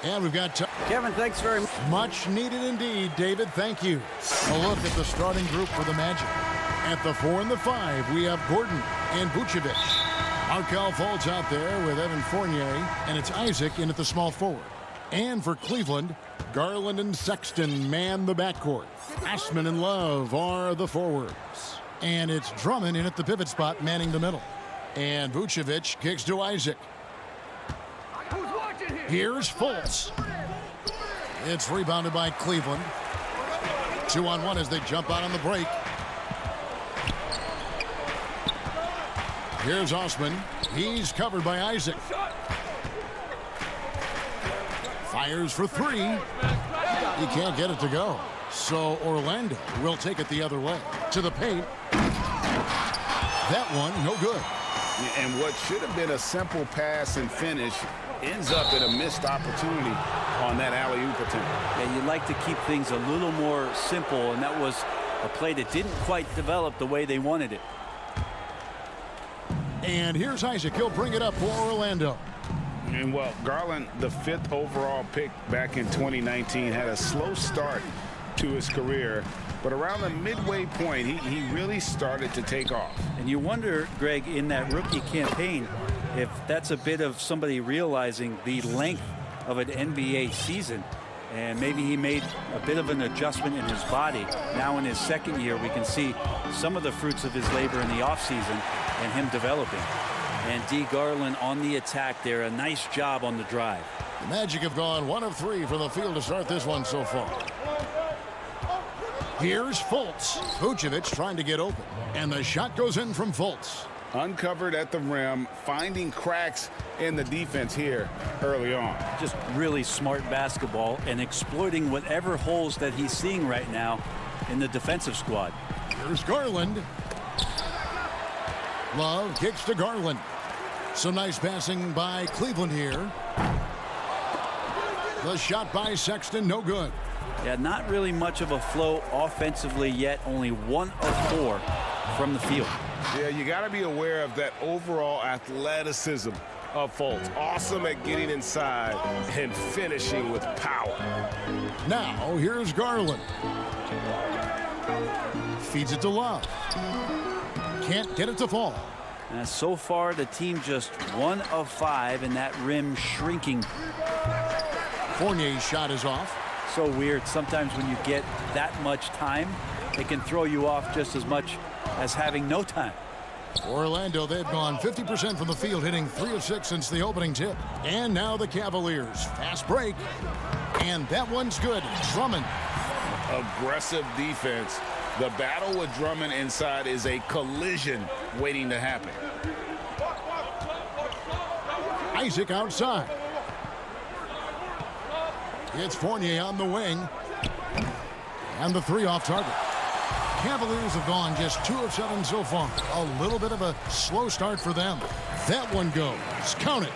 And we've got Kevin, thanks very much. Much needed indeed, David. Thank you. A look at the starting group for the Magic. At the 4 and the 5, we have Gordon and Vucevic. Markelle Fultz out there with Evan Fournier, and it's Isaac in at the small forward. And for Cleveland, Garland and Sexton man the backcourt. Asman and Love are the forwards. And it's Drummond in at the pivot spot manning the middle. And Vucevic kicks to Isaac. Here's Fultz. It's rebounded by Cleveland. 2-on-1 as they jump out on the break. Here's Osman. He's covered by Isaac. Fires for 3. He can't get it to go. So Orlando will take it the other way. To the paint. That one, no good. And what should have been a simple pass and finish ends up in a missed opportunity on that alley-oop attempt. Yeah, you'd like to keep things a little more simple, and that was a play that didn't quite develop the way they wanted it. And here's Isaac. He'll bring it up for Orlando. And, well, Garland, the 5th overall pick back in 2019, had a slow start to his career. But around the midway point, he really started to take off. And you wonder, Greg, in that rookie campaign, if that's a bit of somebody realizing the length of an NBA season. And maybe he made a bit of an adjustment in his body. Now in his 2nd year, we can see some of the fruits of his labor in the offseason and him developing. And D. Garland on the attack there. A nice job on the drive. The Magic have gone 1 of 3 from the field to start this one so far. Here's Fultz. Vucevic trying to get open. And the shot goes in from Fultz. Uncovered at the rim, finding cracks in the defense here early on. Just really smart basketball and exploiting whatever holes that he's seeing right now in the defensive squad. Here's Garland. Love kicks to Garland. Some nice passing by Cleveland here. The shot by Sexton, no good. Yeah, not really much of a flow offensively yet. Only 1 of 4 from the field. Yeah, you got to be aware of that overall athleticism of Fultz. Awesome at getting inside and finishing with power. Now, here's Garland. Feeds it to Love. Can't get it to fall. So far, the team just 1 of 5 and that rim shrinking. Fournier's shot is off. So weird. Sometimes when you get that much time, it can throw you off just as much as having no time. Orlando, they've gone 50% from the field, hitting 3 of 6 since the opening tip. And now the Cavaliers. Fast break. And that one's good. Drummond. Aggressive defense. The battle with Drummond inside is a collision waiting to happen. Isaac outside. It's Fournier on the wing. And the 3 off target. Cavaliers have gone just 2 of 7 so far. A little bit of a slow start for them. That one goes. Count it.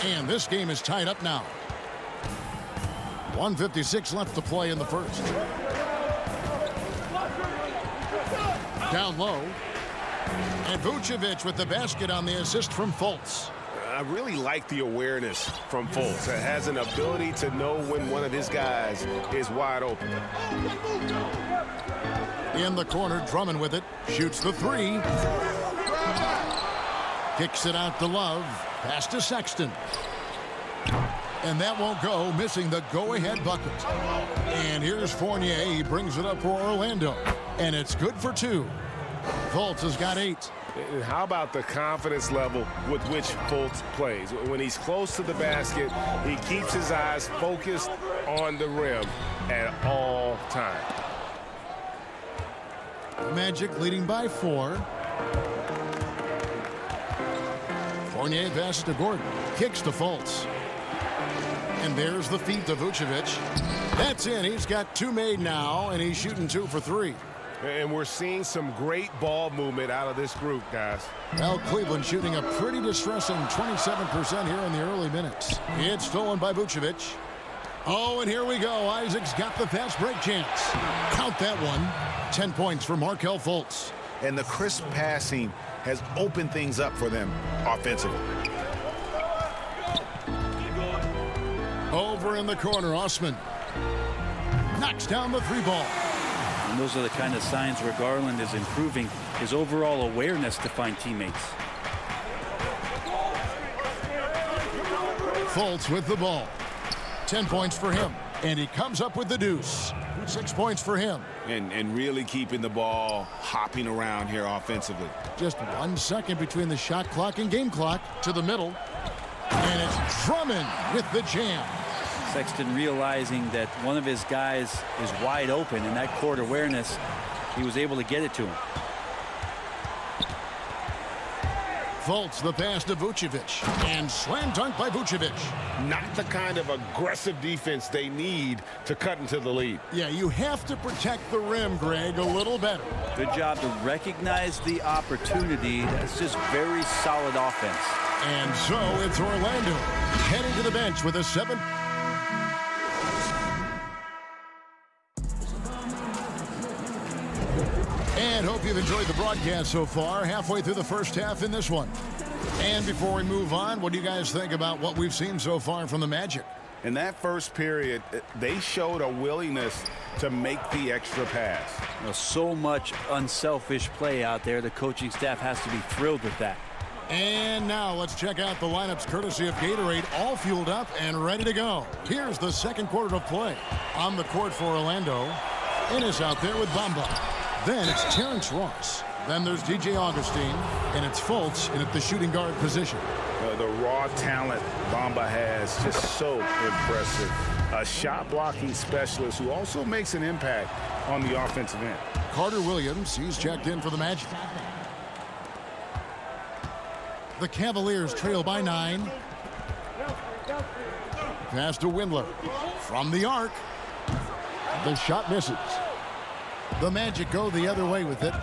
And this game is tied up now. 1:56 left to play in the first. Down low. And Vucevic with the basket on the assist from Fultz. I really like the awareness from Fultz. It has an ability to know when one of his guys is wide open. In the corner, Drummond with it. Shoots the 3. Kicks it out to Love. Pass to Sexton. And that won't go, missing the go-ahead bucket. And here's Fournier. He brings it up for Orlando. And it's good for 2. Fultz has got 8. And how about the confidence level with which Fultz plays? When he's close to the basket, he keeps his eyes focused on the rim at all times. Magic leading by 4. Fournier passes to Gordon. Kicks to Fultz. And there's the feed to Vucevic. That's in. He's got 2 made now, and he's shooting 2 for 3. And we're seeing some great ball movement out of this group, guys. Well, Cleveland shooting a pretty distressing 27% here in the early minutes. It's stolen by Vucevic. Oh, and here we go. Isaac's got the fast break chance. Count that one. 10 points for Markelle Fultz. And the crisp passing has opened things up for them offensively. Over in the corner, Osman knocks down the 3-ball. And those are the kind of signs where Garland is improving his overall awareness to find teammates. Fultz with the ball. 10 points for him. And he comes up with the deuce. 6 points for him. And really keeping the ball hopping around here offensively. Just 1 second between the shot clock and game clock. To the middle. And it's Drummond with the jam. Sexton realizing that one of his guys is wide open, and that court awareness, he was able to get it to him. Fultz the pass to Vucevic, and slam dunk by Vucevic. Not the kind of aggressive defense they need to cut into the lead. Yeah, you have to protect the rim, Greg, a little better. Good job to recognize the opportunity. That's just very solid offense. And so it's Orlando heading to the bench with a 7. And hope you've enjoyed the broadcast so far. Halfway through the first half in this one. And before we move on, what do you guys think about what we've seen so far from the Magic? In that first period, they showed a willingness to make the extra pass. So much unselfish play out there. The coaching staff has to be thrilled with that. And now let's check out the lineups courtesy of Gatorade, all fueled up and ready to go. Here's the second quarter of play. On the court for Orlando, Ennis out there with Bamba. Then it's Terrence Ross. Then there's DJ Augustine, and it's Fultz in at the shooting guard position. The raw talent Bamba has, just so impressive. A shot blocking specialist who also makes an impact on the offensive end. Carter Williams, he's checked in for the Magic. The Cavaliers trail by 9. Pass to Windler. From the arc. The shot misses. The Magic go the other way with it.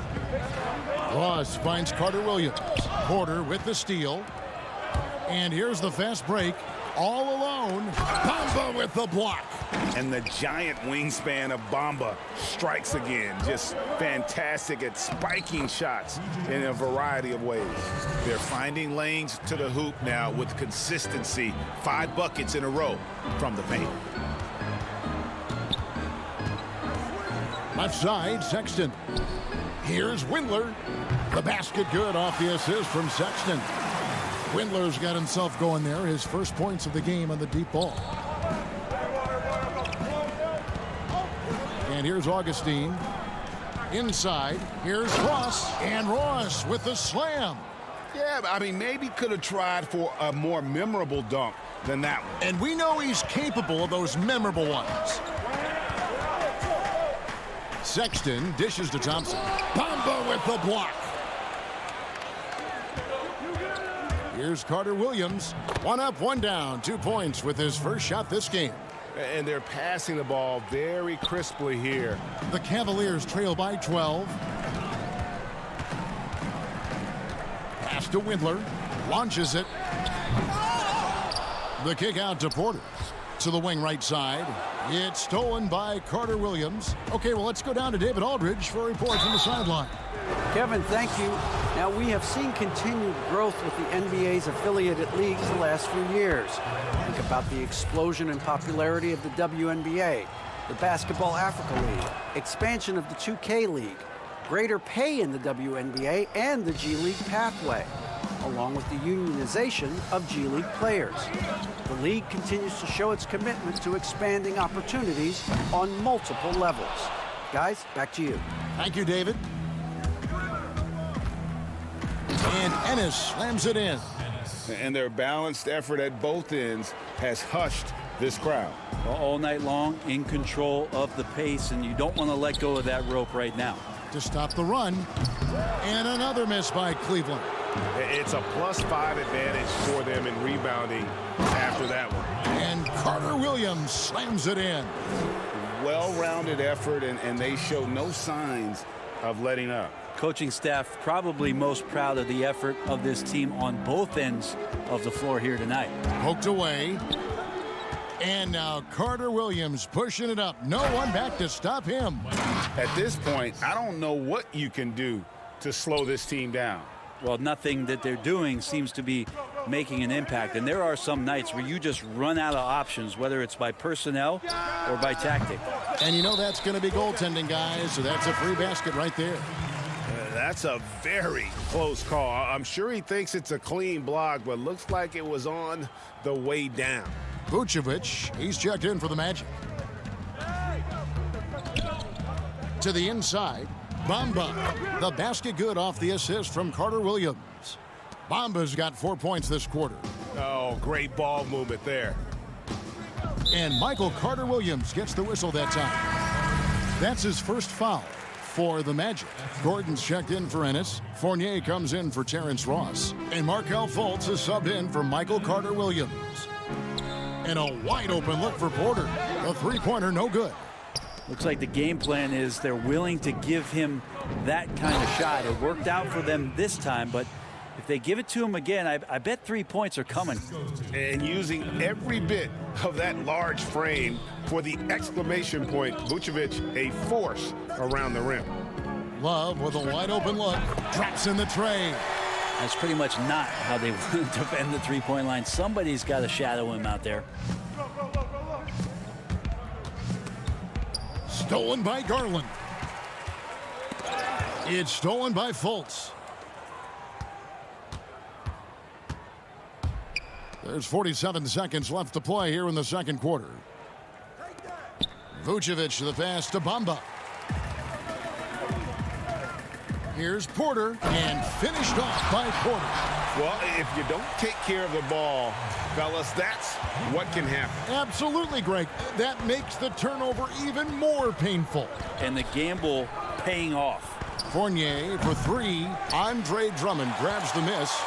Ross finds Carter Williams. Porter with the steal. And here's the fast break. All alone. Bamba with the block. And the giant wingspan of Bamba strikes again. Just fantastic at spiking shots in a variety of ways. They're finding lanes to the hoop now with consistency. 5 buckets in a row from the paint. Left side, Sexton. Here's Windler. The basket good off the assist from Sexton. Windler's got himself going there. His first points of the game on the deep ball. And here's Augustine. Inside, here's Ross. And Ross with the slam. Yeah, I mean, maybe could have tried for a more memorable dunk than that one. And we know he's capable of those memorable ones. Sexton dishes to Thompson. Bamba with the block. Here's Carter Williams. 1 up, 1 down. 2 points with his first shot this game. And they're passing the ball very crisply here. The Cavaliers trail by 12. Pass to Windler. Launches it. The kick out to Porter. To the wing right side. It's stolen by Carter Williams. Okay, well, let's go down to David Aldridge for a report from the sideline. Kevin, thank you. Now, we have seen continued growth with the NBA's affiliated leagues the last few years. Think about the explosion in popularity of the WNBA, the Basketball Africa League, expansion of the 2K League, greater pay in the WNBA and the G League pathway, along with the unionization of G League players. The league continues to show its commitment to expanding opportunities on multiple levels. Guys, back to you. Thank you, David. And Ennis slams it in. And their balanced effort at both ends has hushed this crowd. All night long, in control of the pace, and you don't want to let go of that rope right now. To stop the run. And another miss by Cleveland. It's a +5 advantage for them in rebounding after that one. And Carter Williams slams it in. Well-rounded effort, and they show no signs of letting up. Coaching staff probably most proud of the effort of this team on both ends of the floor here tonight. Poked away. And now Carter Williams pushing it up. No one back to stop him. At this point, I don't know what you can do to slow this team down. Well, nothing that they're doing seems to be making an impact. And there are some nights where you just run out of options, whether it's by personnel or by tactic. And you know that's going to be goaltending, guys, so that's a free basket right there. That's a very close call. I'm sure he thinks it's a clean block, but looks like it was on the way down. Vucevic, he's checked in for the Magic. To the inside, Bamba. The basket good off the assist from Carter Williams. Bamba's got 4 points this quarter. Oh, great ball movement there. And Michael Carter Williams gets the whistle that time. That's his first foul for the Magic. Gordon's checked in for Ennis. Fournier comes in for Terrence Ross. And Markelle Fultz is subbed in for Michael Carter Williams. And a wide open look for Porter. A three-pointer, no good. Looks like the game plan is they're willing to give him that kind of shot. It worked out for them this time, but if they give it to him again, I bet 3 points are coming. And using every bit of that large frame for the exclamation point, Vucevic a force around the rim. Love with a wide open look. Drops in the tray. That's pretty much not how they want to defend the three-point line. Somebody's got to shadow him out there. Stolen by Garland. It's stolen by Fultz. There's 47 seconds left to play here in the second quarter. Vucevic the pass to Bamba. Here's Porter, and finished off by Porter. Well, if you don't take care of the ball, fellas, that's what can happen. Absolutely, Greg. That makes the turnover even more painful. And the gamble paying off. Fournier for three. Andre Drummond grabs the miss.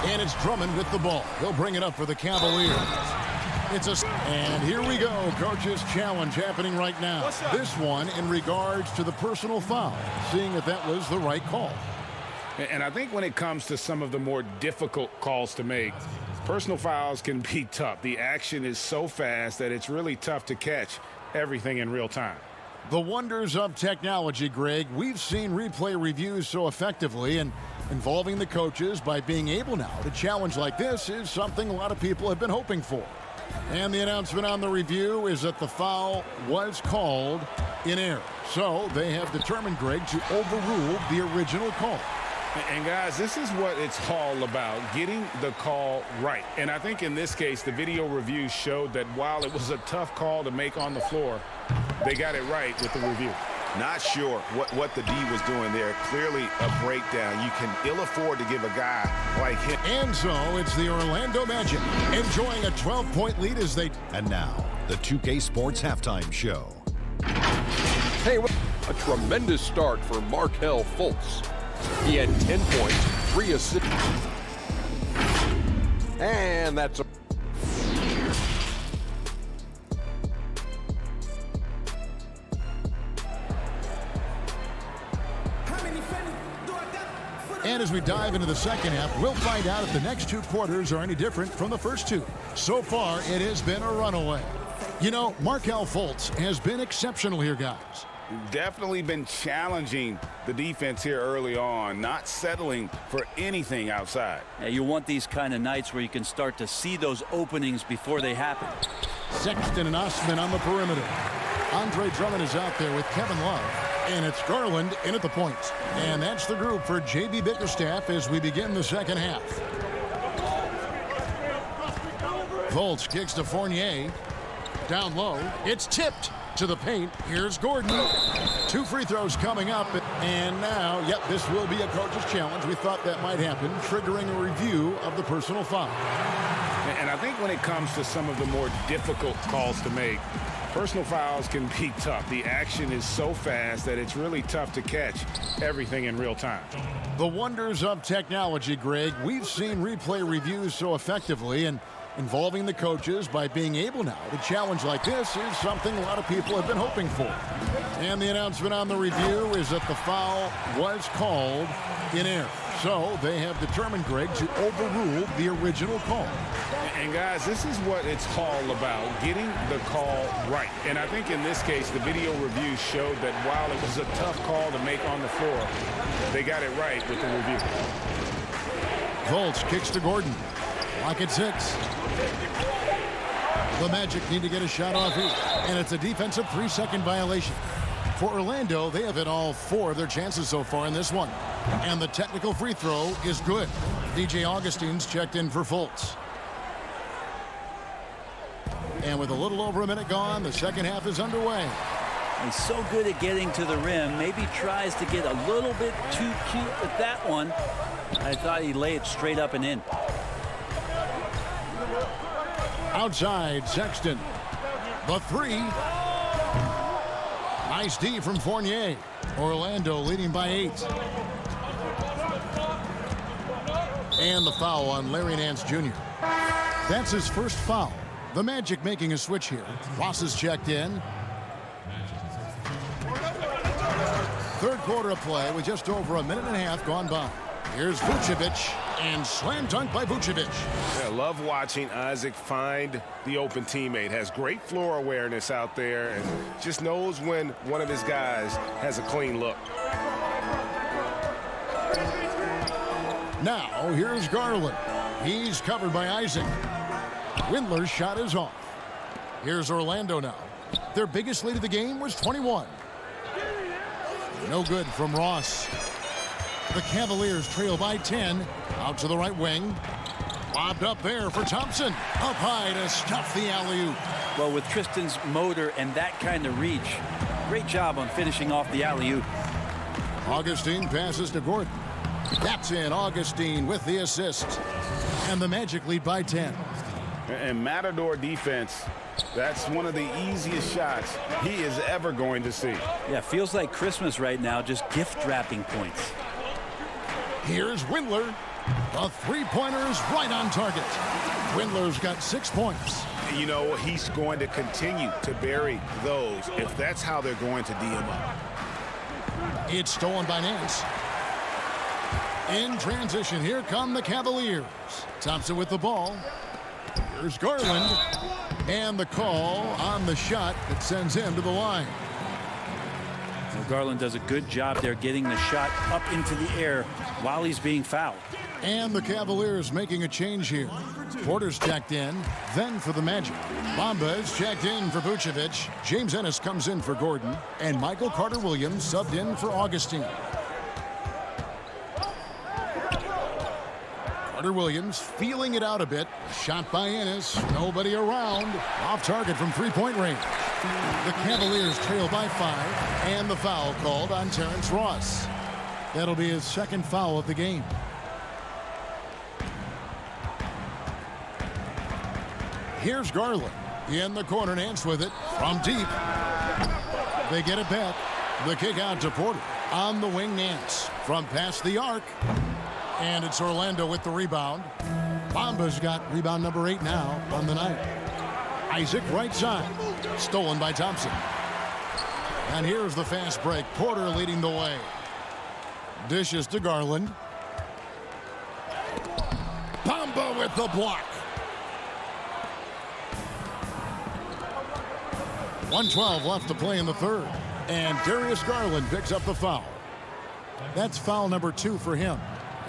And it's Drummond with the ball. He'll bring it up for the Cavaliers. And here we go. Coach's challenge happening right now. This one in regards to the personal foul. Seeing if that was the right call. And I think when it comes to some of the more difficult calls to make, personal fouls can be tough. The action is so fast that it's really tough to catch everything in real time. The wonders of technology, Greg. We've seen replay reviews so effectively, and involving the coaches by being able now to challenge like this is something a lot of people have been hoping for. And the announcement on the review is that the foul was called in error. So they have determined, Greg, to overrule the original call. And guys, this is what it's all about, getting the call right. And I think in this case, the video review showed that while it was a tough call to make on the floor, they got it right with the review. Not sure what the D was doing there. Clearly a breakdown. You can ill afford to give a guy like him. And so it's the Orlando Magic enjoying a 12-point lead as they... And now, the 2K Sports Halftime Show. Hey, a tremendous start for Markelle Fultz. He had 10 points, 3 assists. And that's a... And as we dive into the second half, we'll find out if the next two quarters are any different from the first two. So far, it has been a runaway. You know, Markelle Fultz has been exceptional here, guys. Definitely been challenging the defense here early on, not settling for anything outside. Yeah, you want these kind of nights where you can start to see those openings before they happen. Sexton and Osman on the perimeter. Andre Drummond is out there with Kevin Love. And it's Garland in at the point. And that's the group for J.B. Bickerstaff as we begin the second half. Fultz kicks to Fournier. Down low. It's tipped to the paint. Here's Gordon. 2 free throws coming up. And now, yep, this will be a coach's challenge. We thought that might happen, triggering a review of the personal foul. And I think when it comes to some of the more difficult calls to make, personal fouls can be tough. The action is so fast that it's really tough to catch everything in real time. The wonders of technology, Greg. We've seen replay reviews so effectively, and involving the coaches by being able now to challenge like this is something a lot of people have been hoping for. And the announcement on the review is that the foul was called in error. So they have determined, Greg, to overrule the original call. And guys, this is what it's all about, getting the call right. And I think in this case, the video review showed that while it was a tough call to make on the floor, they got it right with the review. Fultz kicks to Gordon. Clock at 6. The Magic need to get a shot off here, and it's a defensive 3-second violation. For Orlando, they have hit all 4 of their chances so far in this one. And the technical free throw is good. DJ Augustine's checked in for Fultz. And with a little over a minute gone, the second half is underway. He's so good at getting to the rim. Maybe tries to get a little bit too cute with that one. I thought he'd lay it straight up and in. Outside, Sexton. The 3. Nice D from Fournier. Orlando leading by 8. And the foul on Larry Nance Jr. That's his first foul. The Magic making a switch here. Ross is checked in. Third quarter of play with just over a minute and a half gone by. Here's Vucevic, and slam dunk by Vucevic. I love watching Isaac find the open teammate. Has great floor awareness out there and just knows when one of his guys has a clean look. Now, here's Garland. He's covered by Isaac. Windler's shot is off. Here's Orlando now. Their biggest lead of the game was 21. No good from Ross. The Cavaliers trail by 10. Out to the right wing. Lobbed up there for Thompson. Up high to stuff the alley-oop. Well, with Tristan's motor and that kind of reach, great job on finishing off the alley-oop. Augustine passes to Gordon. That's in. Augustine with the assist. And the Magic lead by 10. And Matador defense, that's one of the easiest shots he is ever going to see. Yeah, feels like Christmas right now, just gift wrapping points. Here's Windler. The three-pointer is right on target. Windler's got 6 points. You know, he's going to continue to bury those if that's how they're going to D him up. It's stolen by Nance. In transition, here come the Cavaliers. Thompson with the ball. Here's Garland. And the call on the shot that sends him to the line. Well, Garland does a good job there getting the shot up into the air while he's being fouled. And the Cavaliers making a change here. Porter's checked in, then for the Magic. Bamba is checked in for Vucevic. James Ennis comes in for Gordon. And Michael Carter-Williams subbed in for Augustine. Carter-Williams feeling it out a bit. Shot by Ennis. Nobody around. Off target from three-point range. The Cavaliers trail by 5. And the foul called on Terrence Ross. That'll be his second foul of the game. Here's Garland. In the corner, Nance with it. From deep. They get it back. The kick out to Porter. On the wing, Nance. From past the arc. And it's Orlando with the rebound. Bamba's got rebound number 8 now on the night. Isaac right side. Stolen by Thompson. And here's the fast break. Porter leading the way. Dishes to Garland. Bamba with the block. 1:12 left to play in the third. And Darius Garland picks up the foul. That's foul number 2 for him.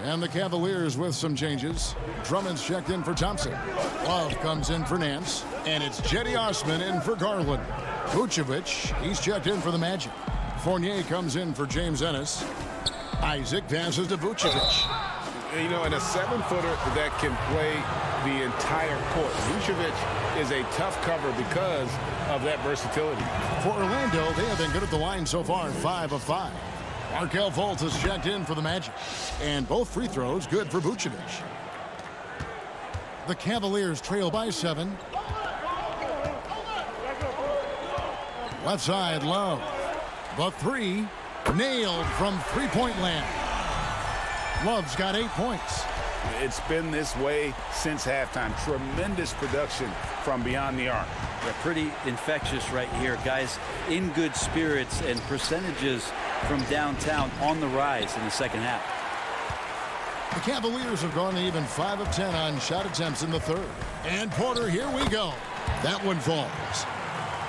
And the Cavaliers with some changes. Drummond's checked in for Thompson. Love comes in for Nance. And it's Jetty Osman in for Garland. Vucevic, he's checked in for the Magic. Fournier comes in for James Ennis. Isaac passes to Vucevic. You know, and a 7-footer that can play the entire court. Vucevic is a tough cover because of that versatility. For Orlando, they have been good at the line so far, 5 of 5. Markelle Fultz has checked in for the Magic. And both free throws good for Vucevic. The Cavaliers trail by 7. Left side, Love. The 3 nailed from three-point land. Love's got 8 points. It's been this way since halftime. Tremendous production from beyond the arc. They're pretty infectious right here. Guys in good spirits and percentages from downtown on the rise in the second half. The Cavaliers have gone even 5 of 10 on shot attempts in the third. And Porter, here we go. That one falls.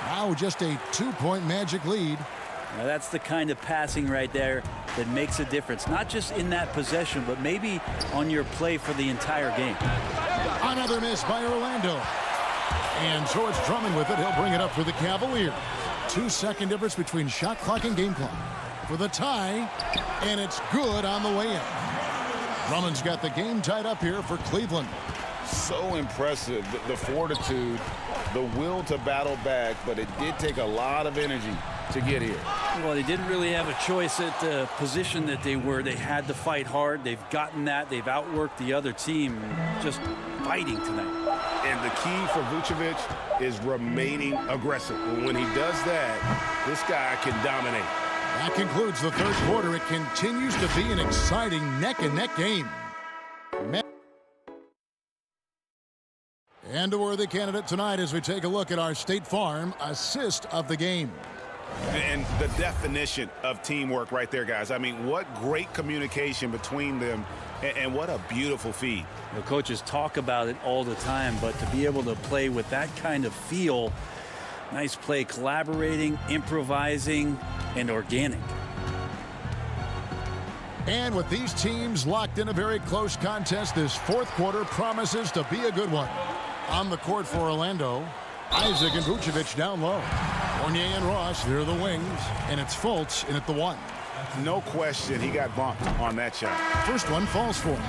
Now just a 2-point Magic lead. Now that's the kind of passing right there that makes a difference, not just in that possession, but maybe on your play for the entire game. Another miss by Orlando. And so it's Drummond with it. He'll bring it up for the Cavaliers. 2-second difference between shot clock and game clock for the tie, and it's good on the way in. Drummond's got the game tied up here for Cleveland. So impressive, the fortitude, the will to battle back, but it did take a lot of energy to get here. Well, they didn't really have a choice at the position that they were. They had to fight hard. They've gotten that. They've outworked the other team, just fighting tonight. And the key for Vucevic is remaining aggressive. When he does that, this guy can dominate. That concludes the third quarter. It continues to be an exciting neck-and-neck game. And a worthy candidate tonight as we take a look at our State Farm assist of the game. And the definition of teamwork right there, guys. I mean, what great communication between them, and what a beautiful feed. The coaches talk about it all the time, but to be able to play with that kind of feel, nice play, collaborating, improvising, and organic. And with these teams locked in a very close contest, this fourth quarter promises to be a good one. On the court for Orlando, Isaac and Vucevic down low. Fournier and Ross, they're the wings, and it's Fultz in at the one. No question he got bumped on that shot. First one falls for him.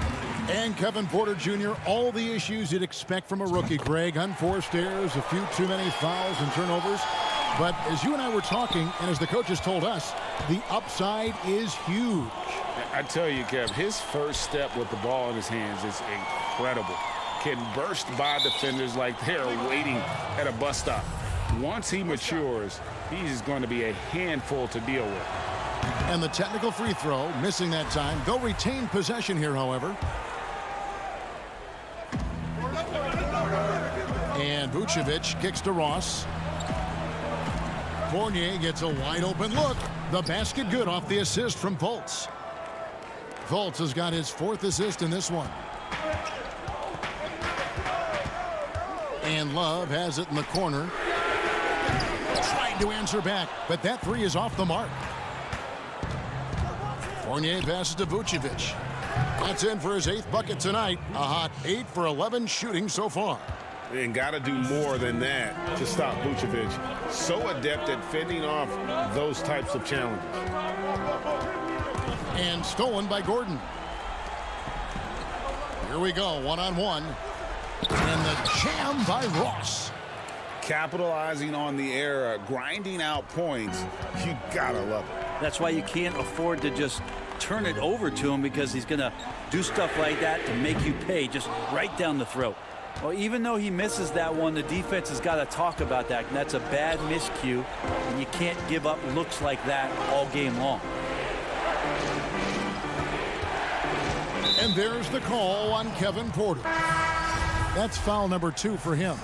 And Kevin Porter Jr., all the issues you'd expect from a rookie, Greg. Unforced errors, a few too many fouls and turnovers. But as you and I were talking, and as the coaches told us, the upside is huge. I tell you, Kev, his first step with the ball in his hands is incredible. Can burst by defenders like they're waiting at a bus stop. Once he matures, he's going to be a handful to deal with. And the technical free throw, missing that time. They'll retain possession here, however. And Vucevic kicks to Ross. Fournier gets a wide open look. The basket good off the assist from Fultz. Fultz has got his fourth assist in this one. And Love has it in the corner. Tried to answer back, but that three is off the mark. Fournier passes to Vucevic. That's in for his 8th bucket tonight. A hot 8 for 11 shooting so far. And got to do more than that to stop Vucevic. So adept at fending off those types of challenges. And stolen by Gordon. Here we go, one-on-one. And the jam by Ross. Capitalizing on the error, grinding out points. You got to love it. That's why you can't afford to just turn it over to him, because he's going to do stuff like that to make you pay just right down the throat. Well, even though he misses that one, the defense has got to talk about that. And that's a bad miscue, and you can't give up looks like that all game long. And there's the call on Kevin Porter. That's foul number 2 for him.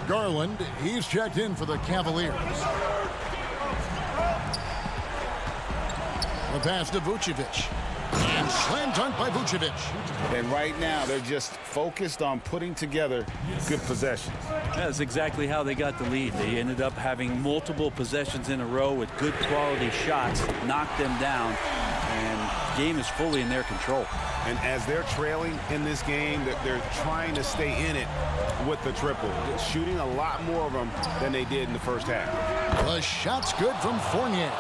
Garland, he's checked in for the Cavaliers. The pass to Vucevic. And slam dunk by Vucevic. And right now, they're just focused on putting together good possessions. That's exactly how they got the lead. They ended up having multiple possessions in a row with good quality shots, knocked them down, and the game is fully in their control. And as they're trailing in this game, they're trying to stay in it with the triple. They're shooting a lot more of them than they did in the first half. The shot's good from Fournier.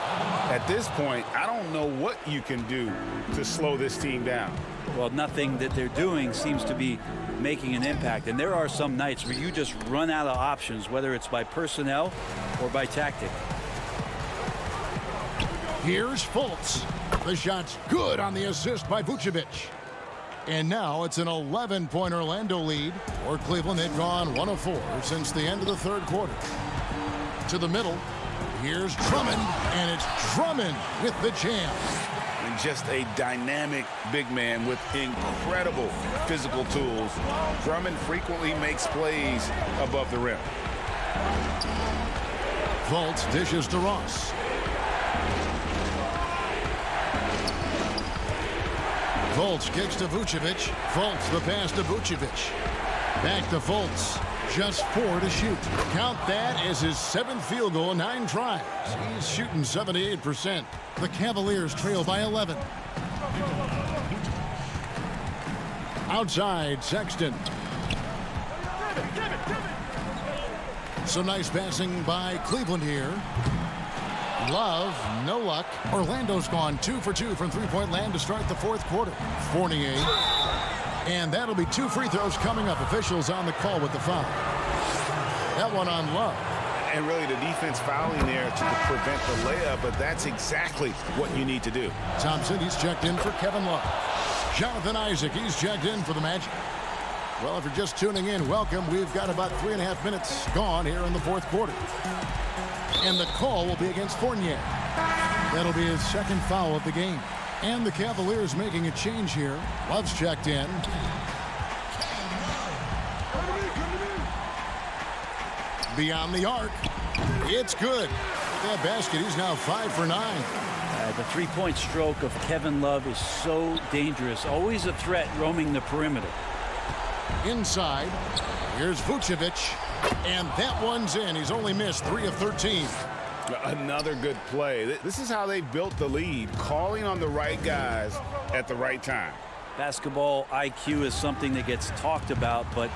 At this point, I don't know what you can do to slow this team down. Well, nothing that they're doing seems to be making an impact. And there are some nights where you just run out of options, whether it's by personnel or by tactic. Here's Fultz. The shot's good on the assist by Vucevic. And now it's an 11-point Orlando lead. For Cleveland, they've gone 1 of 4 since the end of the third quarter. To the middle. Here's Drummond, and it's Drummond with the jam. And just a dynamic big man with incredible physical tools. Drummond frequently makes plays above the rim. Fultz dishes to Ross. Fultz kicks to Vucevic. Fultz the pass to Vucevic. Back to Fultz. Just 4 to shoot. Count that as his 7th field goal in 9 tries. He's shooting 78%. The Cavaliers trail by 11. Outside, Sexton. Some nice passing by Cleveland here. Love, no luck. Orlando's gone 2 for 2 from three-point land to start the 4th quarter. Fournier. And that'll be 2 free throws coming up. Officials on the call with the foul. That one on Love. And really the defense fouling there to prevent the layup, but that's exactly what you need to do. Thompson, he's checked in for Kevin Love. Jonathan Isaac, he's checked in for the Magic. Well, if you're just tuning in, welcome. We've got about 3.5 minutes gone here in the 4th quarter. And the call will be against Fournier. That'll be his 2nd foul of the game. And the Cavaliers making a change here. Love's checked in. Beyond the arc. It's good. That basket, he's now 5 for 9. The three-point stroke of Kevin Love is so dangerous. Always a threat roaming the perimeter. Inside. Here's Vucevic. And that one's in. He's only missed 3 of 13. Another good play. This is how they built the lead, calling on the right guys at the right time. Basketball IQ is something that gets talked about, but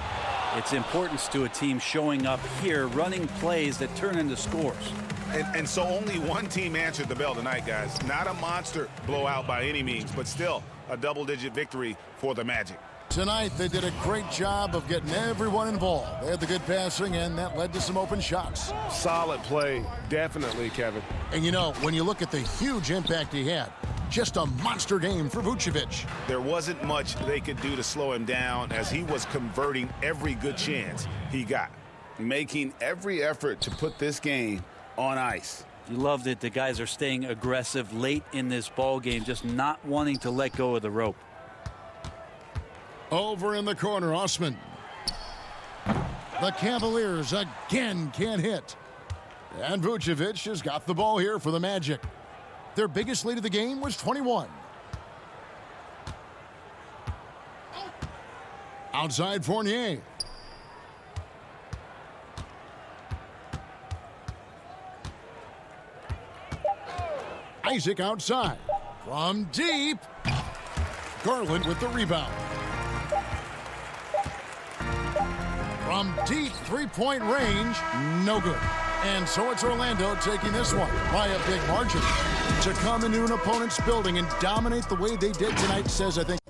its importance to a team showing up here, running plays that turn into scores. And so only one team answered the bell tonight, guys. Not a monster blowout by any means, but still a double-digit victory for the Magic. Tonight, they did a great job of getting everyone involved. They had the good passing, and that led to some open shots. Solid play, definitely, Kevin. And, you know, when you look at the huge impact he had, just a monster game for Vucevic. There wasn't much they could do to slow him down as he was converting every good chance he got, making every effort to put this game on ice. You love that the guys are staying aggressive late in this ball game, just not wanting to let go of the rope. Over in the corner, Osman. The Cavaliers again can't hit. And Vucevic has got the ball here for the Magic. Their biggest lead of the game was 21. Outside Fournier. Isaac outside. From deep. Garland with the rebound. From deep three-point range, no good. And so it's Orlando taking this one by a big margin. To come into an opponent's building and dominate the way they did tonight says, I think,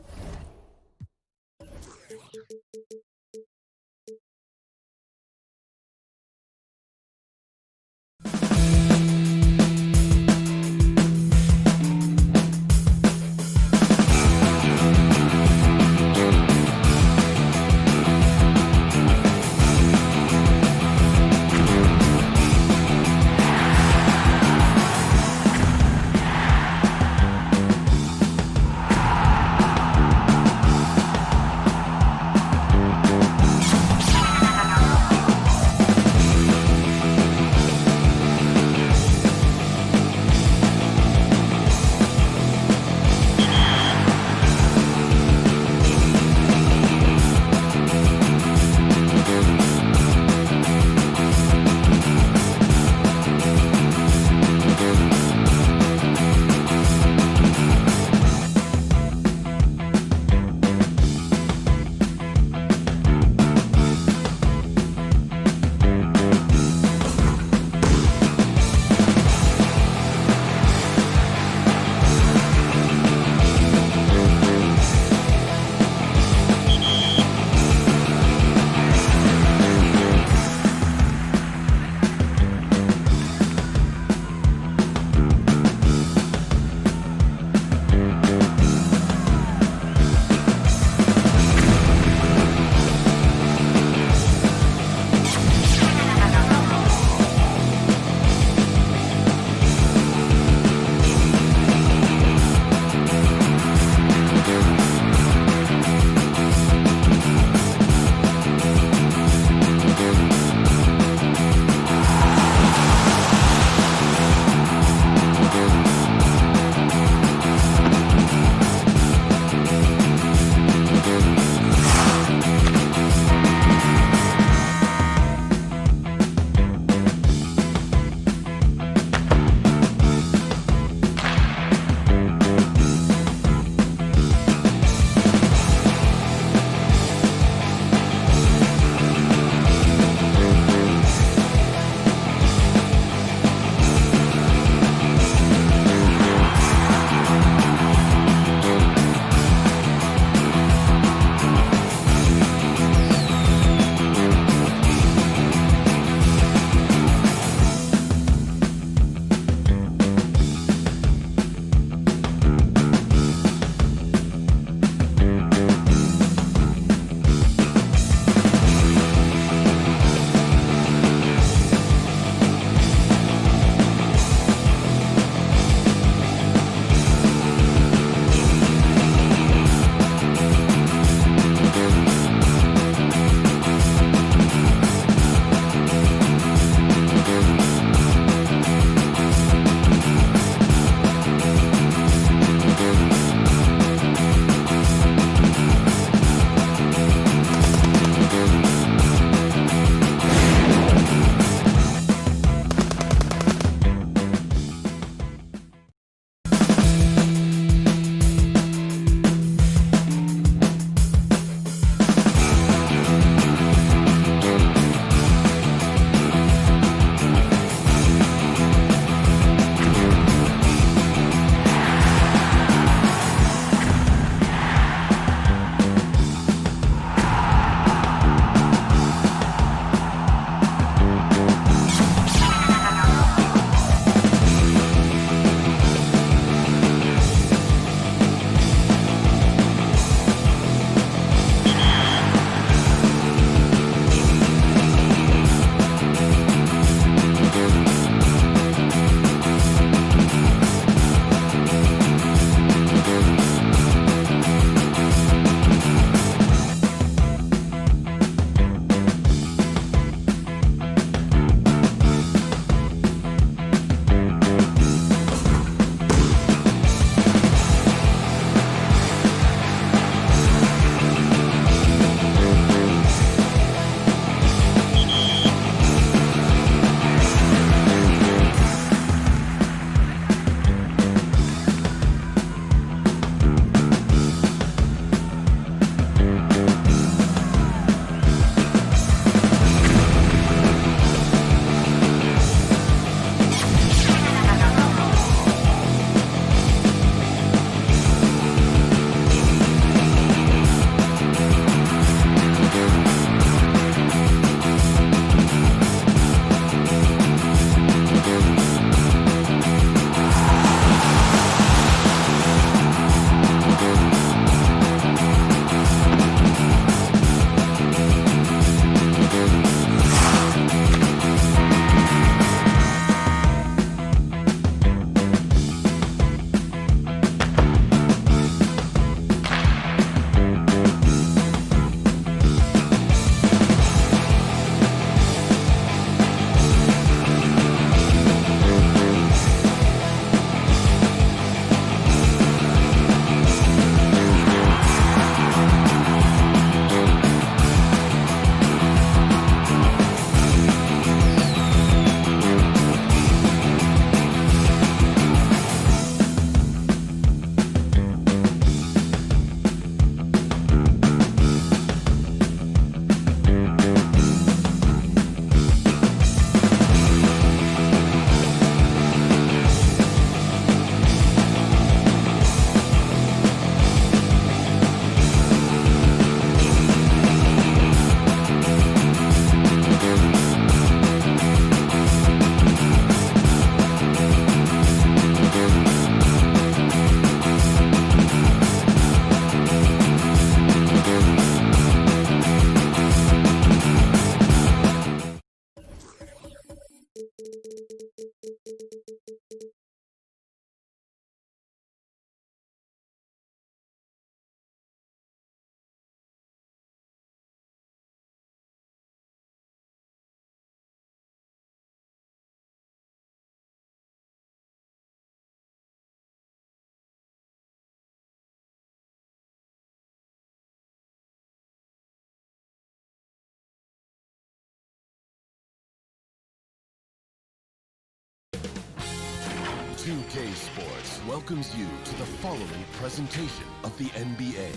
2K Sports welcomes you to the following presentation of the NBA.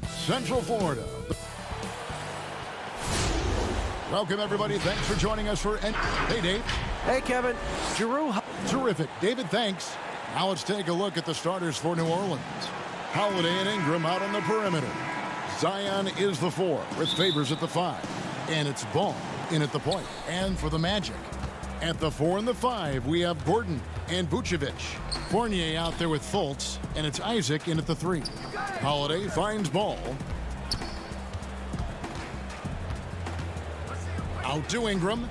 Central Florida. Welcome, everybody. Thanks for joining us for... Hey, Dave. Hey, Kevin. Giroux. Terrific. David, thanks. Now let's take a look at the starters for New Orleans. Holiday and Ingram out on the perimeter. Zion is the 4 with Favors at the 5. And it's Ball in at the point. And for the Magic, at the 4 and the 5, we have Gordon and Vucevic. Fournier out there with Fultz, and it's Isaac in at the 3. Holiday finds Ball. Out to Ingram.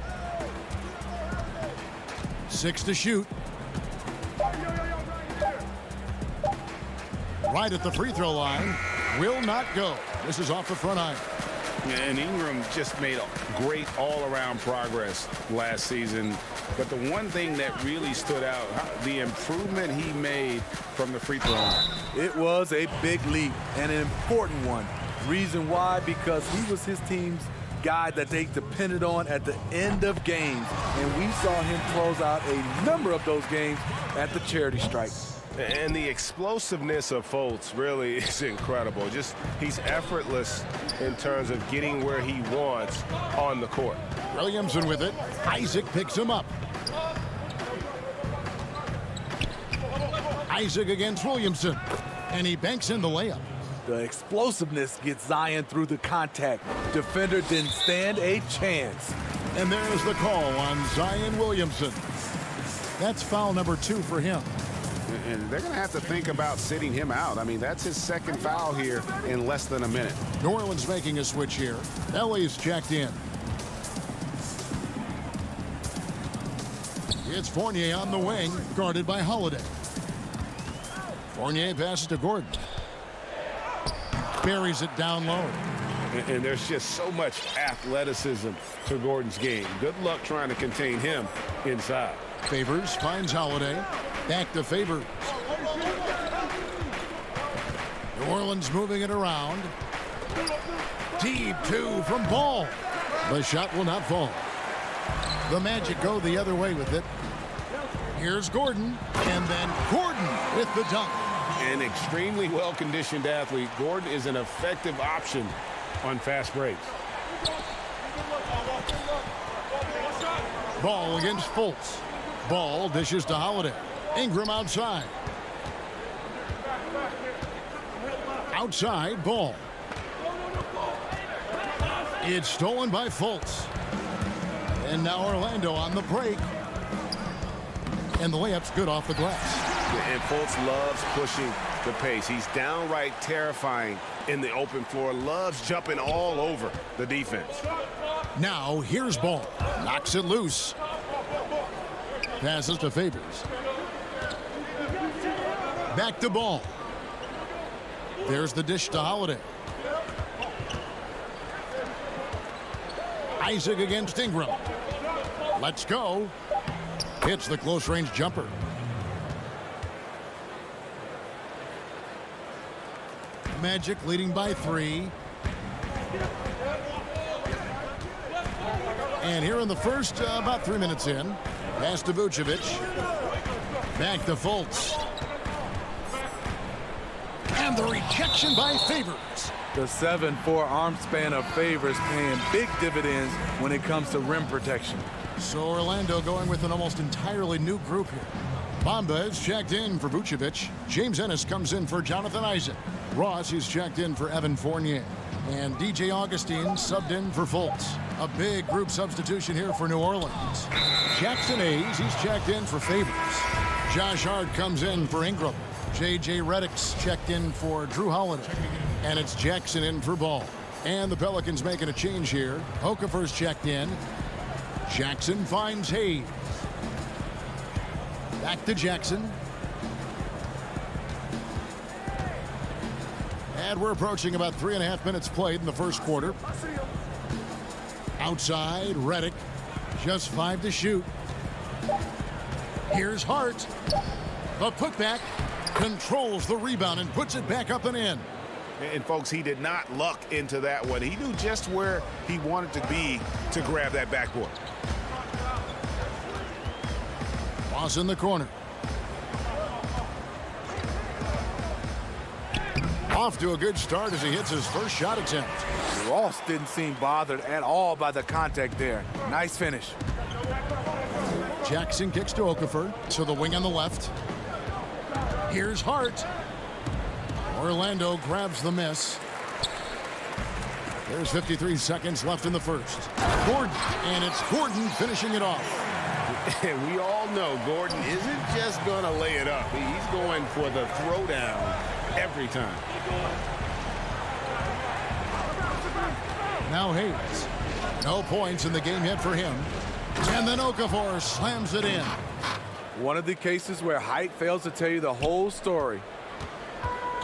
6 to shoot. Right at the free throw line. Will not go. This is off the front iron. And Ingram just made a great all-around progress last season. But the one thing that really stood out, the improvement he made from the free throw line. It was a big leap and an important one. Reason why? Because he was his team's guy that they depended on at the end of games. And we saw him close out a number of those games at the charity stripe. And the explosiveness of Fultz really is incredible. He's effortless in terms of getting where he wants on the court. Williamson with it. Isaac picks him up. Isaac against Williamson. And he banks in the layup. The explosiveness gets Zion through the contact. Defender didn't stand a chance. And there's the call on Zion Williamson. That's foul number 2 for him. And they're going to have to think about sitting him out. I mean, that's his second foul here in less than a minute. New Orleans making a switch here. LA's checked in. It's Fournier on the wing, guarded by Holiday. Fournier passes to Gordon. Buries it down low. And there's just so much athleticism to Gordon's game. Good luck trying to contain him inside. Favors finds Holiday. Back to Favors. New Orleans moving it around. Deep 2 from Ball. The shot will not fall. The Magic go the other way with it. Here's Gordon. And then Gordon with the dunk. An extremely well-conditioned athlete. Gordon is an effective option on fast breaks. Ball against Fultz. Ball dishes to Holiday. Ingram outside. Outside, Ball. It's stolen by Fultz. And now Orlando on the break. And the layup's good off the glass. And Fultz loves pushing the pace. He's downright terrifying in the open floor. Loves jumping all over the defense. Now here's Ball. Knocks it loose. Passes to Favors. Back to Ball. There's the dish to Holiday. Isaac against Ingram. Let's go. Hits the close range jumper. Magic leading by 3. And here in the first, about 3 minutes in, pass to Vucevic. Back to Fultz. And the rejection by Favors. The 7'4" arm span of Favors paying big dividends when it comes to rim protection. So Orlando going with an almost entirely new group here. Bamba is checked in for Vucevic. James Ennis comes in for Jonathan Isaac. Ross is checked in for Evan Fournier. And DJ Augustine subbed in for Fultz. A big group substitution here for New Orleans. Jackson Hayes, he's checked in for Favors. Josh Hart comes in for Ingram. J.J. Redick's checked in for Drew Holiday. And it's Jackson in for Ball. And the Pelicans making a change here. Okafor's checked in. Jackson finds Hayes. Back to Jackson. And we're approaching about 3.5 minutes played in the first quarter. Outside, Redick. Just 5 to shoot. Here's Hart. The putback controls the rebound and puts it back up and in. And folks, he did not luck into that one. He knew just where he wanted to be to grab that backboard. Ross in the corner. Off to a good start as he hits his first shot attempt. Ross didn't seem bothered at all by the contact there. Nice finish. Jackson kicks to Okafor, to the wing on the left. Here's Hart. Orlando grabs the miss. There's 53 seconds left in the first. Gordon, and it's Gordon finishing it off. And we all know Gordon isn't just going to lay it up. He's going for the throwdown every time. Now Hayes. No points in the game yet for him. And then Okafor slams it in. One of the cases where height fails to tell you the whole story.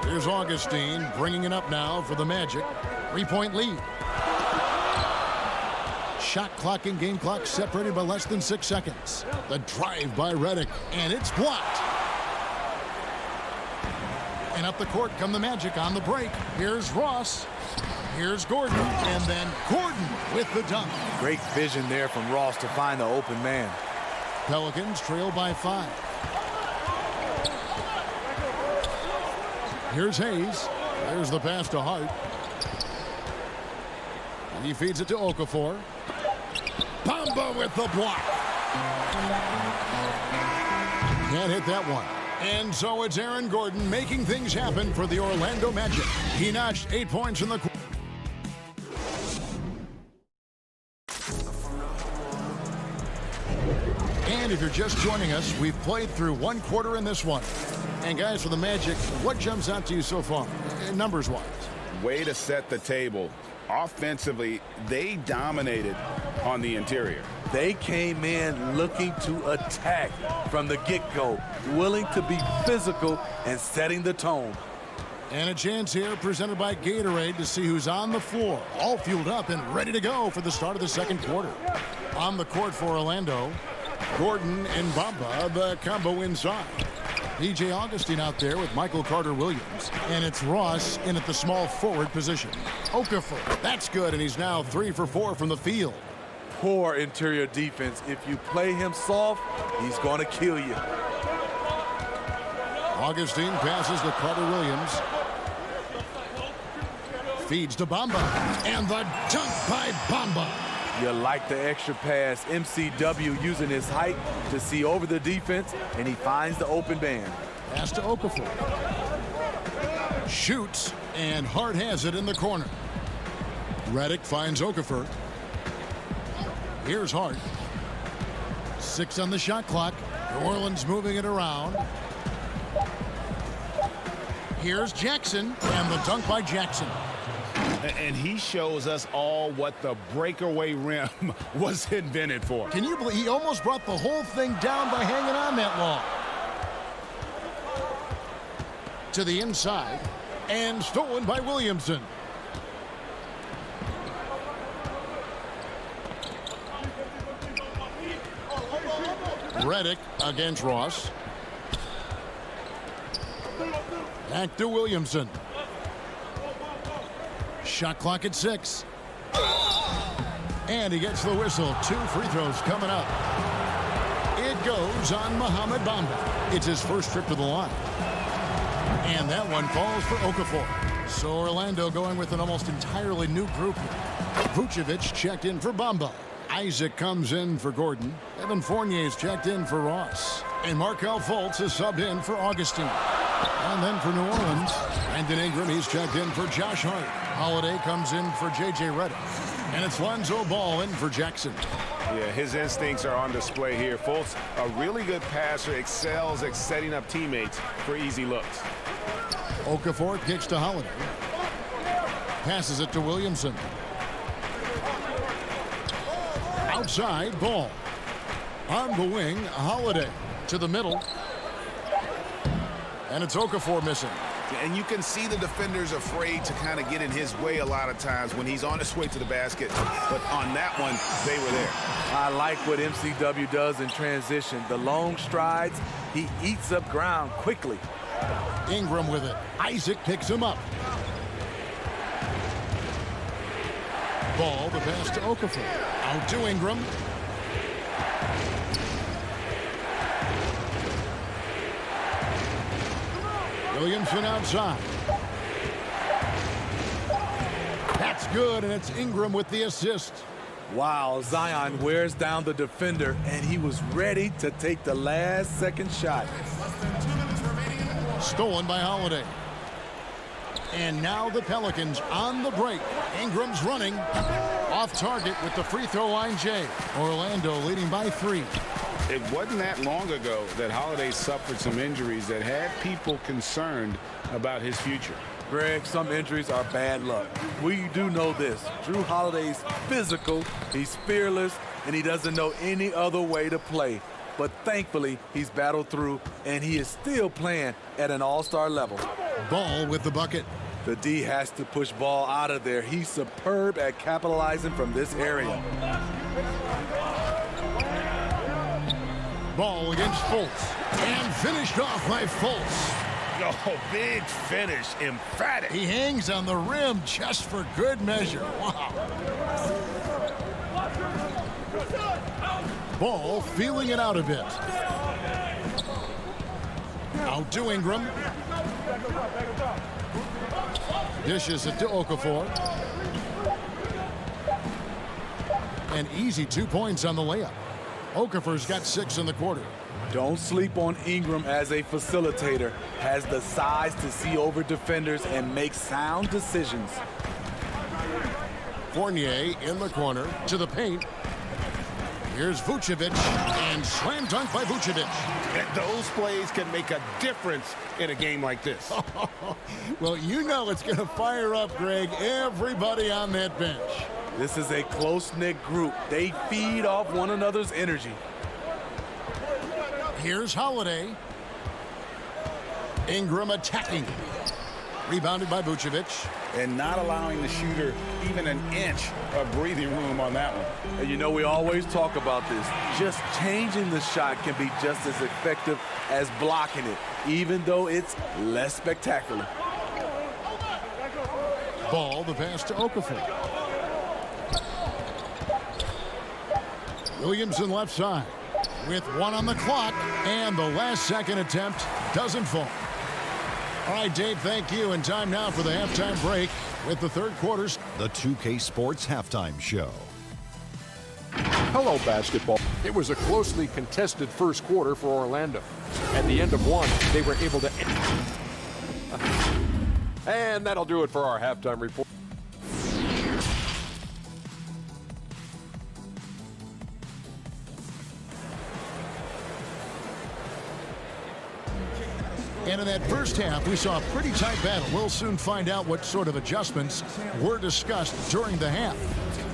Here's Augustine bringing it up now for the Magic. 3-point lead. Shot clock and game clock separated by less than 6 seconds. The drive by Redick, and it's blocked. And up the court come the Magic on the break. Here's Ross. Here's Gordon, and then Gordon with the dunk. Great vision there from Ross to find the open man. Pelicans trail by 5. Here's Hayes. There's the pass to Hart. He feeds it to Okafor. Bamba with the block. Can't hit that one. And so it's Aaron Gordon making things happen for the Orlando Magic. He notched 8 points in the quarter. And if you're just joining us, we've played through 1 quarter in this one. And guys, for the Magic, what jumps out to you so far, numbers-wise? Way to set the table. Offensively, they dominated on the interior. They came in looking to attack from the get-go, willing to be physical and setting the tone. And a chance here presented by Gatorade to see who's on the floor, all fueled up and ready to go for the start of the second quarter. On the court for Orlando, Gordon and Bamba, the combo inside. DJ Augustine out there with Michael Carter-Williams. And it's Ross in at the small forward position. Okafor, that's good, and he's now 3 for 4 from the field. Poor interior defense. If you play him soft, he's going to kill you. Augustine passes to Carter-Williams. Feeds to Bamba. And the dunk by Bamba. You like the extra pass. MCW using his height to see over the defense, and he finds the open man. Pass to Okafor. Shoots, and Hart has it in the corner. Redick finds Okafor. Here's Hart. 6 on the shot clock. New Orleans moving it around. Here's Jackson, and the dunk by Jackson. And he shows us all what the breakaway rim was invented for. Can you believe he almost brought the whole thing down by hanging on that long? To the inside, and stolen by Williamson. Redick against Ross. Back to Williamson. Shot clock at 6. And he gets the whistle. 2 free throws coming up. It goes on Mohamed Bamba. It's his first trip to the line. And that one falls for Okafor. So Orlando going with an almost entirely new group here. Vucevic checked in for Bamba. Isaac comes in for Gordon. Evan Fournier's checked in for Ross. And Markelle Fultz is subbed in for Augustine. And then for New Orleans, Brandon Ingram, he's checked in for Josh Hart. Holiday comes in for J.J. Redick. And it's Lonzo Ball in for Jackson. Yeah, his instincts are on display here. Fultz, a really good passer, excels at setting up teammates for easy looks. Okafor kicks to Holiday. Passes it to Williamson. Outside, Ball. On the wing, Holiday to the middle. And it's Okafor missing. And you can see the defenders afraid to kind of get in his way a lot of times when he's on his way to the basket. But on that one, they were there. I like what MCW does in transition. The long strides, he eats up ground quickly. Ingram with it. Isaac picks him up. Ball, the pass to Okafor. Out to Ingram. Williamson outside. That's good, and it's Ingram with the assist. Wow, Zion wears down the defender, and he was ready to take the last-second shot. Stolen by Holiday. And now the Pelicans on the break. Ingram's running. Off target with the free throw line, Jay. Orlando leading by 3. It wasn't that long ago that Holiday suffered some injuries that had people concerned about his future. Greg, some injuries are bad luck. We do know this. Drew Holiday's physical, he's fearless, and he doesn't know any other way to play. But thankfully, he's battled through, and he is still playing at an all-star level. Ball with the bucket. The D has to push Ball out of there. He's superb at capitalizing from this area. Ball against Fultz. And finished off by Fultz. Oh, big finish, emphatic. He hangs on the rim just for good measure. Wow. Ball feeling it out a bit. Out to Ingram. Dishes it to Okafor. An easy 2 points on the layup. Okafor's got 6 in the quarter. Don't sleep on Ingram as a facilitator. Has the size to see over defenders and make sound decisions. Fournier in the corner to the paint. Here's Vucevic, and slam dunk by Vucevic. And those plays can make a difference in a game like this. Well, you know it's going to fire up, Greg, everybody on that bench. This is a close-knit group. They feed off one another's energy. Here's Holiday. Ingram attacking. Rebounded by Vucevic. And not allowing the shooter even an inch of breathing room on that one. And you know, we always talk about this. Just changing the shot can be just as effective as blocking it, even though it's less spectacular. Ball, the pass to Okafor. Williamson left side with 1 on the clock, and the last second attempt doesn't fall. All right, Dave, thank you. And time now for the halftime break with the third quarters. The 2K Sports Halftime Show. Hello, basketball. It was a closely contested first quarter for Orlando. At the end of one, they were able to... And that'll do it for our halftime report. And in that first half, we saw a pretty tight battle. We'll soon find out what sort of adjustments were discussed during the half.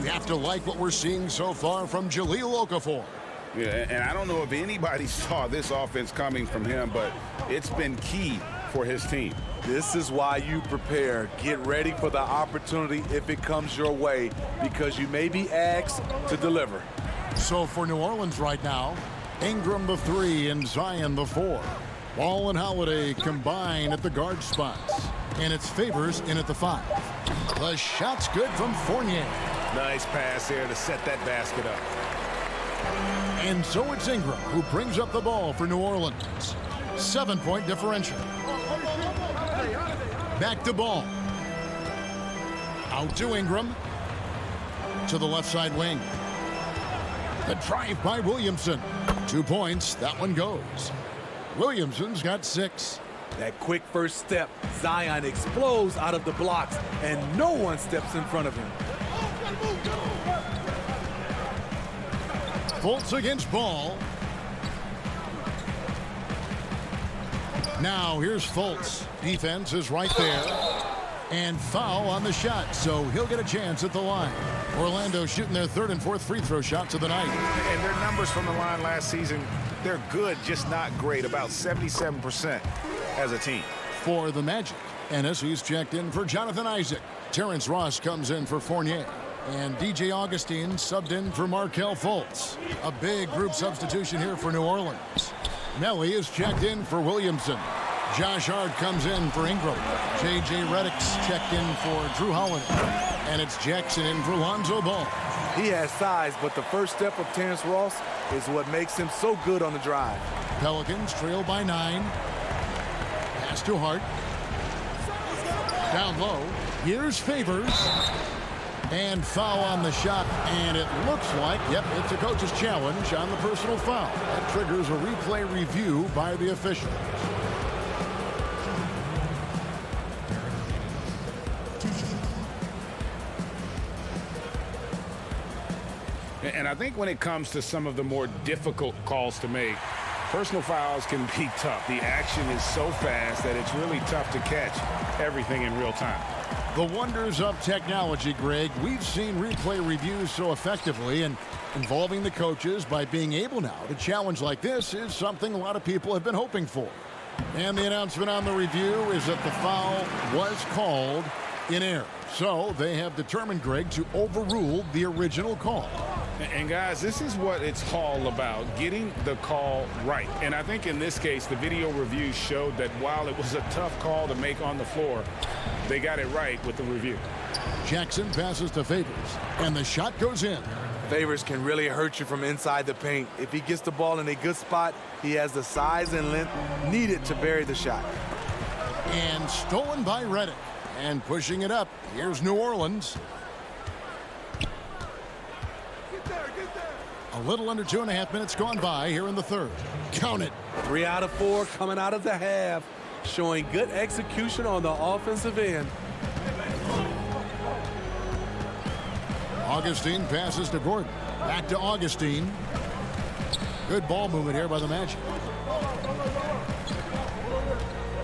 You have to like what we're seeing so far from Jahlil Okafor. Yeah, and I don't know if anybody saw this offense coming from him, but it's been key for his team. This is why you prepare. Get ready for the opportunity if it comes your way, because you may be asked to deliver. So for New Orleans right now, Ingram the 3 and Zion the 4. Ball and Holiday combine at the guard spots. And it's Favors in at the 5. The shot's good from Fournier. Nice pass there to set that basket up. And so it's Ingram who brings up the ball for New Orleans. 7-point differential. Back to Ball. Out to Ingram. To the left side wing. The drive by Williamson. 2 points. That one goes. Williamson's got 6. That quick first step, Zion explodes out of the blocks, and no one steps in front of him. Fultz against Ball. Now here's Fultz. Defense is right there. And foul on the shot, so he'll get a chance at the line. Orlando shooting their 3rd and 4th free throw shots of the night. And their numbers from the line last season, they're good, just not great. About 77% as a team. For the Magic, Ennis, he's checked in for Jonathan Isaac. Terrence Ross comes in for Fournier. And DJ Augustine subbed in for Markelle Fultz. A big group substitution here for New Orleans. Melly is checked in for Williamson. Josh Hart comes in for Ingram. J.J. Redick's checked in for Drew Holiday. And it's Jackson in for Lonzo Ball. He has size, but the first step of Terrence Ross is what makes him so good on the drive. Pelicans trail by 9. Pass to Hart. Down low. Here's Favors. And foul on the shot. And it looks like, yep, it's a coach's challenge on the personal foul. That triggers a replay review by the officials. And I think when it comes to some of the more difficult calls to make, personal fouls can be tough. The action is so fast that it's really tough to catch everything in real time. The wonders of technology, Greg. We've seen replay reviews so effectively, and involving the coaches by being able now to challenge like this is something a lot of people have been hoping for. And the announcement on the review is that the foul was called in error. So they have determined, Greg, to overrule the original call. And guys, this is what it's all about, getting the call right. And I think in this case, the video review showed that while it was a tough call to make on the floor, they got it right with the review. Jackson passes to Favors, and the shot goes in. Favors can really hurt you from inside the paint. If he gets the ball in a good spot, he has the size and length needed to bury the shot. And stolen by Redick. And pushing it up, here's New Orleans. A little under 2.5 minutes gone by here in the third. Count it. 3 out of 4 coming out of the half, showing good execution on the offensive end. Augustine passes to Gordon. Back to Augustine. Good ball movement here by the Magic.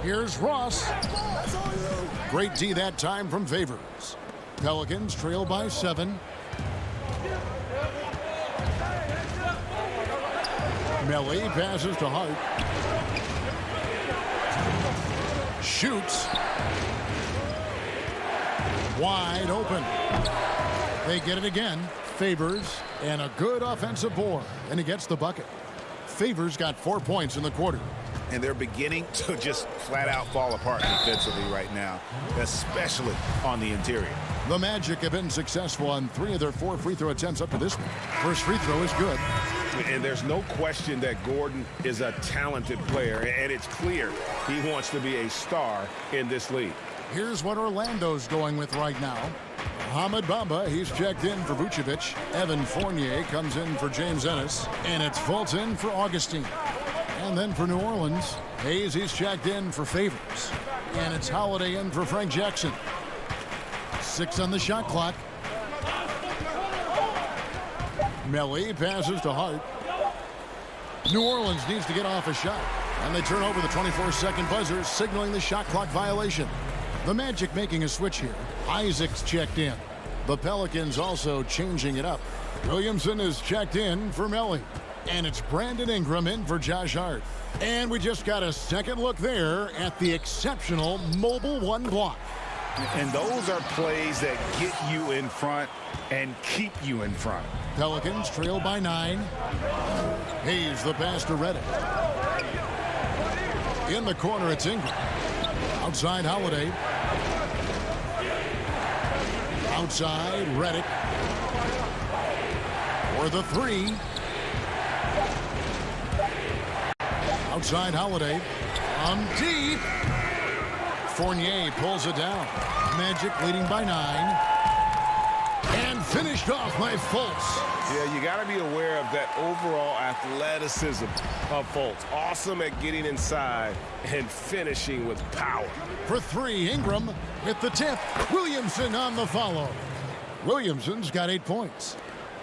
Here's Ross. Great D that time from Favors. Pelicans trail by 7. Melly passes to Hart. Shoots. Wide open. They get it again. Favors, and a good offensive board, and he gets the bucket. Favors got 4 points in the quarter. And they're beginning to just flat out fall apart defensively right now, especially on the interior. The Magic have been successful on 3 of their 4 free throw attempts up to this one. First free throw is good. And there's no question that Gordon is a talented player, and it's clear he wants to be a star in this league. Here's what Orlando's going with right now. Mohamed Bamba, he's checked in for Vucevic. Evan Fournier comes in for James Ennis. And it's Fultz in for Augustine. And then for New Orleans, Hayes, he's checked in for Favors. And it's Holiday in for Frank Jackson. 6 on the shot clock. Melly passes to Hart. New Orleans needs to get off a shot. And they turn over the 24-second buzzer, signaling the shot clock violation. The Magic making a switch here. Isaac's checked in. The Pelicans also changing it up. Williamson is checked in for Melly. And it's Brandon Ingram in for Josh Hart. And we just got a second look there at the exceptional mobile 1 block. And those are plays that get you in front and keep you in front. Pelicans trail by 9. Hayes the pass to Redick. In the corner, it's Ingram. Outside Holiday. Outside Redick. For the 3. Outside Holiday. Deep. Fournier pulls it down. Magic leading by 9. And finished off by Fultz. Yeah, you got to be aware of that overall athleticism of Fultz. Awesome at getting inside and finishing with power. For 3, Ingram hit the tip. Williamson on the follow. Williamson's got 8 points.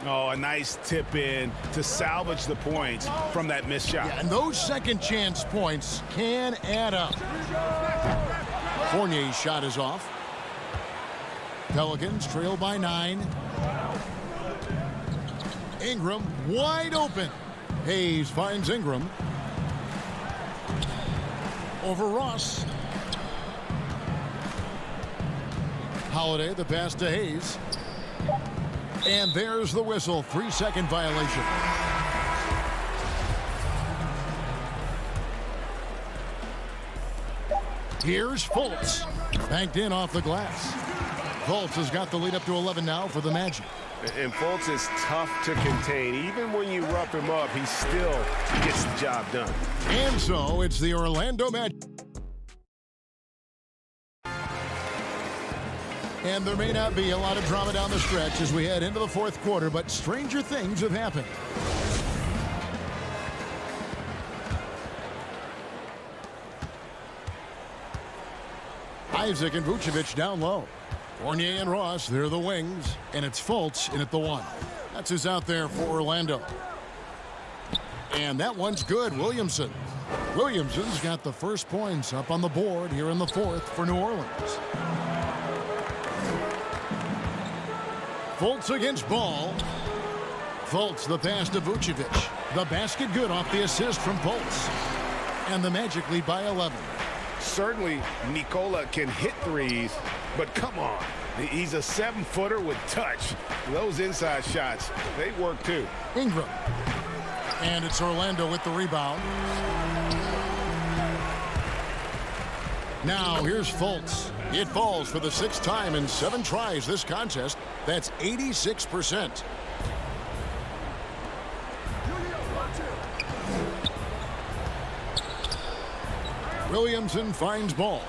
Oh, a nice tip in to salvage the points from that missed shot. Yeah, and those second chance points can add up. Fournier's shot is off. Pelicans trail by 9. Ingram wide open. Hayes finds Ingram. Over Ross. Holiday the pass to Hayes. And there's the whistle. 3-second violation. Here's Fultz. Banked in off the glass. Fultz has got the lead up to 11 now for the Magic. And Fultz is tough to contain. Even when you rough him up, he still gets the job done. And so it's the Orlando Magic. And there may not be a lot of drama down the stretch as we head into the fourth quarter, but stranger things have happened. Isaac and Vucevic down low. Fournier and Ross, they're the wings, and it's Fultz in at the 1. That's who's out there for Orlando. And that one's good, Williamson. Williamson's got the first points up on the board here in the fourth for New Orleans. Fultz against Ball. Fultz the pass to Vucevic. The basket good off the assist from Fultz. And the Magic lead by 11. Certainly, Nikola can hit threes, but come on. He's a 7-footer with touch. Those inside shots, they work too. Ingram. And it's Orlando with the rebound. Now here's Fultz. It falls for the 6th time in 7 tries this contest. That's 86%. Williamson finds Ball.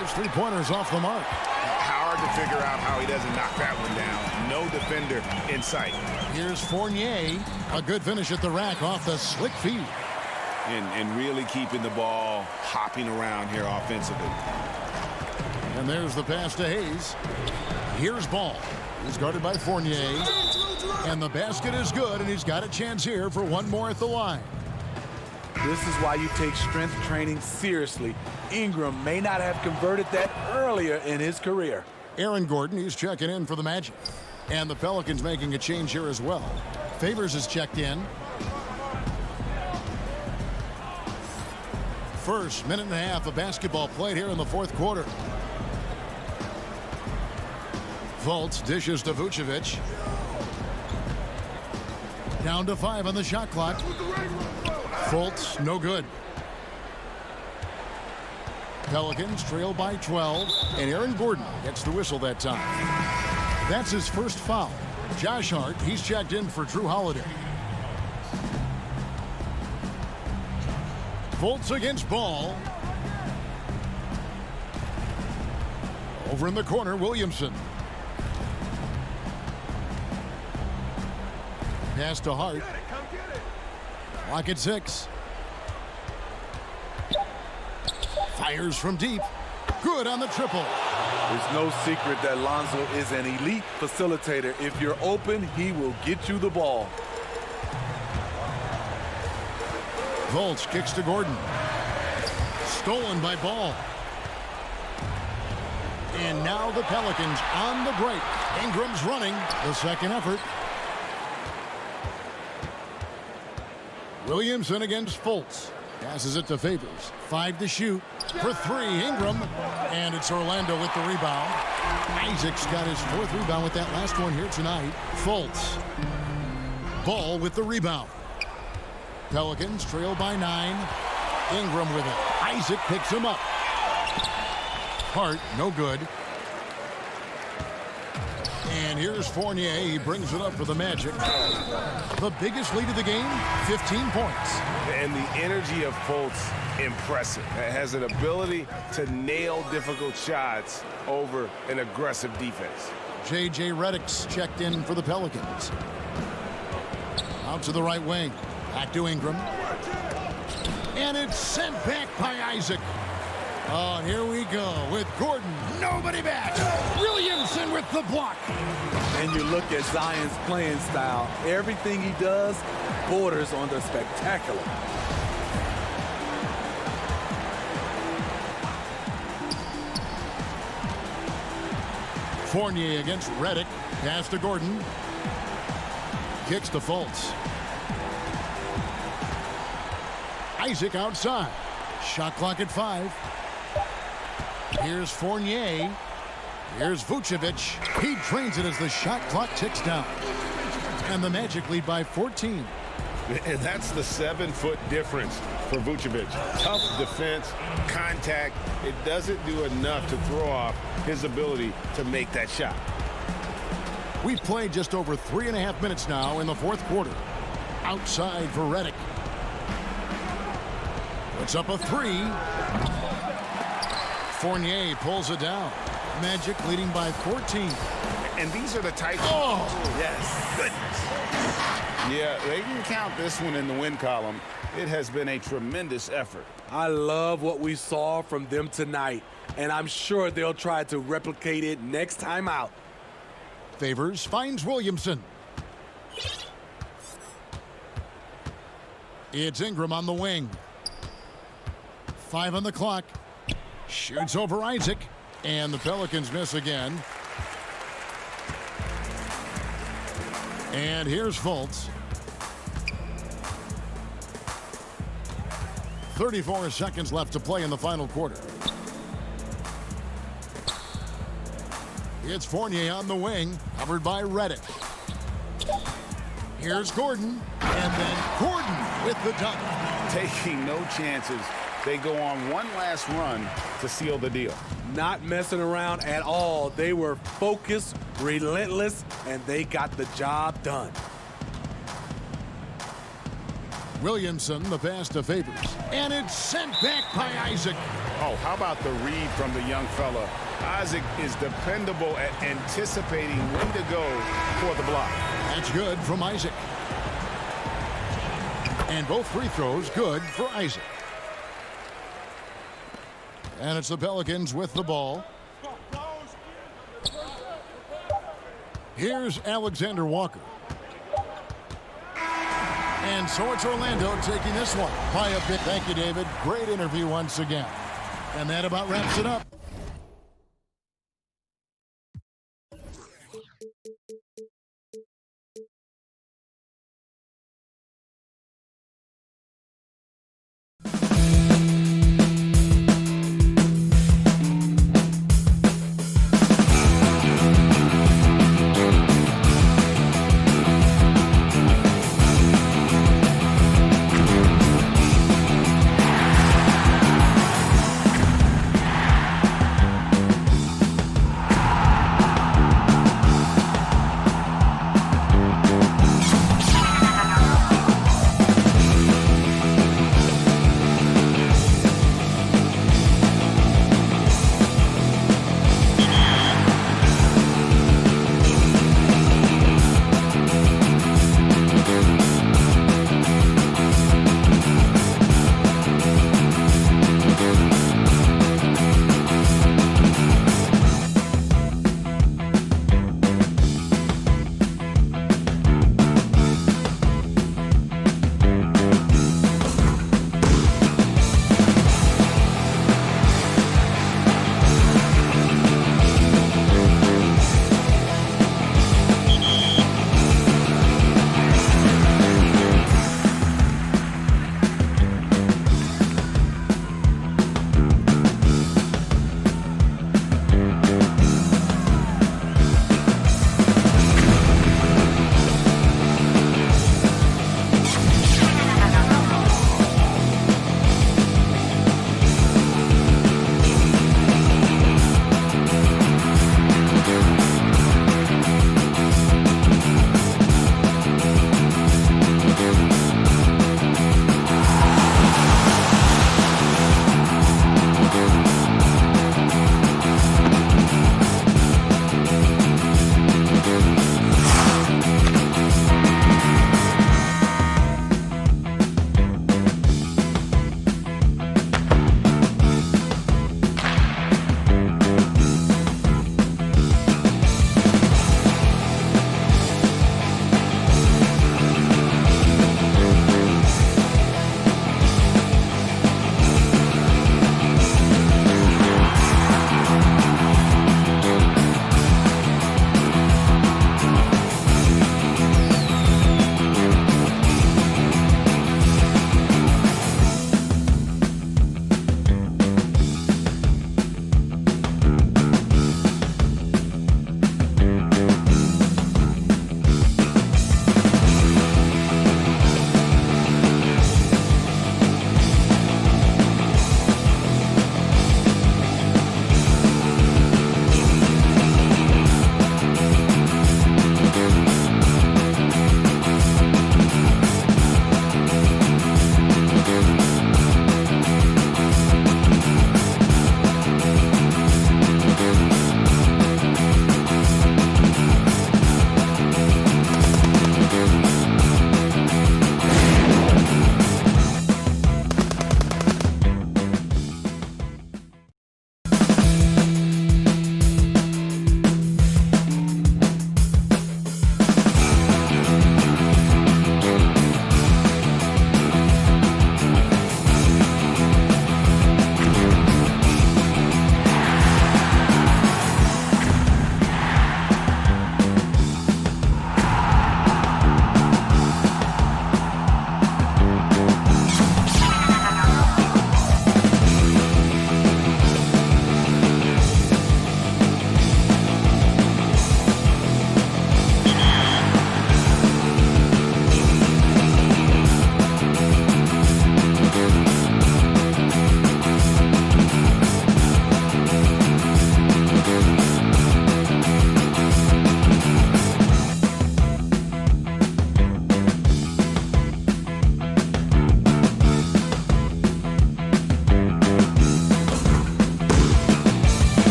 His 3-pointers off the mark. Hard to figure out how he doesn't knock that one down. No defender in sight. Here's Fournier. A good finish at the rack off the slick feed. And really keeping the ball hopping around here offensively. And there's the pass to Hayes. Here's Ball. He's guarded by Fournier. And the basket is good, and he's got a chance here for one more at the line. This is why you take strength training seriously. Ingram may not have converted that earlier in his career. Aaron Gordon, he's checking in for the Magic. And the Pelicans making a change here as well. Favors is checked in. First minute and a half of basketball played here in the fourth quarter. Fultz dishes to Vucevic. Down to 5 on the shot clock. Fultz, no good. Pelicans trail by 12, and Aaron Gordon gets the whistle that time. That's his first foul. Josh Hart, he's checked in for Drew Holiday. Fultz against Ball. Over in the corner, Williamson. Pass to Hart. Clock at 6. Fires from deep. Good on the triple. There's no secret that Lonzo is an elite facilitator. If you're open, he will get you the ball. Fultz kicks to Gordon. Stolen by Ball. And now the Pelicans on the break. Ingram's running the second effort. Williamson against Fultz. Passes it to Favors. 5 to shoot. For 3, Ingram. And it's Orlando with the rebound. Isaac's got his 4th rebound with that last one here tonight. Fultz. Ball with the rebound. Pelicans trail by 9. Ingram with it. Isaac picks him up. Hart, no good. And here's Fournier. He brings it up for the Magic. The biggest lead of the game, 15 points. And the energy of Fultz, impressive. Has an ability to nail difficult shots over an aggressive defense. J.J. Redick's checked in for the Pelicans. Out to the right wing. Back to Ingram. And it's sent back by Isaac. Oh, here we go with Gordon. Nobody back. Williamson with the block. And you look at Zion's playing style. Everything he does borders on the spectacular. Fournier against Redick. Pass to Gordon. Kicks to Fultz. Isaac outside. Shot clock at 5. Here's Fournier. Here's Vucevic. He drains it as the shot clock ticks down. And the Magic lead by 14. And that's the 7-foot difference for Vucevic. Tough defense, contact. It doesn't do enough to throw off his ability to make that shot. We've played just over 3.5 minutes now in the fourth quarter. Outside for Redick. Puts up a three. Fournier pulls it down. Magic leading by 14. And these are the types. Oh, yes. Goodness. Yeah, they can count this one in the win column. It has been a tremendous effort. I love what we saw from them tonight, and I'm sure they'll try to replicate it next time out. Favors finds Williamson. It's Ingram on the wing. 5 on the clock. Shoots over Isaac. And the Pelicans miss again. And here's Fultz. 34 seconds left to play in the final quarter. It's Fournier on the wing, covered by Redick. Here's Gordon, and then Gordon with the dunk. Taking no chances. They go on one last run to seal the deal. Not messing around at all. They were focused, relentless, and they got the job done. Williamson, the pass to Favors. And it's sent back by Isaac. Oh, how about the read from the young fella? Isaac is dependable at anticipating when to go for the block. That's good from Isaac. And both free throws good for Isaac. And it's the Pelicans with the ball. Here's Alexander Walker. And so it's Orlando taking this one by a bit. Thank you, David. Great interview once again. And that about wraps it up.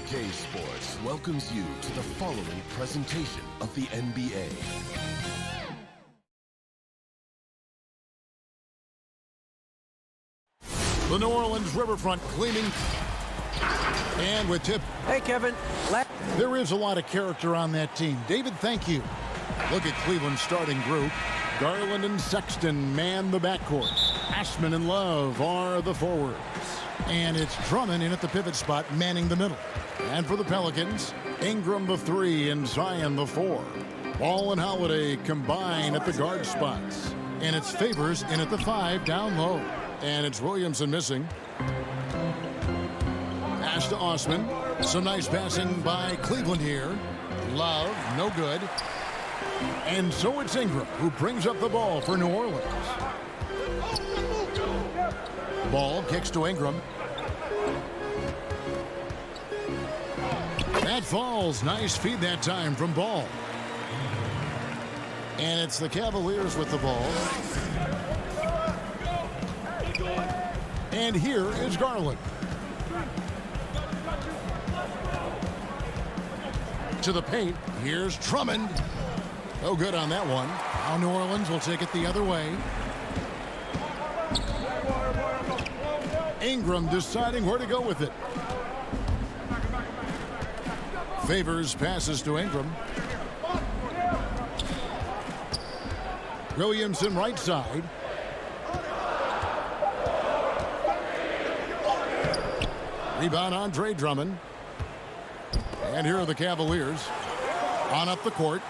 2K Sports welcomes you to the following presentation of the NBA. The New Orleans Riverfront gleaming. And with tip. Hey, Kevin. There is a lot of character on that team. David, thank you. Look at Cleveland's starting group. Garland and Sexton man the backcourt. Ashman and Love are the forwards. And it's Drummond in at the pivot spot, manning the middle. And for the Pelicans, Ingram the 3 and Zion the 4. Ball and Holiday combine at the guard spots. And it's Favors in at the 5 down low. And it's Williamson missing. Pass to Osman. Some nice passing by Cleveland here. Love, no good. And so it's Ingram who brings up the ball for New Orleans. Ball kicks to Ingram. That falls. Nice feed that time from Ball. And it's the Cavaliers with the ball. And here is Garland. To the paint. Here's Drummond. No good on that one. Now New Orleans will take it the other way. Ingram deciding where to go with it. Favors passes to Ingram. Williamson right side. Rebound Andre Drummond. And here are the Cavaliers on up the court.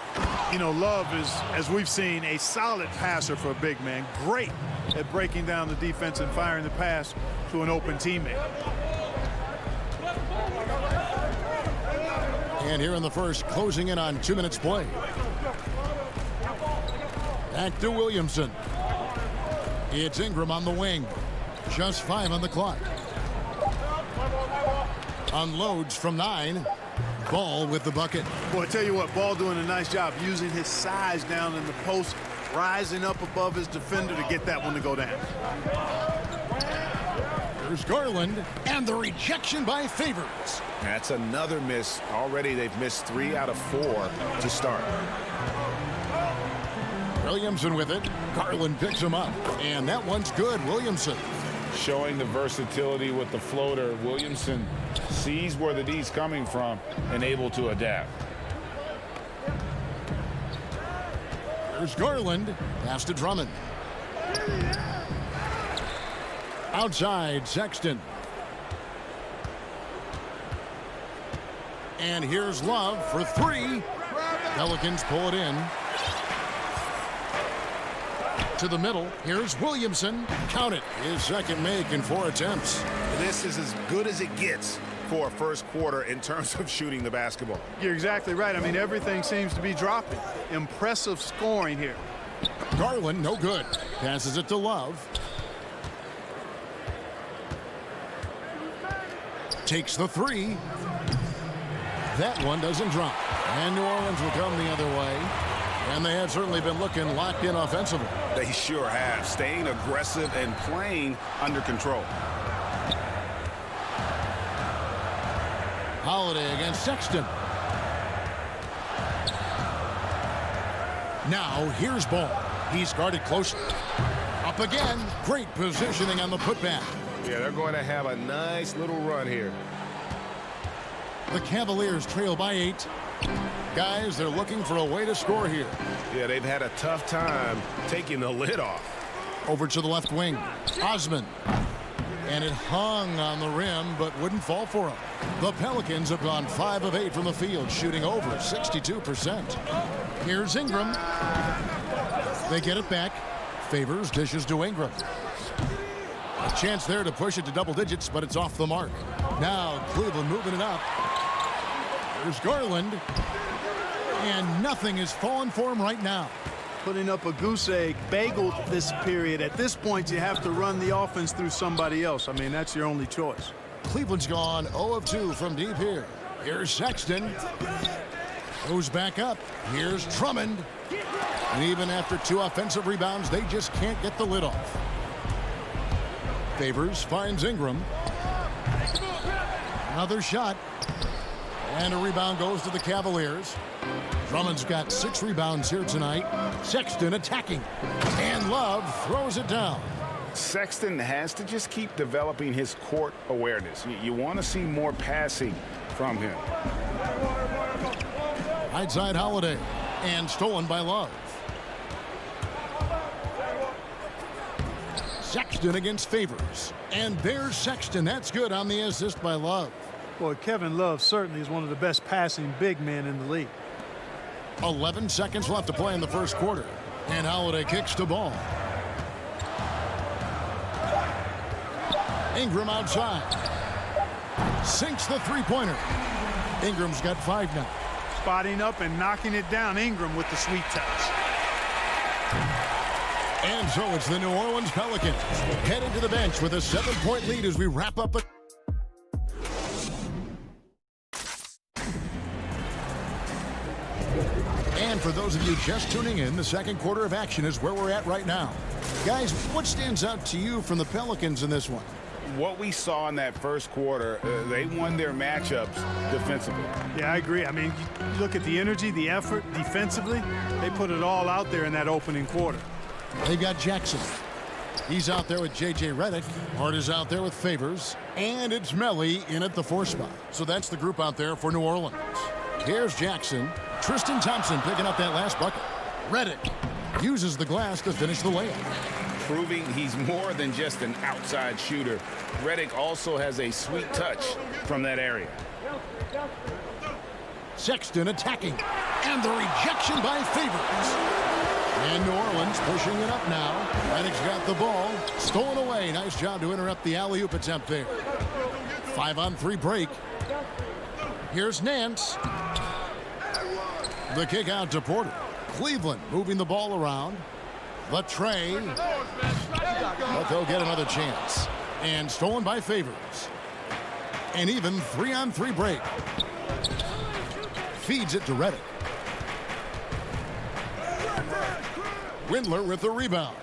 You know, Love is, as we've seen, a solid passer for a big man. Great at breaking down the defense and firing the pass to an open teammate. And here in the first, closing in on 2 minutes play. Back to Williamson. It's Ingram on the wing. Just 5 on the clock. Unloads from 9. Ball with the bucket. Boy, I tell you what, Ball doing a nice job using his size down in the post, rising up above his defender to get that one to go down. There's Garland, and the rejection by Favors. That's another miss. Already they've missed 3 out of 4 to start. Williamson with it. Garland picks him up, and that one's good. Williamson. Showing the versatility with the floater. Williamson sees where the D's coming from and able to adapt. There's Garland. Pass to Drummond. Outside, Sexton. And here's Love for 3. Pelicans pull it in. To the middle. Here's Williamson. Count it. His second make in 4 attempts. This is as good as it gets for a first quarter in terms of shooting the basketball. You're exactly right. I mean, everything seems to be dropping. Impressive scoring here. Garland, no good. Passes it to Love. Takes the 3. That one doesn't drop. And New Orleans will come the other way. And they have certainly been looking locked in offensively. They sure have. Staying aggressive and playing under control. Holiday against Sexton. Now here's Ball. He's guarded closely. Up again. Great positioning on the putback. Yeah, they're going to have a nice little run here. The Cavaliers trail by 8. Guys, they're looking for a way to score here. Yeah, they've had a tough time taking the lid off. Over to the left wing. Osman. And it hung on the rim, but wouldn't fall for him. The Pelicans have gone 5 of 8 from the field, shooting over 62%. Here's Ingram. They get it back. Favors dishes to Ingram. A chance there to push it to double digits, but it's off the mark. Now Cleveland moving it up. There's Garland. And nothing is falling for him right now. Putting up a goose egg, bageled this period. At this point, you have to run the offense through somebody else. I mean, that's your only choice. Cleveland's gone 0 of 2 from deep here. Here's Sexton. Goes back up. Here's Drummond. And even after 2 offensive rebounds, they just can't get the lid off. Favors finds Ingram. Another shot. And a rebound goes to the Cavaliers. Drummond's got 6 rebounds here tonight. Sexton attacking. And Love throws it down. Sexton has to just keep developing his court awareness. You want to see more passing from him. Right side Holiday. And stolen by Love. Sexton against Favors. And there's Sexton. That's good on the assist by Love. Boy, Kevin Love certainly is one of the best passing big men in the league. 11 seconds left to play in the first quarter. And Holiday kicks the ball. Ingram outside. Sinks the three-pointer. Ingram's got 5 now. Spotting up and knocking it down. Ingram with the sweet touch. And so it's the New Orleans Pelicans headed to the bench with a 7-point lead as we wrap up the... And for those of you just tuning in, the second quarter of action is where we're at right now. Guys, what stands out to you from the Pelicans in this one? What we saw in that first quarter, they won their matchups defensively. Yeah, I agree. I mean, you look at the energy, the effort defensively. They put it all out there in that opening quarter. They've got Jackson. He's out there with J.J. Redick. Hart is out there with Favors. And it's Melly in at the 4 spot. So that's the group out there for New Orleans. Here's Jackson. Tristan Thompson picking up that last bucket. Redick uses the glass to finish the layup. Proving he's more than just an outside shooter. Redick also has a sweet touch from that area. Sexton attacking. And the rejection by Favors. And New Orleans pushing it up now. Redick's got the ball. Stolen away. Nice job to interrupt the alley-oop attempt there. 5-on-3 break. Here's Nance. The kick out to Porter. Cleveland moving the ball around. The tray. But they'll get another chance. And stolen by Favors. An even 3-on-3 break. Feeds it to Redick. Windler with the rebound.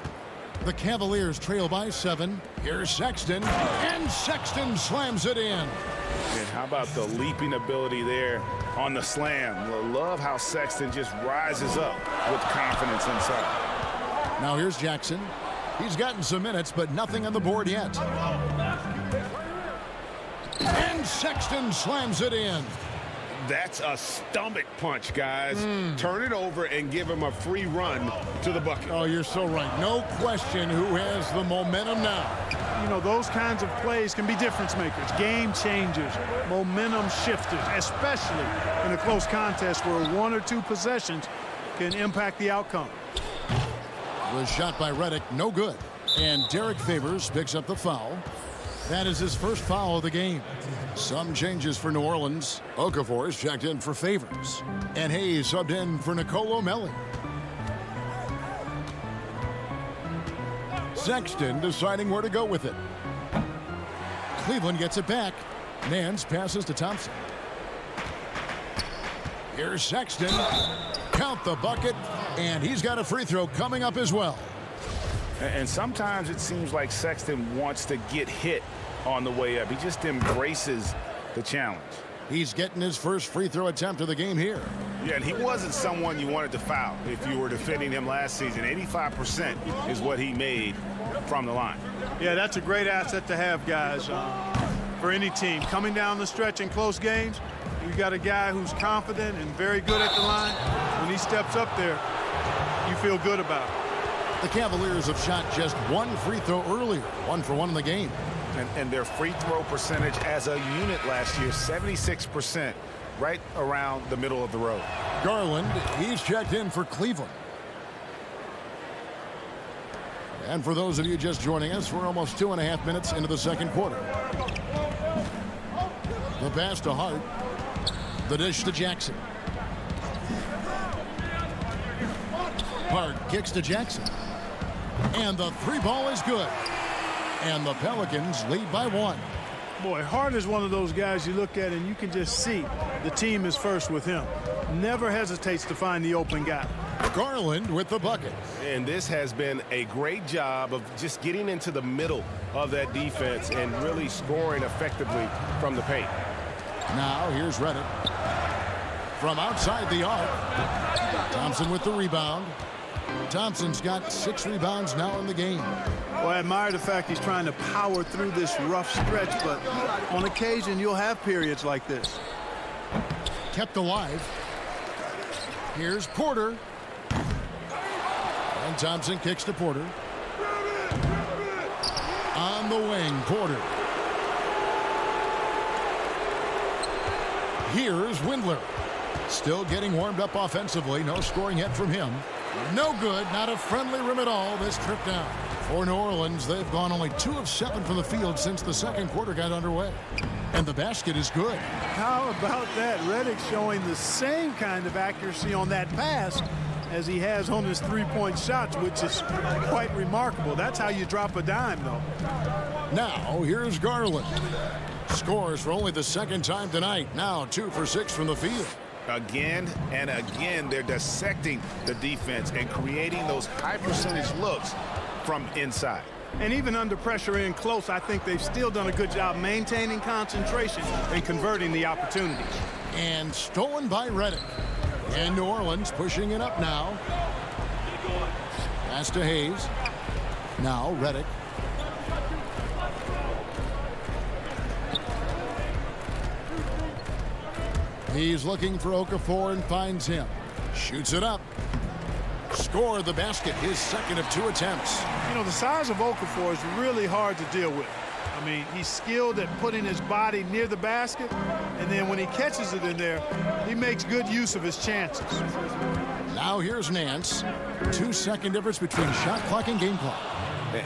The Cavaliers trail by 7. Here's Sexton. And Sexton slams it in. And how about the leaping ability there on the slam? Love how Sexton just rises up with confidence inside. Now here's Jackson. He's gotten some minutes, but nothing on the board yet. And Sexton slams it in. That's a stomach punch, guys. Turn it over and give him a free run to the bucket. Oh, you're so right. No question who has the momentum now. You know, those kinds of plays can be difference makers, game changers, momentum shifters, especially in a close contest where 1 or 2 possessions can impact the outcome. Was shot by Redick, no good. And Derek Favors picks up the foul. That is his first foul of the game. Some changes for New Orleans. Okafor is checked in for Favors. And Hayes subbed in for Nicolo Melli. Sexton deciding where to go with it. Cleveland gets it back. Nance passes to Thompson. Here's Sexton. Count the bucket. And he's got a free throw coming up as well. And sometimes it seems like Sexton wants to get hit on the way up. He just embraces the challenge. He's getting his first free throw attempt of the game here. Yeah, and he wasn't someone you wanted to foul if you were defending him last season. 85% is what he made from the line. Yeah, that's a great asset to have, guys, for any team. Coming down the stretch in close games, you got a guy who's confident and very good at the line. When he steps up there, you feel good about it. The Cavaliers have shot just 1 free throw earlier, 1 for 1 in the game. And their free throw percentage as a unit last year, 76%, right around the middle of the road. Garland, he's checked in for Cleveland. And for those of you just joining us, we're almost 2.5 minutes into the second quarter. The pass to Hart. The dish to Jackson. Hart kicks to Jackson. And the 3 ball is good. And the Pelicans lead by 1. Boy, Hart is one of those guys you look at and you can just see the team is first with him. Never hesitates to find the open guy. Garland with the bucket. And this has been a great job of just getting into the middle of that defense and really scoring effectively from the paint. Now here's Redick. from outside the arc. Thompson with the rebound. Thompson's got 6 rebounds now in the game. Well, I admire the fact he's trying to power through this rough stretch, but on occasion you'll have periods like this. Kept alive. Here's Porter. And Thompson kicks to Porter. On the wing, Porter. Here's Windler. Still getting warmed up offensively. No scoring yet from him. No good. Not a friendly rim at all this trip down. For New Orleans, they've gone only 2 of 7 from the field since the second quarter got underway. And the basket is good. How about that? Redick showing the same kind of accuracy on that pass as he has on his three-point shots, which is quite remarkable. That's how you drop a dime, though. Now, here's Garland. Scores for only the second time tonight. Now 2 for 6 from the field. Again and again, they're dissecting the defense and creating those high percentage looks from inside. And even under pressure in close, I think they've still done a good job maintaining concentration and converting the opportunities. And stolen by Redick. And New Orleans pushing it up now. Pass to Hayes. Now Redick. He's looking for Okafor and finds him. Shoots it up. Score the basket, his second of 2 attempts. You know, the size of Okafor is really hard to deal with. I mean, he's skilled at putting his body near the basket, and then when he catches it in there, he makes good use of his chances. Now here's Nance. 2-second difference between shot clock and game clock.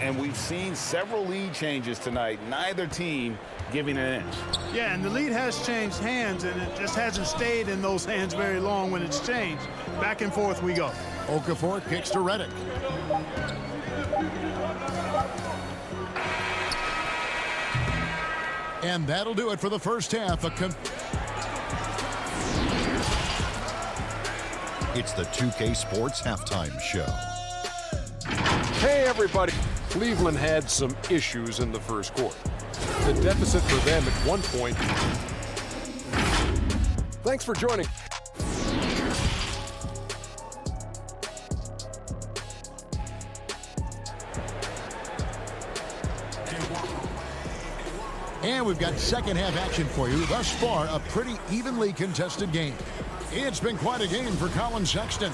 And we've seen several lead changes tonight. Neither team giving an inch. Yeah, and the lead has changed hands, and it just hasn't stayed in those hands very long when it's changed. Back and forth we go. Okafor kicks to Redick. And that'll do it for the first half. It's the 2K Sports Halftime Show. Hey, everybody. Cleveland had some issues in the first quarter. The deficit for them at 1 point. Thanks for joining. And we've got second half action for you. Thus far, a pretty evenly contested game. It's been quite a game for Colin Sexton.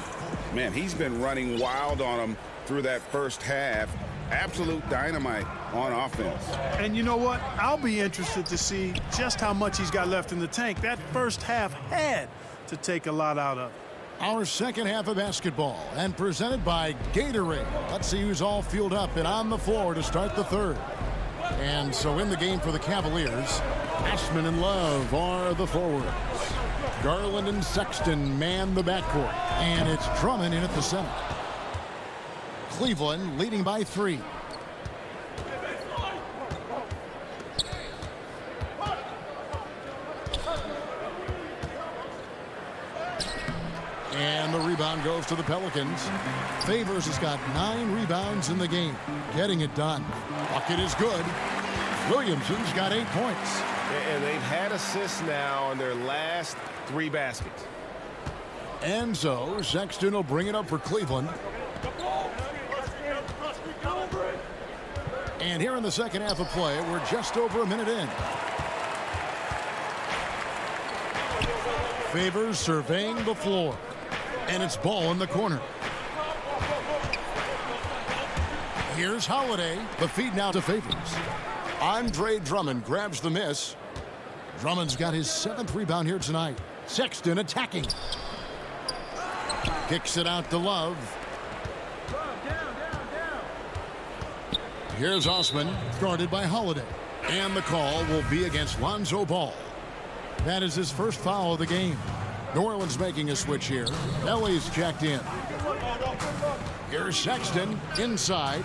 Man, he's been running wild on them through that first half. Absolute dynamite on offense. And you know what? I'll be interested to see just how much he's got left in the tank. That first half had to take a lot out of it. Our second half of basketball, and presented by Gatorade. Let's see who's all fueled up and on the floor to start the third. And so in the game for the Cavaliers, Ashman and Love are the forwards. Garland and Sexton man the backcourt. And it's Drummond in at the center. Cleveland leading by 3. And the rebound goes to the Pelicans. Favors has got 9 rebounds in the game. Getting it done. Bucket is good. Williamson's got 8 points. And they've had assists now on their last 3 baskets. And so Sexton will bring it up for Cleveland. And here in the second half of play, we're just over a minute in. Favors surveying the floor. And it's ball in the corner. Here's Holiday. The feed now to Favors. Andre Drummond grabs the miss. Drummond's got his 7th rebound here tonight. Sexton attacking. Kicks it out to Love. Here's Osman, guarded by Holiday. And the call will be against Lonzo Ball. That is his first foul of the game. New Orleans making a switch here. Ellie's checked in. Here's Sexton inside.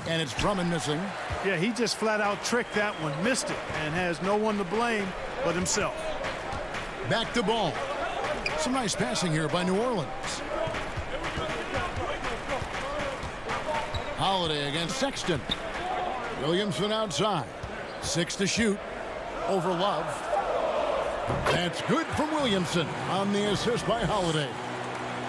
And it's Drummond missing. Yeah, he just flat out tricked that one, missed it, and has no one to blame but himself. Back to Ball. Some nice passing here by New Orleans. Holiday against Sexton. Williamson outside. 6 to shoot. Over Love. That's good from Williamson on the assist by Holiday.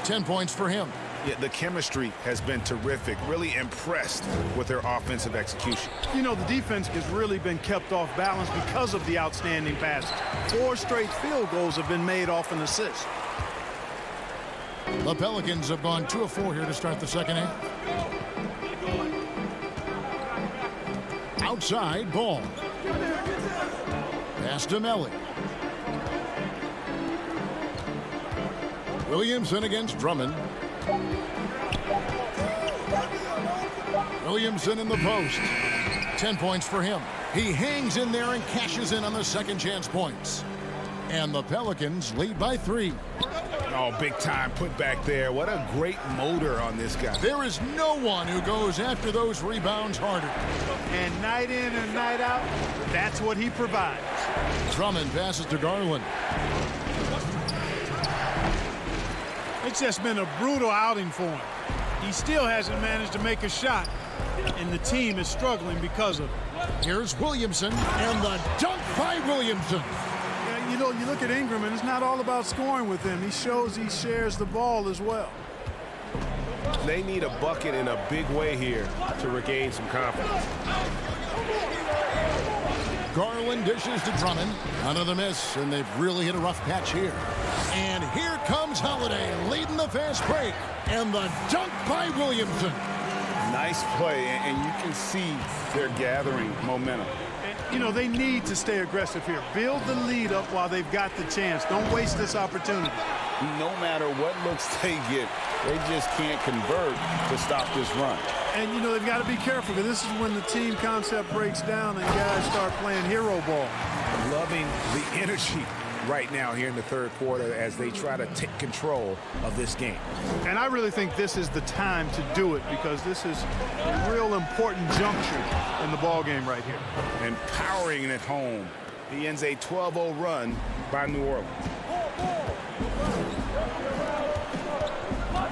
10 points for him. Yeah, the chemistry has been terrific. Really impressed with their offensive execution. You know, the defense has really been kept off balance because of the outstanding passes. 4 straight field goals have been made off an assist. The Pelicans have gone 2 of 4 here to start the second half. Outside ball. Pass to Melly. Williamson against Drummond. Williamson in the post. 10 points for him. He hangs in there and cashes in on the second chance points. And the Pelicans lead by 3. Oh, big time put back there. What a great motor on this guy. There is no one who goes after those rebounds harder. And night in and night out, that's what he provides. Drummond passes to Garland. It's just been a brutal outing for him. He still hasn't managed to make a shot, and the team is struggling because of it. Here's Williamson, and the dunk by Williamson. You know, you look at Ingram, and it's not all about scoring with him. He shows he shares the ball as well. They need a bucket in a big way here to regain some confidence. Garland dishes to Drummond. Another miss, and they've really hit a rough patch here. And here comes Holiday leading the fast break. And the dunk by Williamson. Nice play, and you can see they're gathering momentum. And, you know, they need to stay aggressive here. Build the lead up while they've got the chance. Don't waste this opportunity. No matter what looks they get, they just can't convert to stop this run. And, you know, they've got to be careful because this is when the team concept breaks down and guys start playing hero ball. Loving the energy right now here in the third quarter as they try to take control of this game. And I really think this is the time to do it because this is a real important juncture in the ball game right here. And powering it home. He ends a 12-0 run by New Orleans.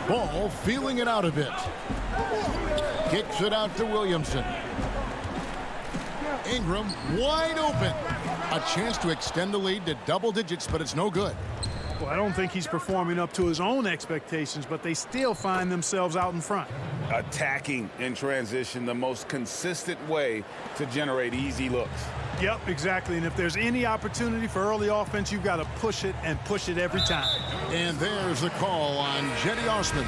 Ball feeling it out a bit. Kicks it out to Williamson. Ingram wide open. A chance to extend the lead to double digits, but it's no good. Well, I don't think he's performing up to his own expectations, but they still find themselves out in front. Attacking in transition, the most consistent way to generate easy looks. Yep, exactly. And if there's any opportunity for early offense, you've got to push it and push it every time. And there's the call on Jetty Osman.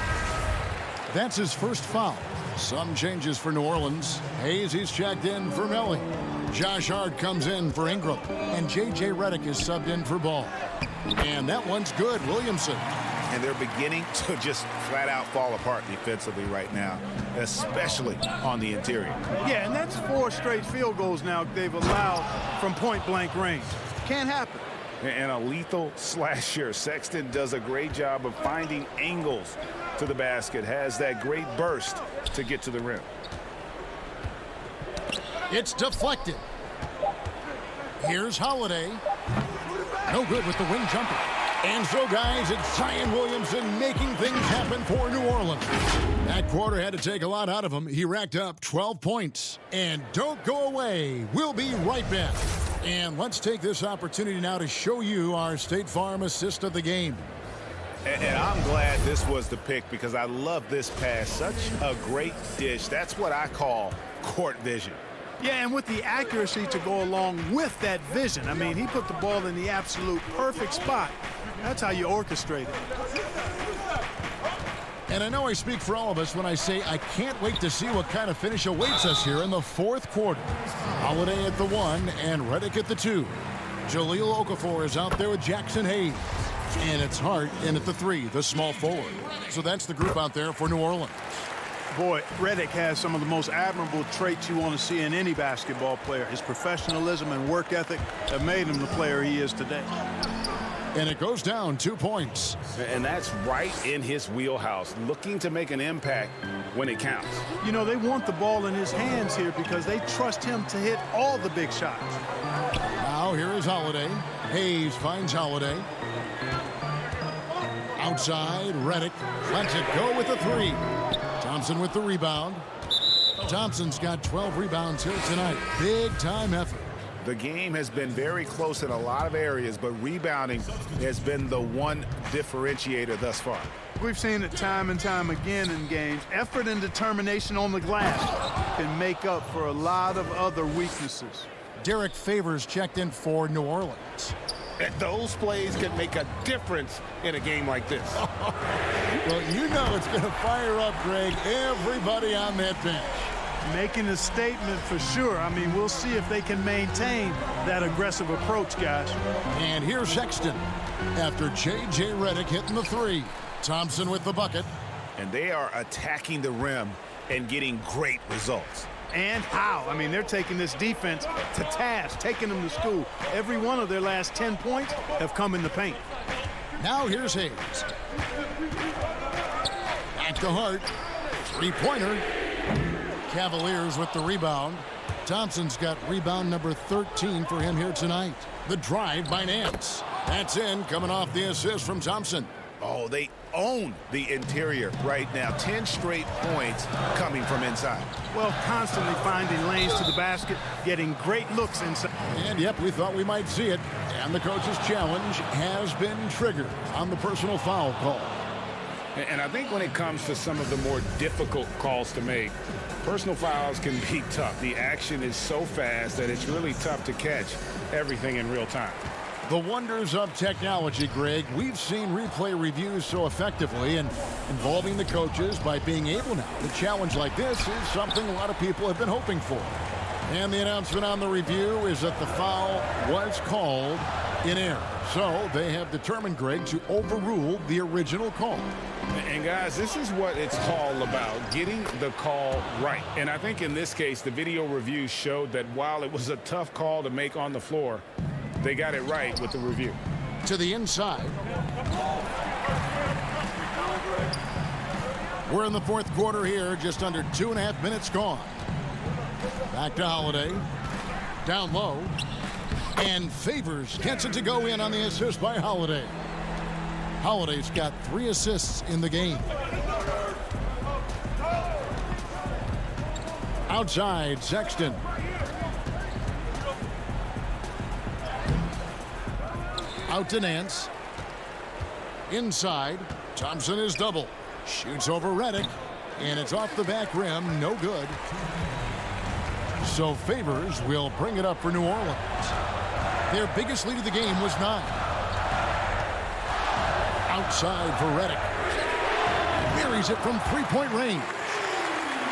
That's his first foul. Some changes for New Orleans. Hayes, he's checked in for Melly. Josh Hart comes in for Ingram. And J.J. Redick is subbed in for Ball. And that one's good, Williamson. And they're beginning to just flat out fall apart defensively right now, especially on the interior. Yeah, and that's 4 straight field goals now they've allowed from point-blank range. Can't happen. And a lethal slasher. Sexton does a great job of finding angles to the basket, has that great burst to get to the rim. It's deflected. Here's Holiday. No good with the wing jumper. And so, guys, it's Zion Williamson making things happen for New Orleans. That quarter had to take a lot out of him. He racked up 12 points. And don't go away. We'll be right back. And let's take this opportunity now to show you our State Farm assist of the game. And I'm glad this was the pick because I love this pass. Such a great dish. That's what I call court vision. Yeah, and with the accuracy to go along with that vision. I mean, he put the ball in the absolute perfect spot. That's how you orchestrate it. And I know I speak for all of us when I say I can't wait to see what kind of finish awaits us here in the fourth quarter. Holiday at the 1 and Redick at the 2. Jahlil Okafor is out there with Jackson Hayes. And it's Hart in at the 3, the small forward. So that's the group out there for New Orleans. Boy, Redick has some of the most admirable traits you want to see in any basketball player. His professionalism and work ethic have made him the player he is today. And it goes down 2 points. And that's right in his wheelhouse, looking to make an impact when it counts. You know, they want the ball in his hands here because they trust him to hit all the big shots. Now here is Holiday. Hayes finds Holiday. Outside, Redick lets it go with the 3. Thompson with the rebound. Thompson's got 12 rebounds here tonight. Big time effort. The game has been very close in a lot of areas, but rebounding has been the one differentiator thus far. We've seen it time and time again in games. Effort and determination on the glass can make up for a lot of other weaknesses. Derek Favors checked in for New Orleans. Those plays can make a difference in a game like this. Well, you know it's going to fire up, Greg, everybody on that bench. Making a statement for sure. I mean, we'll see if they can maintain that aggressive approach, guys. And here's Sexton after J.J. Redick hitting the three. Thompson with the bucket. And they are attacking the rim and getting great results. And how? I mean, they're taking this defense to task, taking them to school. Every one of their last 10 points have come in the paint. Now here's Hayes. Back to Hart. Three-pointer. Cavaliers with the rebound. Thompson's got rebound number 13 for him here tonight. The drive by Nance. That's in, coming off the assist from Thompson. Oh, they own the interior right now. 10 straight points coming from inside. Well, constantly finding lanes to the basket, getting great looks inside. And, yep, we thought we might see it. And the coach's challenge has been triggered on the personal foul call. And I think when it comes to some of the more difficult calls to make, personal fouls can be tough. The action is so fast that it's really tough to catch everything in real time. The wonders of technology, Greg. We've seen replay reviews so effectively, and involving the coaches by being able now to challenge like this is something a lot of people have been hoping for. And the announcement on the review is that the foul was called in error. So they have determined, Greg, to overrule the original call. And guys, this is what it's all about, getting the call right. And I think in this case, the video review showed that while it was a tough call to make on the floor, they got it right with the review. To the inside. We're in the fourth quarter here, just under 2.5 minutes gone. Back to Holiday. Down low. And Favors gets it to go in on the assist by Holiday. Holiday's got 3 assists in the game. Outside, Sexton. Out to Nance. Inside, Thompson is double. Shoots over Redick, and it's off the back rim, no good. So Favors will bring it up for New Orleans. Their biggest lead of the game was 9. Outside for Redick. Buries it from three-point range.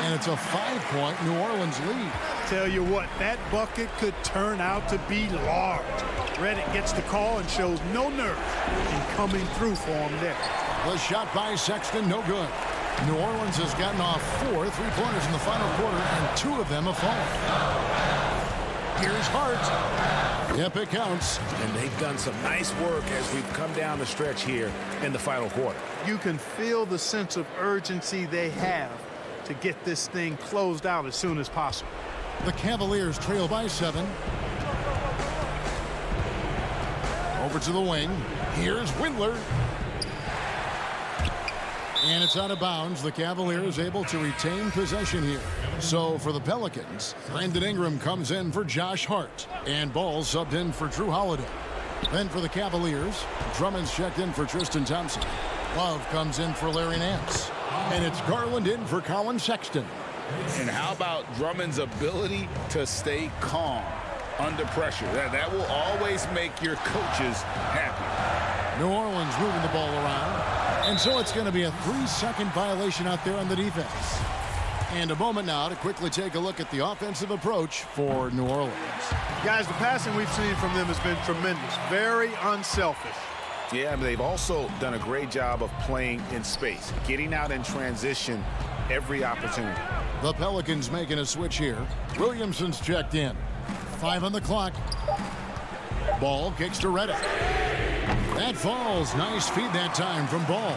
And it's a 5-point New Orleans lead. Tell you what, that bucket could turn out to be large. Redick gets the call and shows no nerve in coming through for him there. The shot by Sexton, no good. New Orleans has gotten off 4 three-pointers in the final quarter, and 2 of them have fallen. Here's Hart. Yep, it counts. And they've done some nice work as we've come down the stretch here in the final quarter. You can feel the sense of urgency they have to get this thing closed out as soon as possible. The Cavaliers trail by 7. Over to the wing. Here's Windler. And it's out of bounds. The Cavaliers able to retain possession here. So for the Pelicans, Brandon Ingram comes in for Josh Hart. And Ball subbed in for Drew Holiday. Then for the Cavaliers, Drummond's checked in for Tristan Thompson. Love comes in for Larry Nance. And it's Garland in for Colin Sexton. And how about Drummond's ability to stay calm under pressure? That will always make your coaches happy. New Orleans moving the ball around. And so it's going to be a 3-second violation out there on the defense. And a moment now to quickly take a look at the offensive approach for New Orleans. Guys, the passing we've seen from them has been tremendous. Very unselfish. Yeah, they've also done a great job of playing in space, getting out in transition every opportunity. The Pelicans making a switch here. Williamson's checked in. 5 on the clock. Ball kicks to Redick. That falls. Nice feed that time from Ball.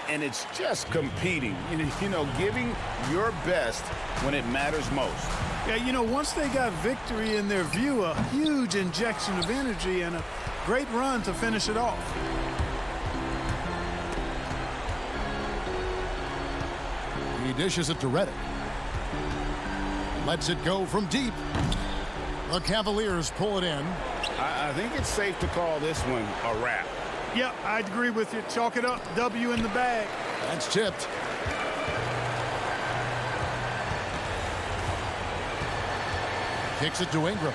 And it's just competing, you know, giving your best when it matters most. Yeah, you know, once they got victory in their view, a huge injection of energy and a great run to finish it off. He dishes it to Redick. Lets it go from deep. The Cavaliers pull it in. I think it's safe to call this one a wrap. Yep, I'd agree with you. Chalk it up. W in the bag. That's tipped. Kicks it to Ingram.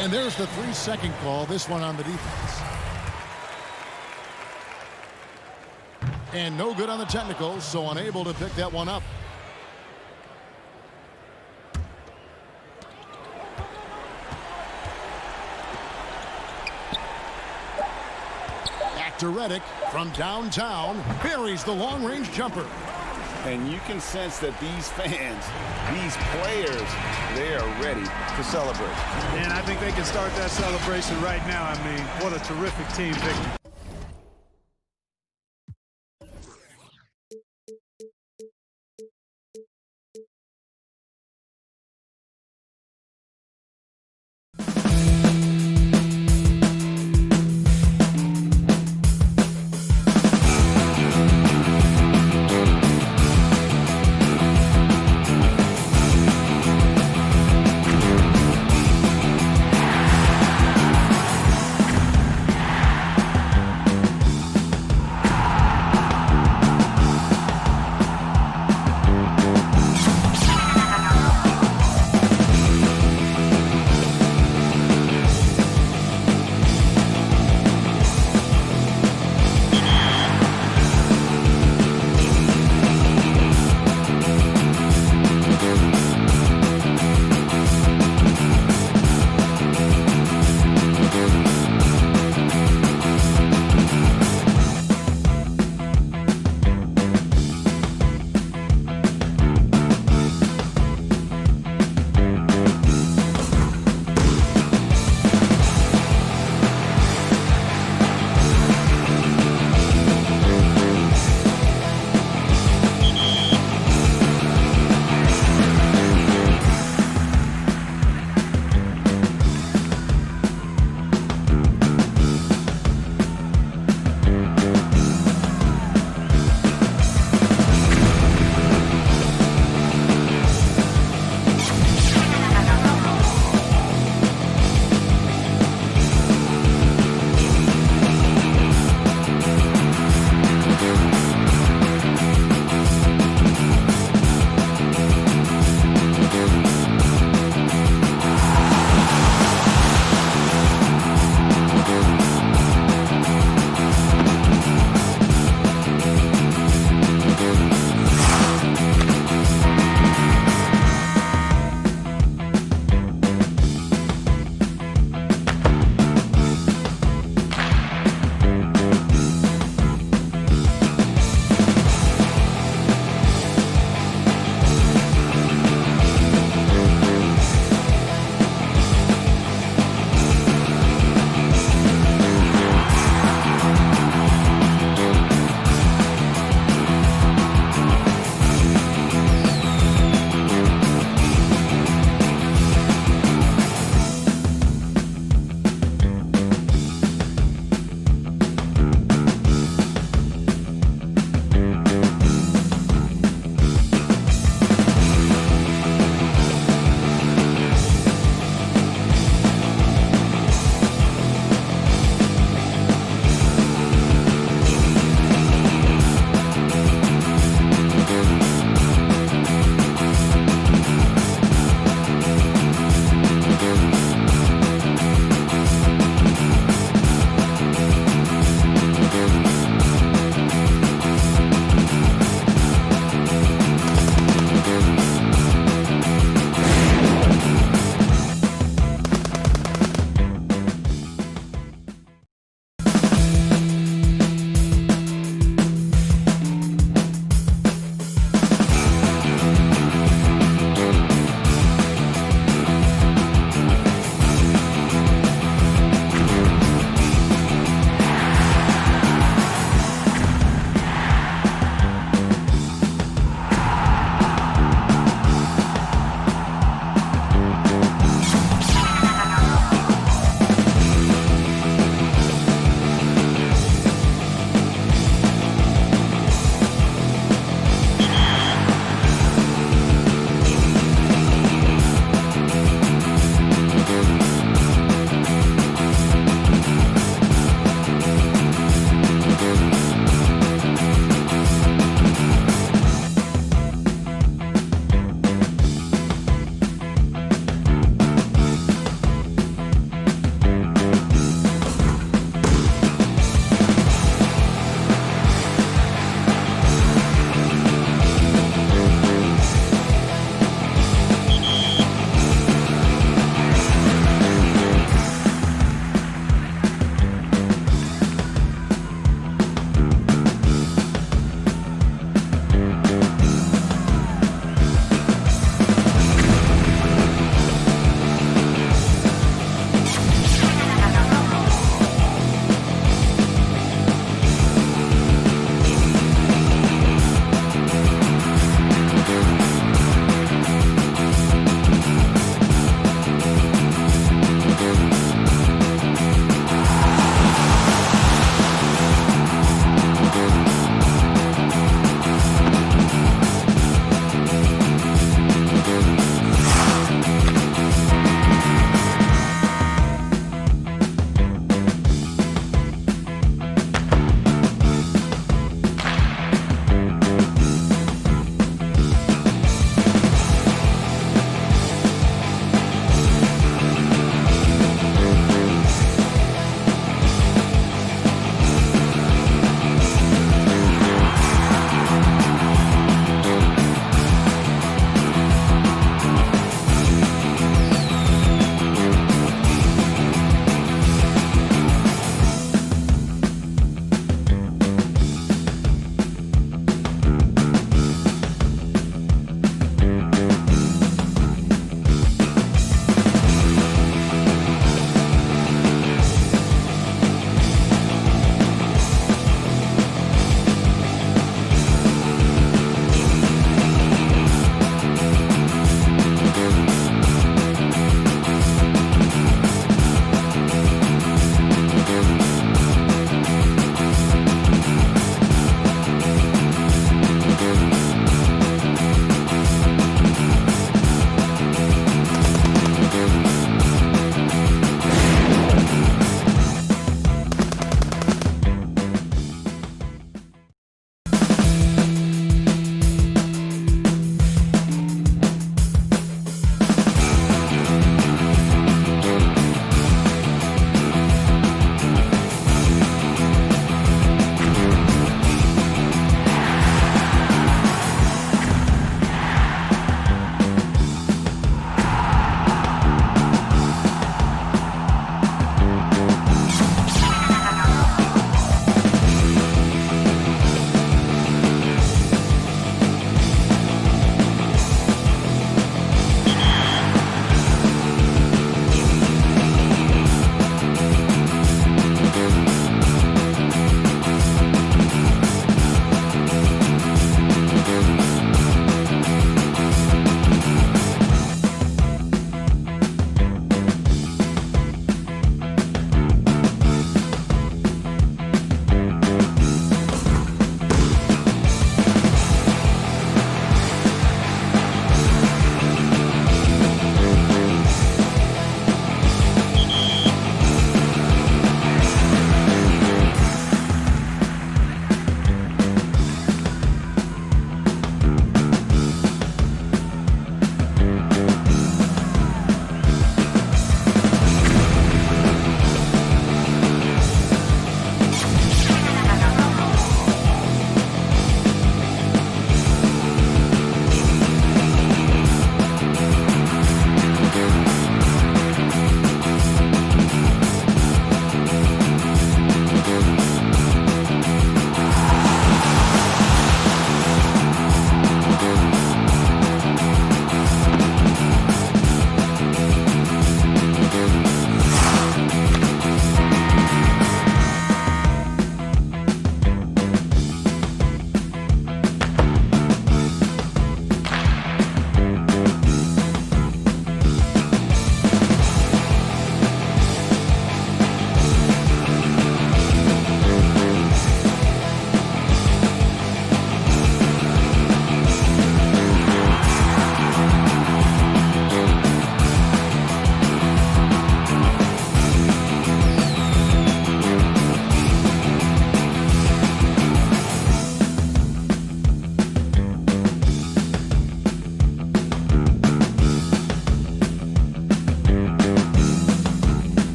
And there's the 3-second call, this one on the defense. And no good on the technicals, so unable to pick that one up. Back to Redick from downtown. Buries the long-range jumper. And you can sense that these fans, these players, they are ready to celebrate. And I think they can start that celebration right now. I mean, what a terrific team victory.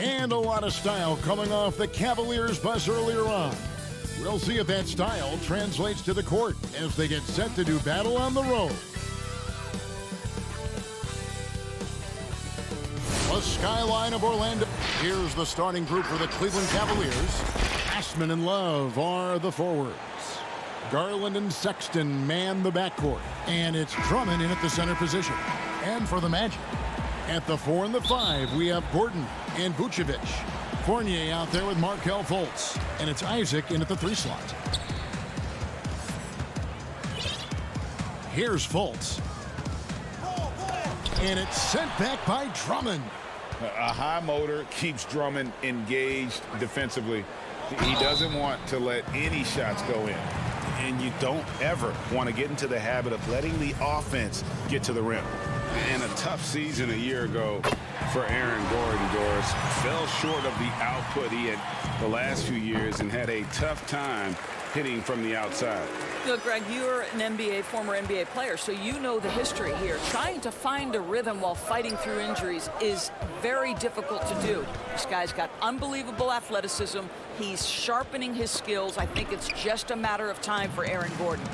And a lot of style coming off the Cavaliers bus earlier on. We'll see if that style translates to the court as they get set to do battle on the road. The skyline of Orlando. Here's the starting group for the Cleveland Cavaliers. Asman and Love are the forwards. Garland and Sexton man the backcourt. And it's Drummond in at the center position. And for the Magic, at the 4 and the 5, we have Gordon and Vucevic. Fournier out there with Markelle Fultz. And it's Isaac in at the 3 slot. Here's Fultz. And it's sent back by Drummond. A high motor keeps Drummond engaged defensively. He doesn't want to let any shots go in. And you don't ever want to get into the habit of letting the offense get to the rim. And a tough season a year ago for Aaron Gordon, Doris. Fell short of the output he had the last few years and had a tough time hitting from the outside. Look, Greg, you're an former NBA player, so you know the history here. Trying to find a rhythm while fighting through injuries is very difficult to do. This guy's got unbelievable athleticism. He's sharpening his skills. I think it's just a matter of time for Aaron Gordon.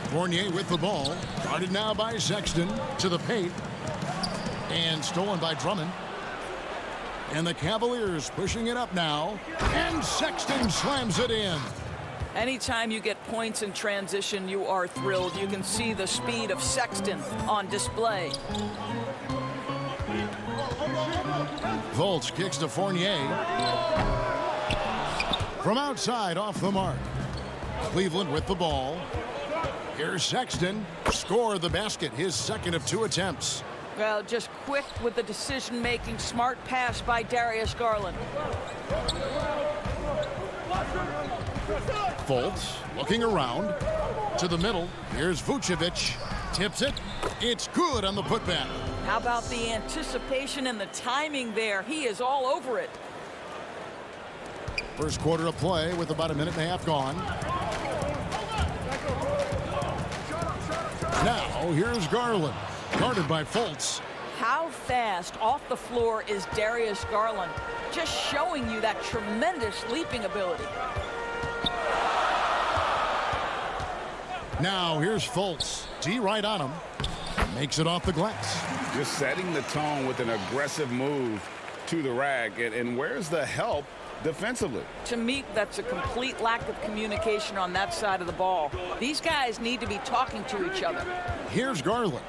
Fournier with the ball. Guarded now by Sexton to the paint. And stolen by Drummond. And the Cavaliers pushing it up now. And Sexton slams it in. Anytime you get points in transition, you are thrilled. You can see the speed of Sexton on display. Fultz kicks to Fournier. From outside, off the mark. Cleveland with the ball. Here's Sexton. Score the basket, his second of 2 attempts. Well, just quick with the decision-making. Smart pass by Darius Garland. Fultz looking around to the middle. Here's Vucevic. Tips it. It's good on the putback. How about the anticipation and the timing there? He is all over it. First quarter of play with about 1.5 minutes gone. Now here's Garland. Guarded by Fultz. How fast off the floor is Darius Garland? Just showing you that tremendous leaping ability. Now here's Fultz. D right on him. Makes it off the glass. Just setting the tone with an aggressive move to the rack. And where's the help defensively? To me, that's a complete lack of communication on that side of the ball. These guys need to be talking to each other. Here's Garland.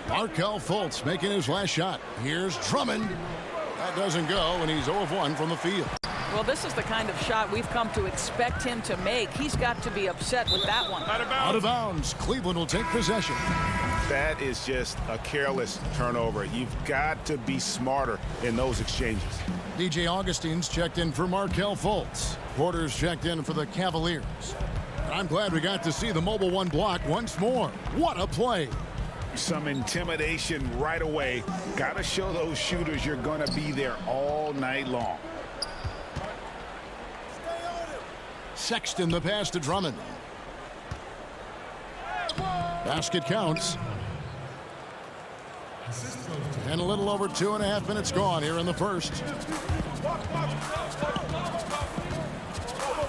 Markelle Fultz making his last shot. Here's Drummond. That doesn't go, and he's 0 of 1 from the field. Well, this is the kind of shot we've come to expect him to make. He's got to be upset with that one. Out of bounds. Cleveland will take possession. That is just a careless turnover. You've got to be smarter in those exchanges. DJ Augustine's checked in for Markelle Fultz. Porter's checked in for the Cavaliers. I'm glad we got to see the mobile 1 block once more. What a play. Some intimidation right away. Got to show those shooters you're going to be there all night long. Sexton the pass to Drummond. Basket counts. And a little over 2.5 minutes gone here in the first.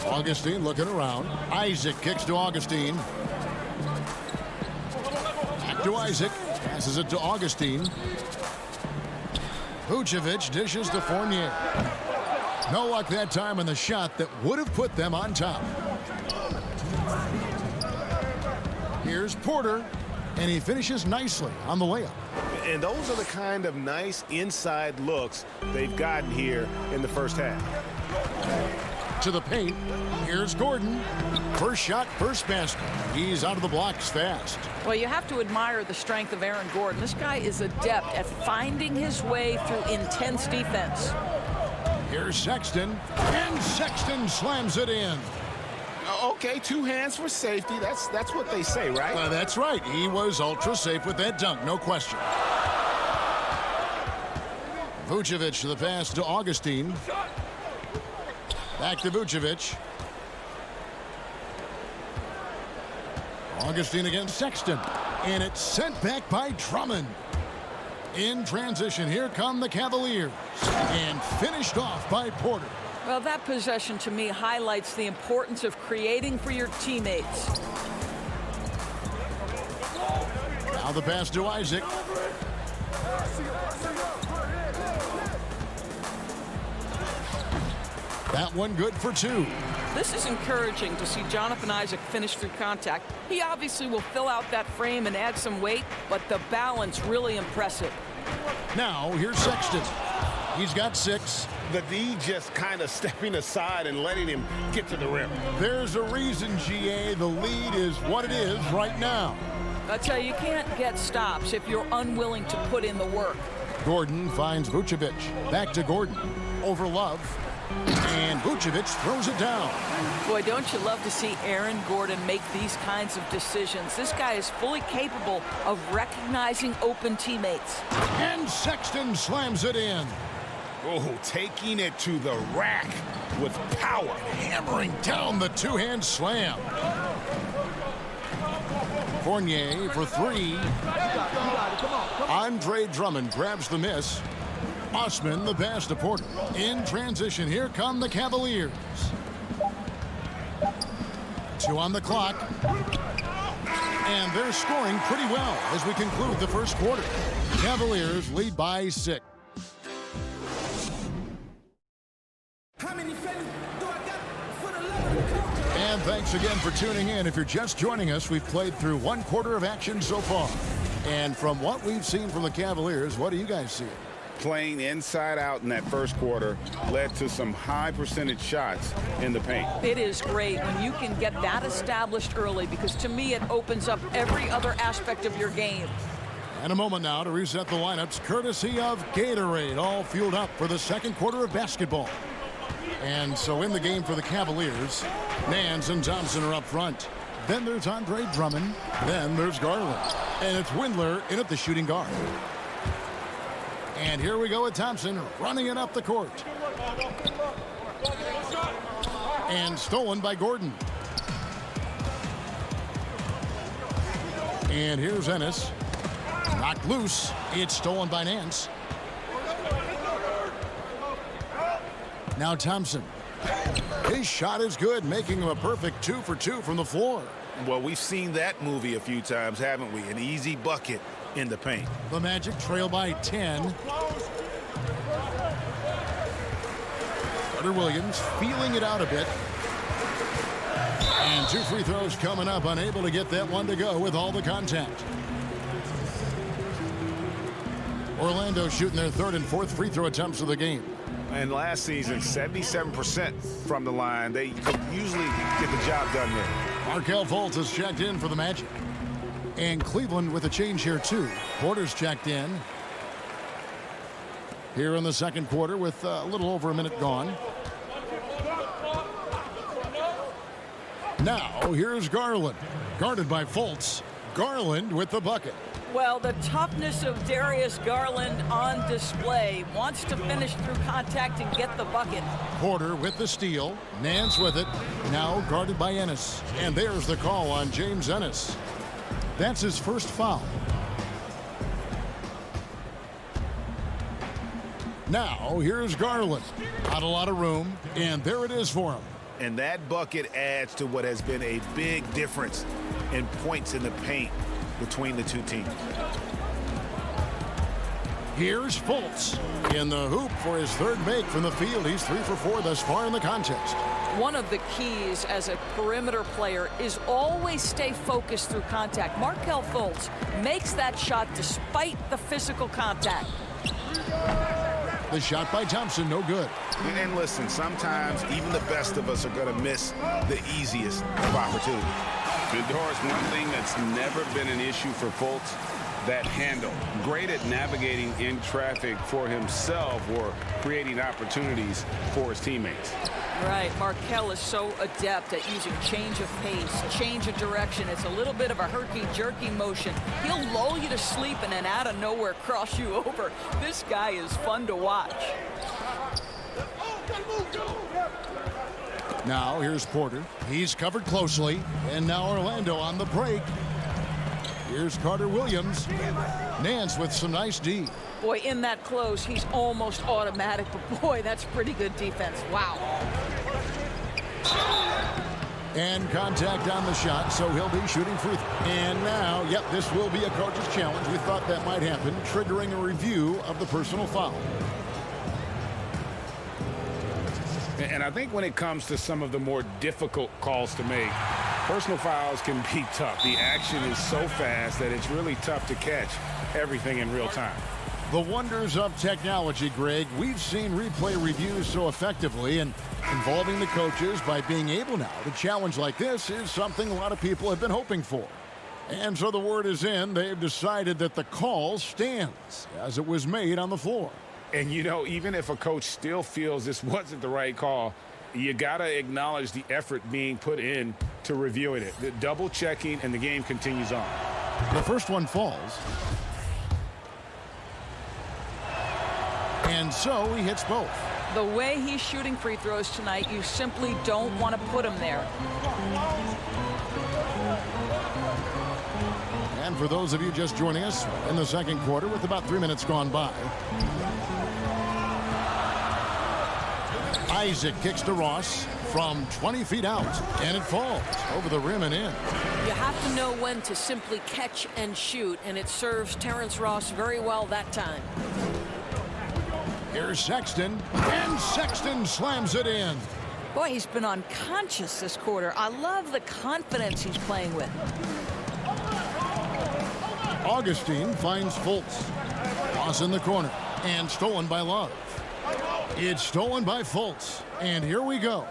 Augustine looking around. Isaac kicks to Augustine. Back to Isaac. Passes it to Augustine. Vucevic dishes to Fournier. No luck that time on the shot that would have put them on top. Here's Porter, and he finishes nicely on the layup. And those are the kind of nice inside looks they've gotten here in the first half. To the paint. Here's Gordon. First shot, first basket. He's out of the blocks fast. Well, you have to admire the strength of Aaron Gordon. This guy is adept at finding his way through intense defense. Here's Sexton, and Sexton slams it in. Okay, 2 hands for safety. That's what they say, right? That's right. He was ultra safe with that dunk, no question. Vucevic to the pass to Augustine. Back to Vucevic. Augustine against Sexton. And it's sent back by Drummond. In transition, here come the Cavaliers. And finished off by Porter. Well, that possession to me highlights the importance of creating for your teammates. Now the pass to Isaac. That one good for 2. This is encouraging to see Jonathan Isaac finish through contact. He obviously will fill out that frame and add some weight, but the balance really impressive. Now here's Sexton. He's got 6. The D just kind of stepping aside and letting him get to the rim. There's a reason, GA, the lead is what it is right now. I tell you, you can't get stops if you're unwilling to put in the work. Gordon finds Vucevic. Back to Gordon. Over Love. And Vucevic throws it down. Boy, don't you love to see Aaron Gordon make these kinds of decisions. This guy is fully capable of recognizing open teammates. And Sexton slams it in. Oh, taking it to the rack with power. Hammering down the two-hand slam. Fournier for 3. Andre Drummond grabs the miss. Osman the pass to Porter. In transition, here come the Cavaliers. 2 on the clock. And they're scoring pretty well as we conclude the first quarter. Cavaliers lead by 6. And thanks again for tuning in. If you're just joining us, we've played through 1 quarter of action so far. And from what we've seen from the Cavaliers, what do you guys see? Playing inside out in that first quarter led to some high percentage shots in the paint. It is great when you can get that established early, because to me it opens up every other aspect of your game. And a moment now to reset the lineups courtesy of Gatorade, all fueled up for the second quarter of basketball. And so in the game for the Cavaliers, Nance and Thompson are up front. Then there's Andre Drummond. Then there's Garland. And it's Windler in at the shooting guard. And here we go with Thompson running it up the court. And stolen by Gordon. And here's Ennis. Knocked loose. It's stolen by Nance. Now Thompson. His shot is good, making him a perfect 2 for 2 from the floor. Well, we've seen that movie a few times, haven't we? An easy bucket in the paint. The Magic trail by 10. Carter Williams feeling it out a bit. And 2 free throws coming up, unable to get that one to go with all the contact. Orlando shooting their 3rd and 4th free throw attempts of the game. And last season, 77% from the line. They could usually get the job done there. Markelle Fultz has checked in for the Magic. And Cleveland with a change here, too. Porter's checked in. Here in the second quarter with a little over a minute gone. Now, here's Garland. Guarded by Fultz. Garland with the bucket. Well, the toughness of Darius Garland on display. Wants to finish through contact and get the bucket. Porter with the steal. Nance with it. Now guarded by Ennis. And there's the call on James Ennis. That's his first foul. Now, here's Garland. Not a lot of room, and there it is for him. And that bucket adds to what has been a big difference in points in the paint between the two teams. Here's Fultz in the hoop for his 3rd make from the field. He's 3 for 4 thus far in the contest. One of the keys as a perimeter player is always stay focused through contact. Markelle Fultz makes that shot despite the physical contact. The shot by Thompson, no good. And listen, sometimes even the best of us are going to miss the easiest of opportunities. And Doris, one thing that's never been an issue for Fultz, that handle. Great at navigating in traffic for himself or creating opportunities for his teammates. Right, Markelle is so adept at using change of pace, change of direction. It's a little bit of a herky-jerky motion. He'll lull you to sleep and then out of nowhere cross you over. This guy is fun to watch. Now here's Porter. He's covered closely. And now Orlando on the break. Here's Carter Williams. Nance with some nice D. Boy, in that close, he's almost automatic, but boy, that's pretty good defense. Wow. And contact on the shot, so he'll be shooting free throw. And now, yep, this will be a coach's challenge. We thought that might happen, triggering a review of the personal foul. And I think when it comes to some of the more difficult calls to make, personal fouls can be tough. The action is so fast that it's really tough to catch everything in real time. The wonders of technology, Greg. We've seen replay reviews so effectively, and involving the coaches by being able now to challenge like this is something a lot of people have been hoping for. And so the word is in. They've decided that the call stands as it was made on the floor. And, you know, even if a coach still feels this wasn't the right call, you got to acknowledge the effort being put in to reviewing it. The double checking, and the game continues on. The first one falls. And so he hits both. The way he's shooting free throws tonight, you simply don't want to put him there. And for those of you just joining us in the second quarter with about 3 minutes gone by, Isaac kicks to Ross from 20 feet out, and it falls over the rim and in. You have to know when to simply catch and shoot, and it serves Terrence Ross very well that time. Here's Sexton, and Sexton slams it in. Boy, he's been unconscious this quarter. I love the confidence he's playing with. Augustine finds Fultz. Ross in the corner, and stolen by Love. It's stolen by Fultz, and here we go.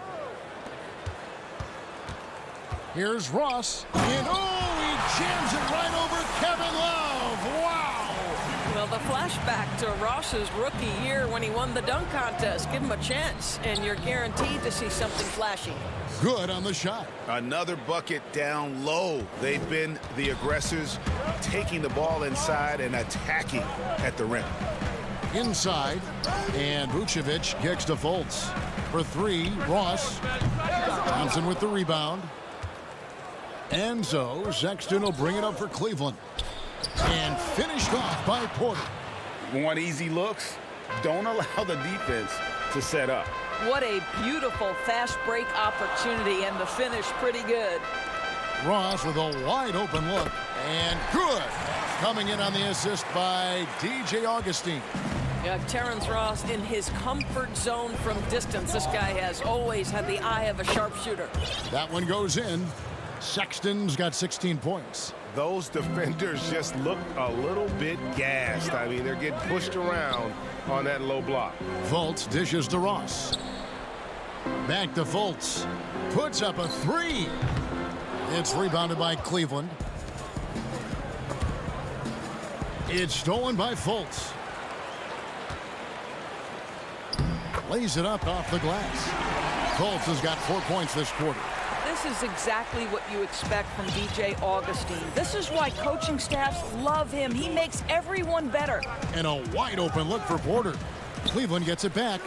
Here's Ross, and oh, he jams it right over Kevin Love. Wow! Well, the flashback to Ross's rookie year when he won the dunk contest. Give him a chance, and you're guaranteed to see something flashy. Good on the shot. Another bucket down low. They've been the aggressors, taking the ball inside and attacking at the rim. Inside, and Vucevic kicks to Fultz. For three, Ross. Thompson with the rebound. And so Sexton will bring it up for Cleveland. And finished off by Porter. Want easy looks? Don't allow the defense to set up. What a beautiful fast break opportunity, and the finish pretty good. Ross with a wide open look, and good. Coming in on the assist by DJ Augustine. Yeah, Terrence Ross in his comfort zone from distance. This guy has always had the eye of a sharpshooter. That one goes in. Sexton's got 16 points. Those defenders just look a little bit gassed. I mean, they're getting pushed around on that low block. Fultz dishes to Ross. Back to Fultz. Puts up a three. It's rebounded by Cleveland. It's stolen by Fultz. Lays it up off the glass. Fultz has got 4 points this quarter. This is exactly what you expect from DJ Augustine. This is why coaching staffs love him. He makes everyone better. And a wide open look for Porter. Cleveland gets it back.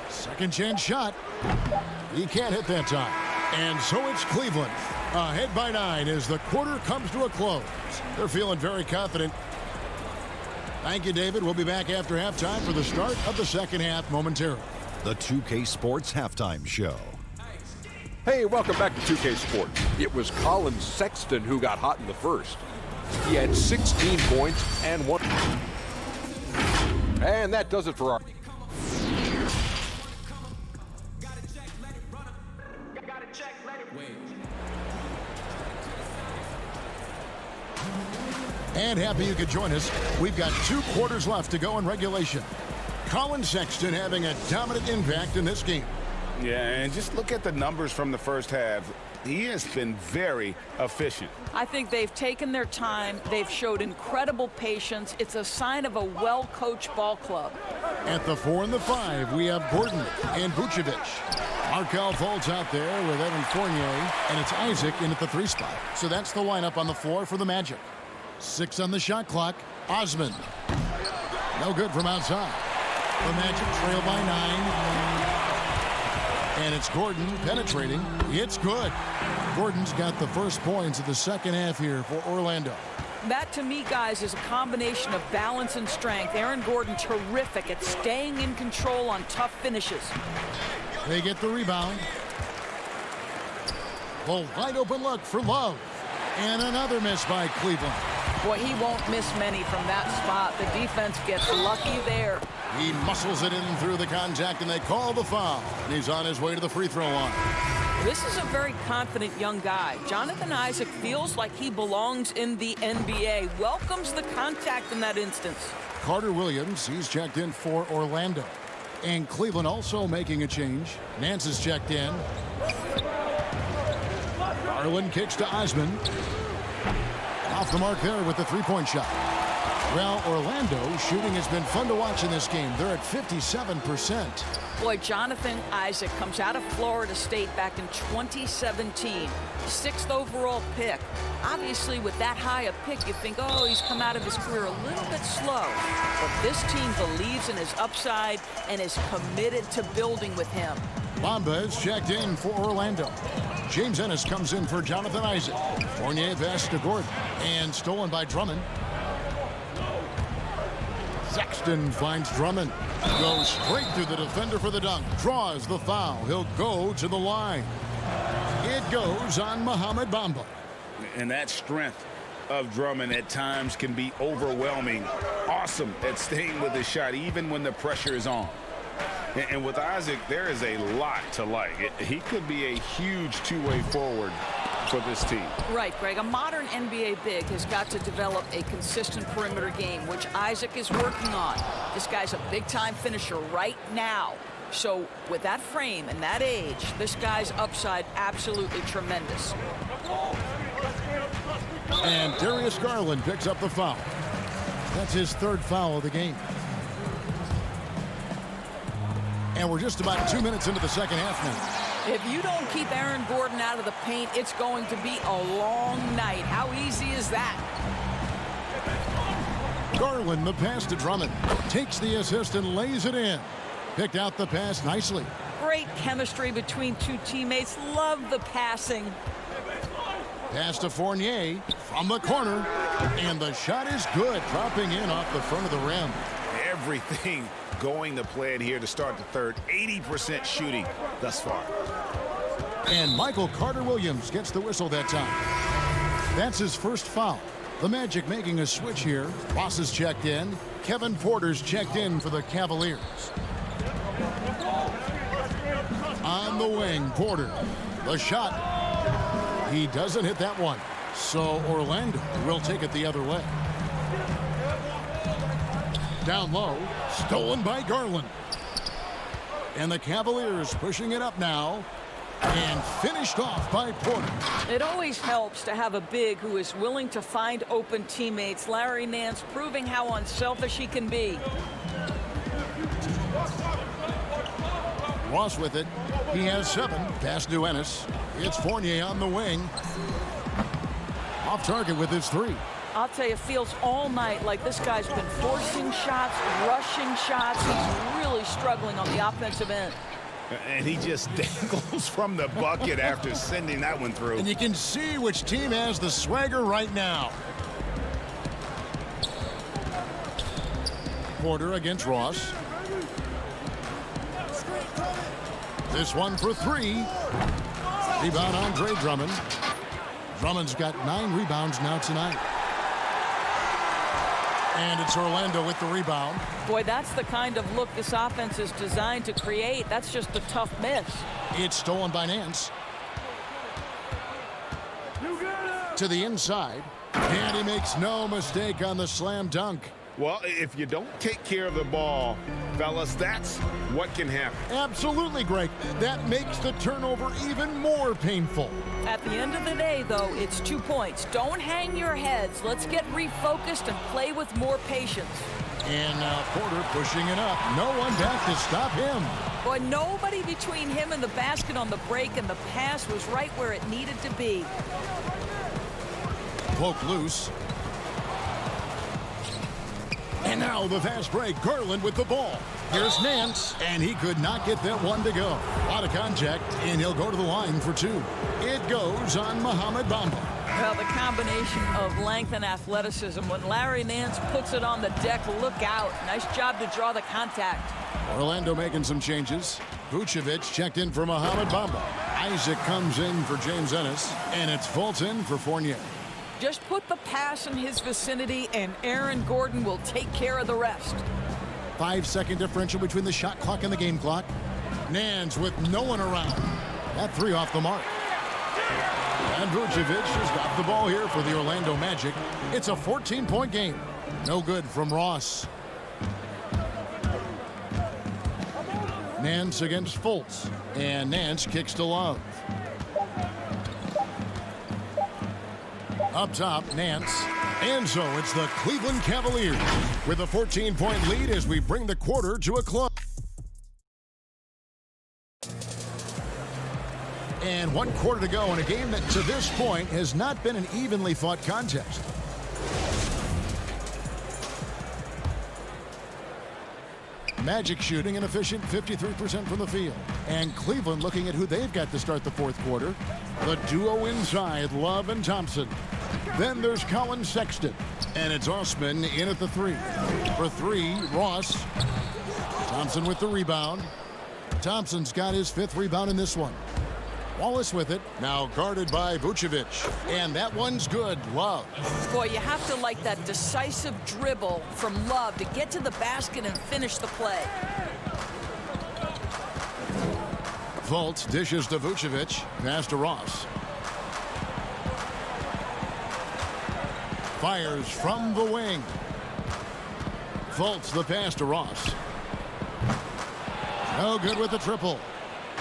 Second chance shot. He can't hit that time. And so it's Cleveland ahead by 9 as the quarter comes to a close. They're feeling very confident. Thank you, David. We'll be back after halftime for the start of the second half momentarily. The 2K Sports Halftime Show. Hey, welcome back to 2K Sports. It was Colin Sexton who got hot in the first. He had 16 points and one. And that does it for our... And happy you could join us. We've got 2 quarters left to go in regulation. Colin Sexton having a dominant impact in this game. Yeah, and just look at the numbers from the first half. He has been very efficient. I think they've taken their time. They've showed incredible patience. It's a sign of a well-coached ball club. At the 4 and the 5, we have Gordon and Vucevic. Markelle Fultz out there with Evan Fournier, and it's Isaac in at the 3 spot. So that's the lineup on the floor for the Magic. 6 on the shot clock. Osman. No good from outside. The Magic trail by 9. And it's Gordon penetrating. It's good. Gordon's got the first points of the second half here for Orlando. That, to me, guys, is a combination of balance and strength. Aaron Gordon, terrific at staying in control on tough finishes. They get the rebound. Well, wide open look for Love. And another miss by Cleveland. Boy, he won't miss many from that spot. The defense gets lucky there. He muscles it in through the contact, and they call the foul. And he's on his way to the free throw line. This is a very confident young guy. Jonathan Isaac feels like he belongs in the NBA. Welcomes the contact in that instance. Carter Williams, he's checked in for Orlando. And Cleveland also making a change. Nance is checked in. Garland kicks to Eisman. Off the mark there with the three-point shot. Well, Orlando shooting has been fun to watch in this game. They're at 57%. Boy, Jonathan Isaac comes out of Florida State back in 2017. 6th overall pick. Obviously, with that high a pick, you think, oh, he's come out of his career a little bit slow. But this team believes in his upside and is committed to building with him. Bamba is checked in for Orlando. James Ennis comes in for Jonathan Isaac. Fournier pass to Gordon. And stolen by Drummond. Sexton finds Drummond. Goes straight through the defender for the dunk. Draws the foul. He'll go to the line. It goes on Mohamed Bamba. And that strength of Drummond at times can be overwhelming. Awesome at staying with his shot even when the pressure is on. And with Isaac, there is a lot to like. He could be a huge two-way forward for this team. Right, Greg. A modern NBA big has got to develop a consistent perimeter game, which Isaac is working on. This guy's a big-time finisher right now. So with that frame and that age, this guy's upside absolutely tremendous. And Darius Garland picks up the foul. That's his third foul of the game. And we're just about 2 minutes into the second half now. If you don't keep Aaron Gordon out of the paint, it's going to be a long night. How easy is that? Garland, the pass to Drummond. Takes the assist and lays it in. Picked out the pass nicely. Great chemistry between two teammates. Love the passing. Pass to Fournier from the corner. And the shot is good. Dropping in off the front of the rim. Everything going to plan here to start the third. 80% shooting thus far. And Michael Carter Williams gets the whistle that time. That's his first foul. The Magic making a switch here. Ross is checked in. Kevin Porter's checked in for the Cavaliers. On the wing, Porter. The shot. He doesn't hit that one. So Orlando will take it the other way. Down low, stolen by Garland. And the Cavaliers pushing it up now. And finished off by Porter. It always helps to have a big who is willing to find open teammates. Larry Nance proving how unselfish he can be. Ross with it. He has 7. Pass to Ennis. It's Fournier on the wing. Off target with his 3. I'll tell you, it feels all night like this guy's been forcing shots, rushing shots. He's really struggling on the offensive end. And he just dangles from the bucket after sending that one through. And you can see which team has the swagger right now. Porter against Ross. This one for 3. Rebound Andre Drummond. Drummond's got 9 rebounds now tonight. And it's Orlando with the rebound. Boy, that's the kind of look this offense is designed to create. That's just a tough miss. It's stolen by Nance. To the inside. And he makes no mistake on the slam dunk. Well, if you don't take care of the ball, fellas, that's what can happen. Absolutely, Greg. That makes the turnover even more painful. At the end of the day, though, it's 2 points. Don't hang your heads. Let's get refocused and play with more patience. And now Porter pushing it up. No one back to stop him. Boy, nobody between him and the basket on the break, and the pass was right where it needed to be. Poke loose. And now the fast break. Garland with the ball. Here's Nance, and he could not get that one to go. A lot of contact, and he'll go to the line for two. It goes on Mohamed Bamba. Well, the combination of length and athleticism. When Larry Nance puts it on the deck, look out. Nice job to draw the contact. Orlando making some changes. Vucevic checked in for Mohamed Bamba. Isaac comes in for James Ennis, and it's Fulton for Fournier. Just put the pass in his vicinity, and Aaron Gordon will take care of the rest. 5-second differential between the shot clock and the game clock. Nance with no one around. That three off the mark. And Vucevic has got the ball here for the Orlando Magic. It's a 14-point game. No good from Ross. Nance against Fultz. And Nance kicks to Love. Up top, Nance. And so it's the Cleveland Cavaliers with a 14-point lead as we bring the quarter to a close. And 1 quarter to go in a game that to this point has not been an evenly fought contest. Magic shooting an efficient 53% from the field. And Cleveland looking at who they've got to start the fourth quarter. The duo inside, Love and Thompson. Then there's Colin Sexton. And it's Osman in at the three. For three, Ross. Thompson with the rebound. Thompson's got his 5th rebound in this one. Wallace with it, now guarded by Vucevic. And that one's good, Love. Boy, you have to like that decisive dribble from Love to get to the basket and finish the play. Fultz dishes to Vucevic, pass to Ross. Fires from the wing. Fultz the pass to Ross. No good with the triple.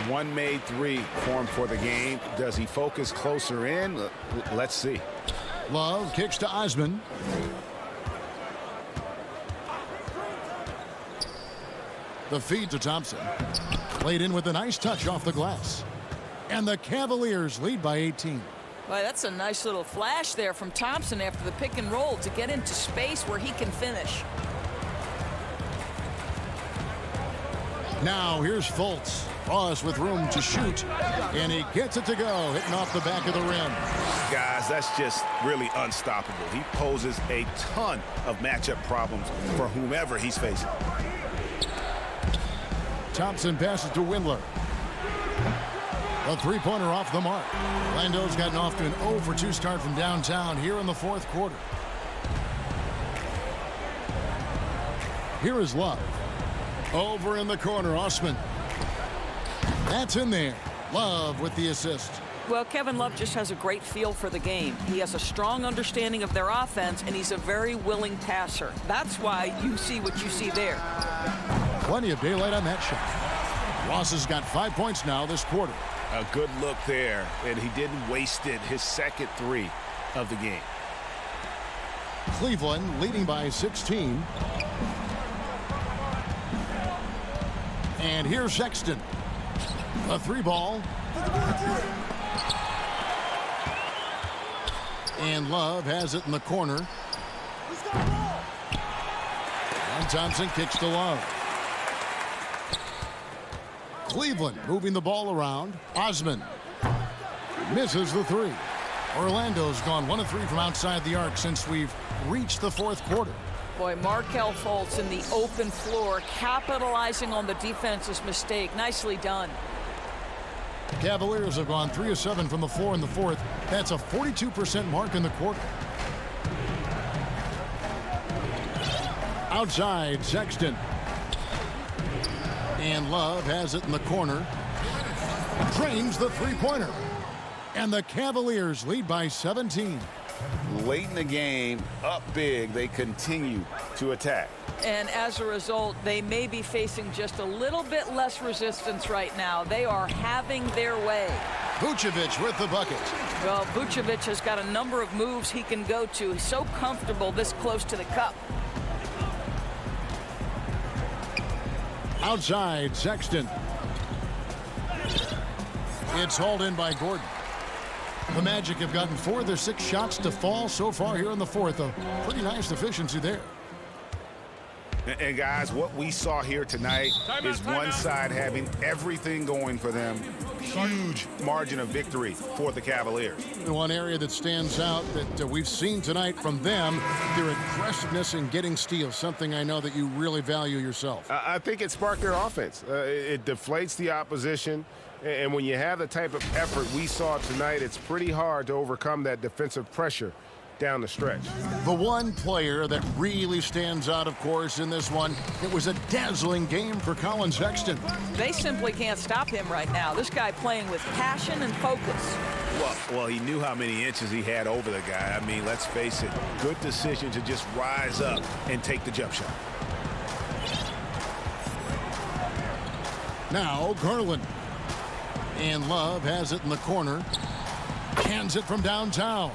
One made three formed for the game. Does he focus closer in? Let's see. Love kicks to Osman. The feed to Thompson. Played in with a nice touch off the glass. And the Cavaliers lead by 18. Boy, that's a nice little flash there from Thompson after the pick and roll to get into space where he can finish. Now here's Fultz. Ross with room to shoot, and he gets it to go, hitting off the back of the rim. Guys, that's just really unstoppable. He poses a ton of matchup problems for whomever he's facing. Thompson passes to Windler. A three-pointer off the mark. Orlando's gotten off to an 0 for 2 start from downtown here in the fourth quarter. Here is Love. Over in the corner, Osman. That's in there. Love with the assist. Well, Kevin Love just has a great feel for the game. He has a strong understanding of their offense, and he's a very willing passer. That's why you see what you see there. Plenty of daylight on that shot. Ross has got 5 points now this quarter. A good look there, and he didn't waste it. His second three of the game. Cleveland leading by 16. And here's Sexton. A three ball. And Love has it in the corner. And Thompson kicks to Love. Cleveland moving the ball around. Osman misses the three. Orlando's gone 1 of 3 from outside the arc since we've reached the fourth quarter. Boy, Markelle Fultz in the open floor, capitalizing on the defense's mistake. Nicely done. Cavaliers have gone 3 of 7 from the floor in the fourth. That's a 42% mark in the quarter. Outside, Sexton. And Love has it in the corner. Drains the three-pointer. And the Cavaliers lead by 17. Late in the game, up big, they continue to attack. And as a result, they may be facing just a little bit less resistance right now. They are having their way. Vucevic with the bucket. Well, Vucevic has got a number of moves he can go to. He's so comfortable this close to the cup. Outside, Sexton. It's hauled in by Gordon. The Magic have gotten 4 of their 6 shots to fall so far here in the fourth. A pretty nice efficiency there. And guys, what we saw here tonight is one side having everything going for them. Huge margin of victory for the Cavaliers. The one area that stands out that we've seen tonight from them, their aggressiveness in getting steals, something I know that you really value yourself. I think it sparked their offense. It deflates the opposition. And when you have the type of effort we saw tonight, it's pretty hard to overcome that defensive pressure down the stretch. The one player that really stands out, of course, in this one, it was a dazzling game for Colin Sexton. They simply can't stop him right now. This guy playing with passion and focus. Well, he knew how many inches he had over the guy. I mean, let's face it, good decision to just rise up and take the jump shot. Now Garland. And Love has it in the corner. Hands it from downtown.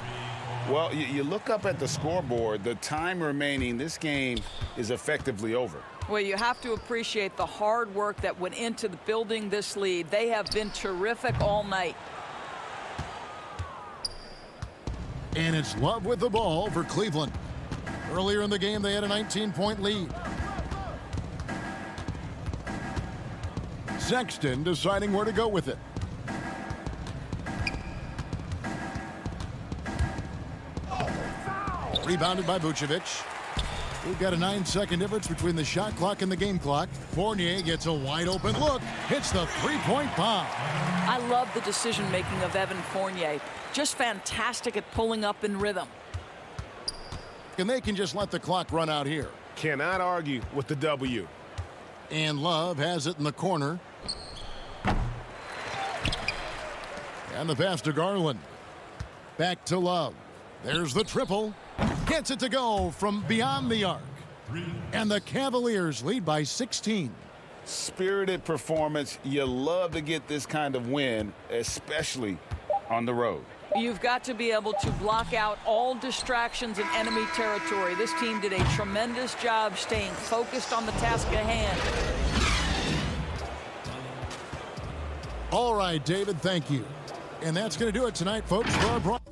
Well, you look up at the scoreboard, the time remaining, this game is effectively over. Well, you have to appreciate the hard work that went into building this lead. They have been terrific all night. And it's Love with the ball for Cleveland. Earlier in the game, they had a 19-point lead. Sexton deciding where to go with it. Rebounded by Vucevic. We've got a 9-second difference between the shot clock and the game clock. Fournier gets a wide open look. Hits the three-point bomb. I love the decision-making of Evan Fournier. Just fantastic at pulling up in rhythm. And they can just let the clock run out here. Cannot argue with the W. And Love has it in the corner. And the pass to Garland. Back to Love. There's the triple. Gets it to go from beyond the arc. And the Cavaliers lead by 16. Spirited performance. You love to get this kind of win, especially on the road. You've got to be able to block out all distractions in enemy territory. This team did a tremendous job staying focused on the task at hand. All right, David, thank you. And that's going to do it tonight, folks, for our broadcast.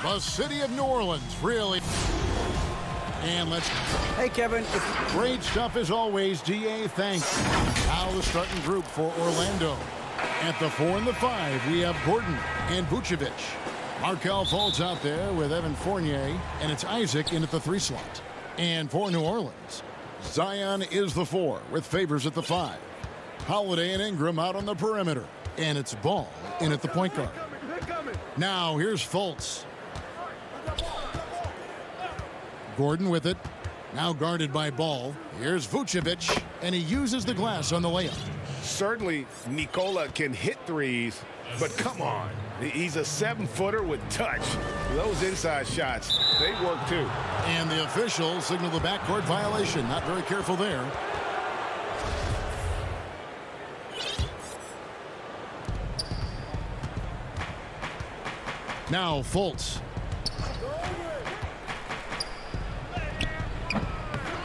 The city of New Orleans, really. And let's... Hey, Kevin. Great stuff as always, DA. Thanks. Now the starting group for Orlando. At the 4 and the 5, we have Gordon and Vucevic. Markelle Fultz out there with Evan Fournier, and it's Isaac in at the 3 slot. And for New Orleans, Zion is the 4 with Favors at the 5. Holiday and Ingram out on the perimeter, and it's Ball in at the point guard. Now here's Fultz. Gordon with it. Now guarded by Ball. Here's Vucevic, and he uses the glass on the layup. Certainly, Nikola can hit threes, but come on. He's a 7-footer with touch. Those inside shots, they work too. And the officials signal the backcourt violation. Not very careful there. Now Fultz.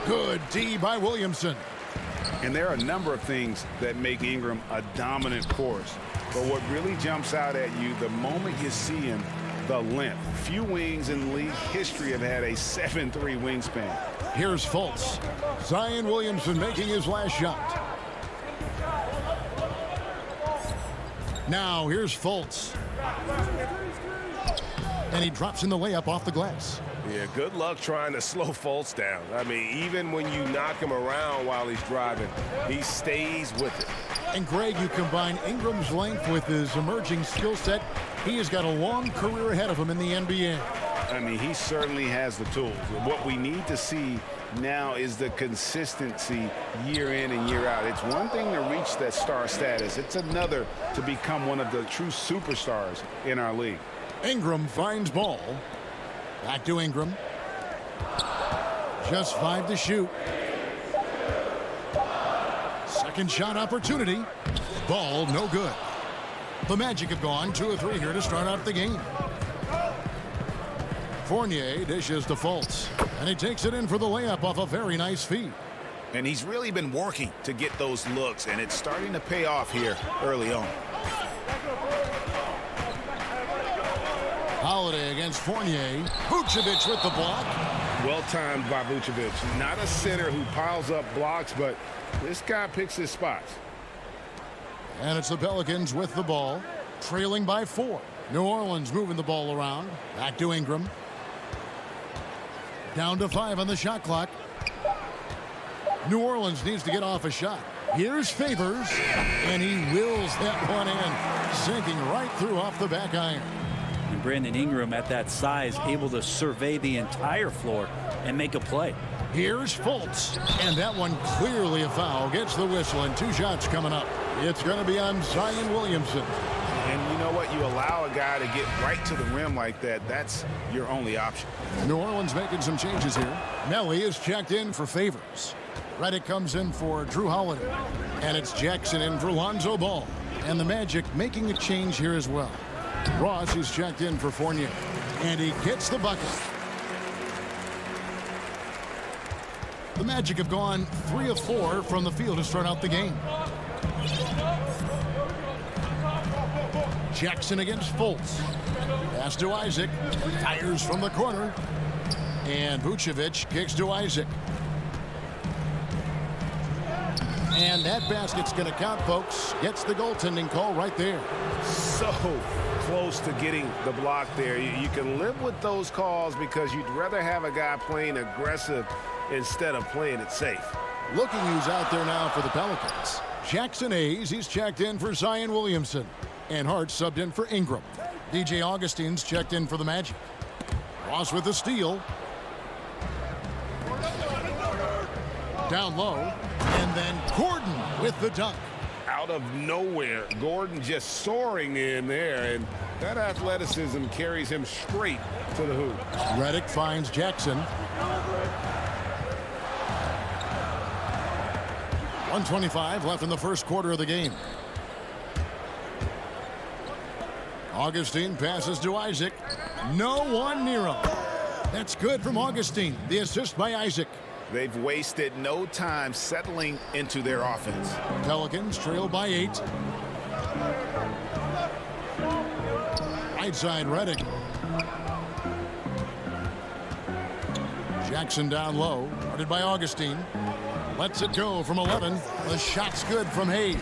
Good D by Williamson. And there are a number of things that make Ingram a dominant force. But what really jumps out at you the moment you see him, the length. Few wings in league history have had a 7'3" wingspan. Here's Fultz. Zion Williamson making his last shot. Now here's Fultz. And he drops in the layup off the glass. Yeah, good luck trying to slow Fultz down. I mean, even when you knock him around while he's driving, he stays with it. And Greg, you combine Ingram's length with his emerging skill set. He has got a long career ahead of him in the NBA. I mean, he certainly has the tools. What we need to see now is the consistency year in and year out. It's one thing to reach that star status. It's another to become one of the true superstars in our league. Ingram finds Ball. Back to Ingram. Just 5 to shoot. Second shot opportunity. Ball no good. The Magic have gone 2 of 3 here to start out the game. Fournier dishes to Fultz, and he takes it in for the layup off a very nice feed. And he's really been working to get those looks, and it's starting to pay off here early on. Holiday against Fournier. Vucevic with the block. Well timed by Vucevic. Not a center who piles up blocks, but this guy picks his spots. And it's the Pelicans with the ball, trailing by 4. New Orleans moving the ball around. Back to Ingram. Down to 5 on the shot clock. New Orleans needs to get off a shot. Here's Favors, and he wills that one in, sinking right through off the back iron. And Brandon Ingram at that size able to survey the entire floor and make a play. Here's Fultz, and that one clearly a foul. Gets the whistle, and 2 shots coming up. It's going to be on Zion Williamson. And you know what? You allow a guy to get right to the rim like that. That's your only option. New Orleans making some changes here. Melly is checked in for Favors. Redick comes in for Drew Holiday. And it's Jackson in for Lonzo Ball. And the Magic making a change here as well. Ross is checked in for Fournier. And he gets the bucket. The Magic have gone 3 of 4 from the field to start out the game. Jackson against Fultz. Pass to Isaac. Fires from the corner. And Vucevic kicks to Isaac. And that basket's going to count, folks. Gets the goaltending call right there. So close to getting the block there. You can live with those calls because you'd rather have a guy playing aggressive instead of playing it safe. Looking who's out there now for the Pelicans. Jackson Hayes, he's checked in for Zion Williamson. And Hart subbed in for Ingram. DJ Augustine's checked in for the Magic. Ross with the steal. Down low. And then Gordon with the dunk. Out of nowhere, Gordon just soaring in there, and that athleticism carries him straight to the hoop. Redick finds Jackson. 1:25 left in the first quarter of the game. Augustine passes to Isaac. No one near him. That's good from Augustine. The assist by Isaac. They've wasted no time settling into their offense. Pelicans trail by 8. Right side Redick. Jackson down low, guarded by Augustine. Lets it go from 11. The shot's good from Hayes.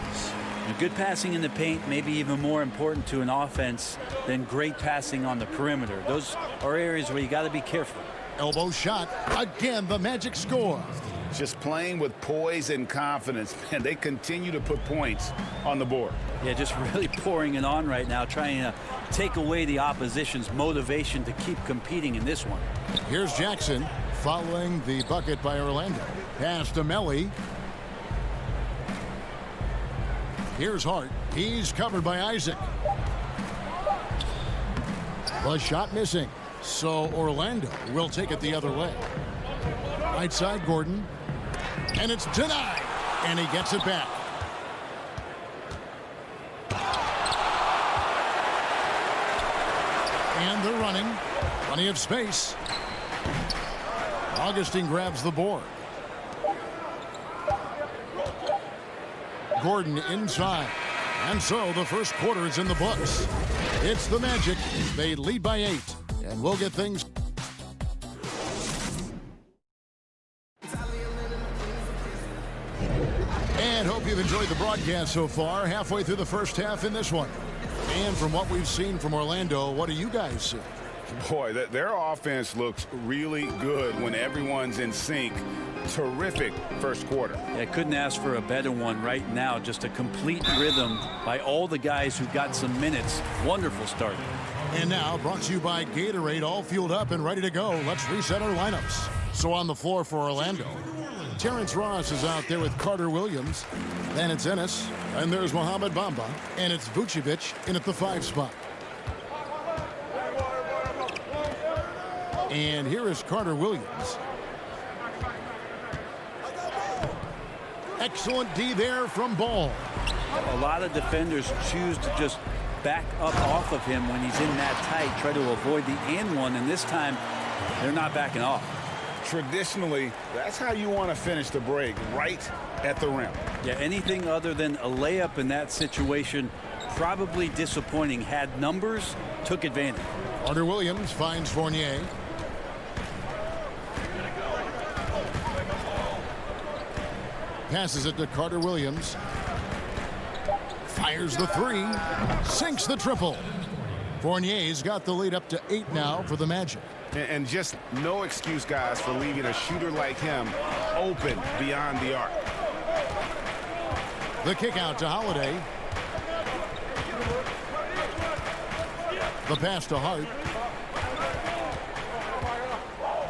And good passing in the paint may be even more important to an offense than great passing on the perimeter. Those are areas where you got to be careful. Elbow shot. Again, the Magic score. Just playing with poise and confidence, and they continue to put points on the board. Yeah, just really pouring it on right now, trying to take away the opposition's motivation to keep competing in this one. Here's Jackson following the bucket by Orlando. Pass to Melly. Here's Hart. He's covered by Isaac. The shot missing. So Orlando will take it the other way. Right side, Gordon. And it's denied. And he gets it back. And they're running. Plenty of space. Augustine grabs the board. Gordon inside. And so the first quarter is in the books. It's the Magic. They lead by 8. And we'll get things. And hope you've enjoyed the broadcast so far. Halfway through the first half in this one. And from what we've seen from Orlando, what do you guys see? Boy, their offense looks really good when everyone's in sync. Terrific first quarter. I couldn't ask for a better one right now. Just a complete rhythm by all the guys who got some minutes. Wonderful start. And now brought to you by Gatorade, all fueled up and ready to go. Let's reset our lineups. So on the floor for Orlando, Terrence Ross is out there with Carter Williams. Then it's Ennis. And there's Mohamed Bamba. And it's Vucevic in at the 5 spot. And here is Carter Williams. Excellent D there from Ball. A lot of defenders choose to just back up off of him when he's in that tight, try to avoid the and one, and this time they're not backing off. Traditionally, that's how you want to finish the break, right at the rim. Yeah, anything other than a layup in that situation, probably disappointing. Had numbers, took advantage. Carter Williams finds Fournier. Passes it to Carter Williams. Fires the 3. Sinks the triple. Fournier's got the lead up to 8 now for the Magic. And just no excuse, guys, for leaving a shooter like him open beyond the arc. The kick out to Holiday. The pass to Hart.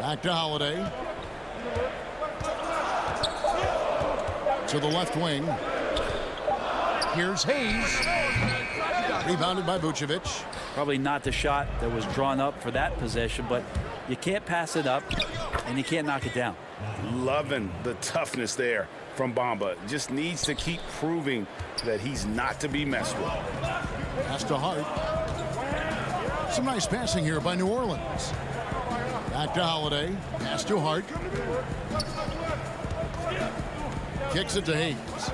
Back to Holiday. To the left wing. Here's Hayes. Rebounded by Vucevic. Probably not the shot that was drawn up for that possession, but you can't pass it up and you can't knock it down. Loving the toughness there from Bamba. Just needs to keep proving that he's not to be messed with. Pass to Hart. Some nice passing here by New Orleans. Back to Holiday. Pass to Hart. Kicks it to Hayes.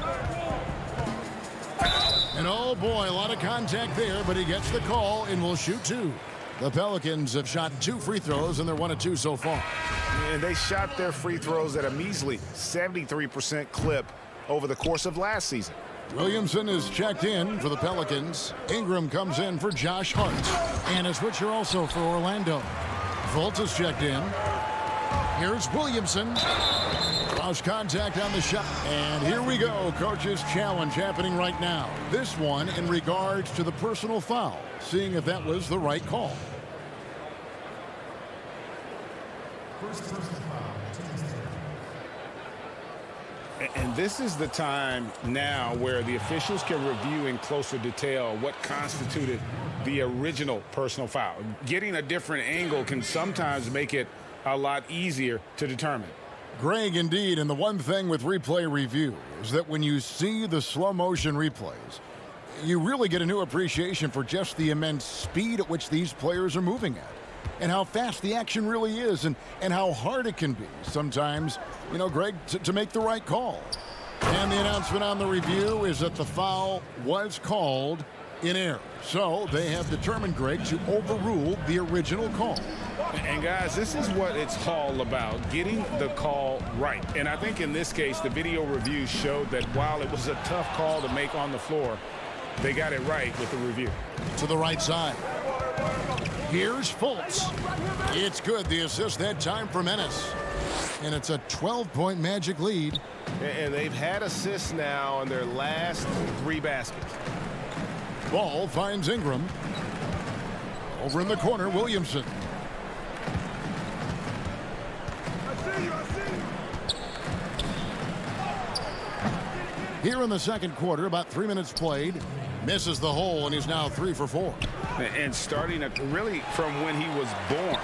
And oh boy, a lot of contact there, but he gets the call and will shoot 2. The Pelicans have shot 2 free throws, and they're 1 of 2 so far. And they shot their free throws at a measly 73% clip over the course of last season. Williamson is checked in for the Pelicans. Ingram comes in for Josh Hart. And a switcher also for Orlando. Fultz is checked in. Here's Williamson. Lost contact on the shot. And here we go. Coach's challenge happening right now. This one in regards to the personal foul. Seeing if that was the right call. And this is the time now where the officials can review in closer detail what constituted the original personal foul. Getting a different angle can sometimes make it a lot easier to determine. Greg, indeed, and the one thing with replay review is that when you see the slow motion replays, you really get a new appreciation for just the immense speed at which these players are moving at and how fast the action really is and how hard it can be sometimes, you know, Greg, to make the right call. And the announcement on the review is that the foul was called in error. So they have determined, Greg, to overrule the original call. And guys, this is what it's all about, getting the call right. And I think in this case, the video review showed that while it was a tough call to make on the floor, they got it right with the review. To the right side. Here's Fultz. It's good. The assist that time for Menace. And it's a 12-point Magic lead. And they've had assists now on their last 3 baskets. Ball finds Ingram. Over in the corner, Williamson. Here in the second quarter, about 3 minutes played. Misses the hole, and he's now 3 for 4. And starting really from when he was born,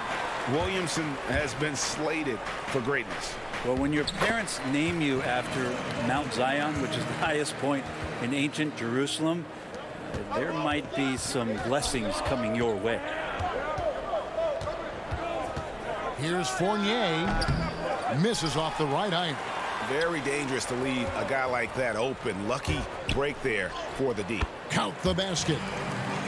Williamson has been slated for greatness. Well, when your parents name you after Mount Zion, which is the highest point in ancient Jerusalem, there might be some blessings coming your way. Here's Fournier. Misses off the right iron. Very dangerous to leave a guy like that open. Lucky break there for the D. Count the basket.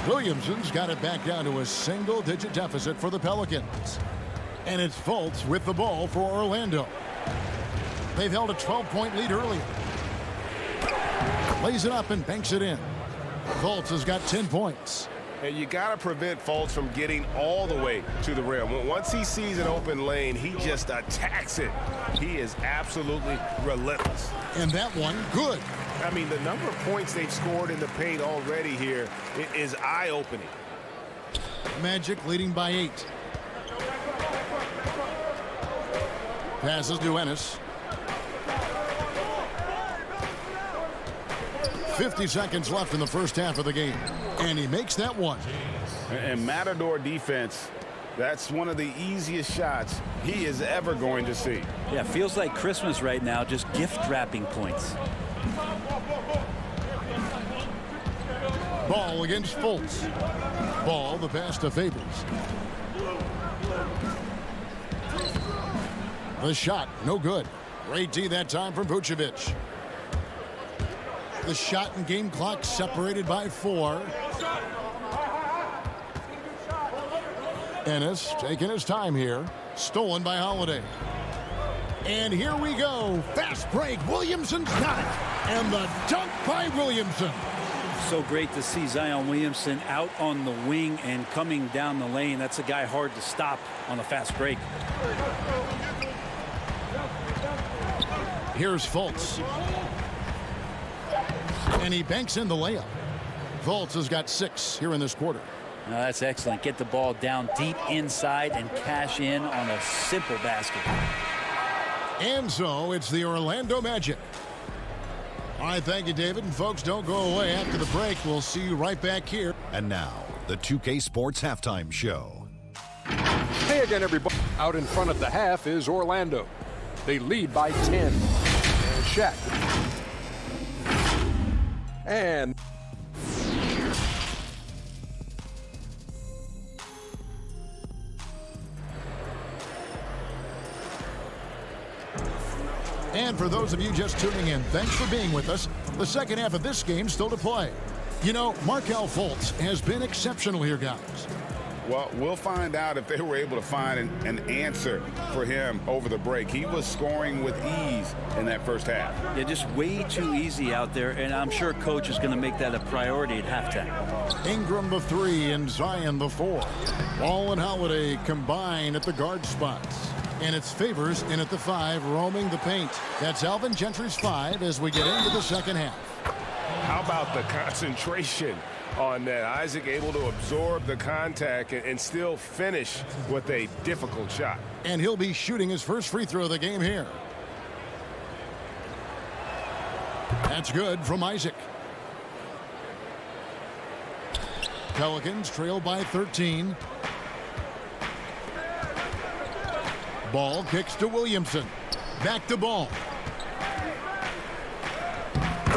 Williamson's got it back down to a single-digit deficit for the Pelicans. And it's Fultz with the ball for Orlando. They've held a 12-point lead earlier. Lays it up and banks it in. Fultz has got 10 points. And you got to prevent Fultz from getting all the way to the rim. Once he sees an open lane, he just attacks it. He is absolutely relentless. And that one, good. I mean, the number of points they've scored in the paint already here is eye-opening. Magic leading by 8. Passes to Ennis. 50 seconds left in the first half of the game. And he makes that one. And Matador defense, that's one of the easiest shots he is ever going to see. Yeah, feels like Christmas right now, just gift wrapping points. Ball against Fultz. Ball, the pass to Favors. The shot, no good. Great D that time from Vucevic. The shot and game clock separated by 4. Ennis taking his time here. Stolen by Holiday. And here we go. Fast break. Williamson's got it. And the dunk by Williamson. So great to see Zion Williamson out on the wing and coming down the lane. That's a guy hard to stop on a fast break. Here's Fultz. And he banks in the layup. Fultz has got 6 here in this quarter. No, that's excellent. Get the ball down deep inside and cash in on a simple basket. And so it's the Orlando Magic. All right, thank you, David. And folks, don't go away. After the break, we'll see you right back here. And now, the 2K Sports Halftime Show. Hey again, everybody. Out in front at the half is Orlando. They lead by 10. And Shaq. And for those of you just tuning in, thanks for being with us. The second half of this game still to play. You know, Markelle Fultz has been exceptional here, guys. Well, we'll find out if they were able to find an answer for him over the break. He was scoring with ease in that first half. Yeah, just way too easy out there, and I'm sure coach is going to make that a priority at halftime. Ingram the 3 and Zion the 4. Ball and Holiday combine at the guard spots. And it's Favors in at the 5, roaming the paint. That's Alvin Gentry's 5 as we get into the second half. How about the concentration on that? Isaac able to absorb the contact and still finish with a difficult shot. And he'll be shooting his first free throw of the game here. That's good from Isaac. Pelicans trail by 13. Ball kicks to Williamson. Back to Ball.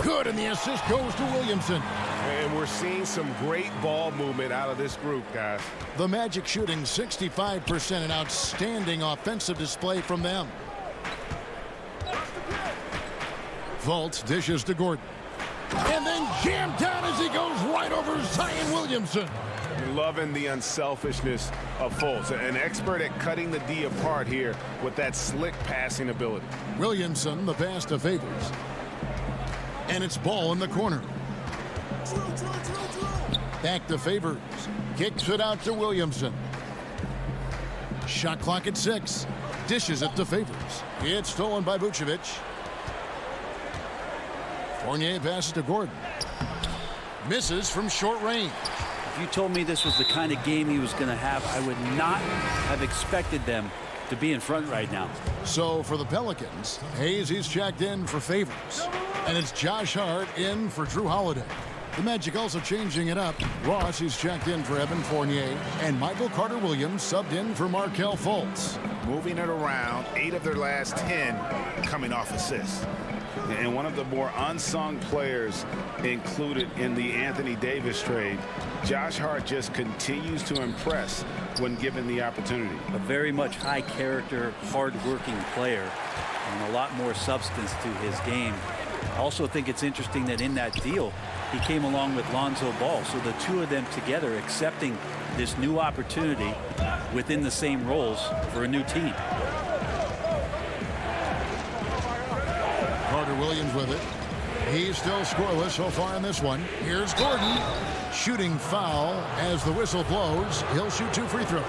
Good, and the assist goes to Williamson. And we're seeing some great ball movement out of this group, guys. The Magic shooting 65%, an outstanding offensive display from them. Fultz dishes to Gordon. And then jammed down as he goes right over Zion Williamson. loving the unselfishness of Fultz. An expert at cutting the D apart here with that slick passing ability. Williamson, the pass to Favors. And it's ball in the corner. Back to Favors. Kicks it out to Williamson. Shot clock at 6. Dishes it to Favors. It's stolen by Vucevic. Fournier passes to Gordon. Misses from short range. If you told me this was the kind of game he was going to have, I would not have expected them to be in front right now. So for the Pelicans, Hayes, he's checked in for Favors. And it's Josh Hart in for Drew Holiday. The Magic also changing it up. Ross, he's checked in for Evan Fournier. And Michael Carter-Williams subbed in for Markelle Fultz. Moving it around, 8 of their last 10 coming off assists. And one of the more unsung players included in the Anthony Davis trade, Josh Hart just continues to impress when given the opportunity. A very much high character, hard-working player, and a lot more substance to his game. I also think it's interesting that in that deal, he came along with Lonzo Ball. So the two of them together accepting this new opportunity within the same roles for a new team. Carter-Williams with it. He's still scoreless so far in this one. Here's Gordon. Shooting foul as the whistle blows. He'll shoot 2 free throws.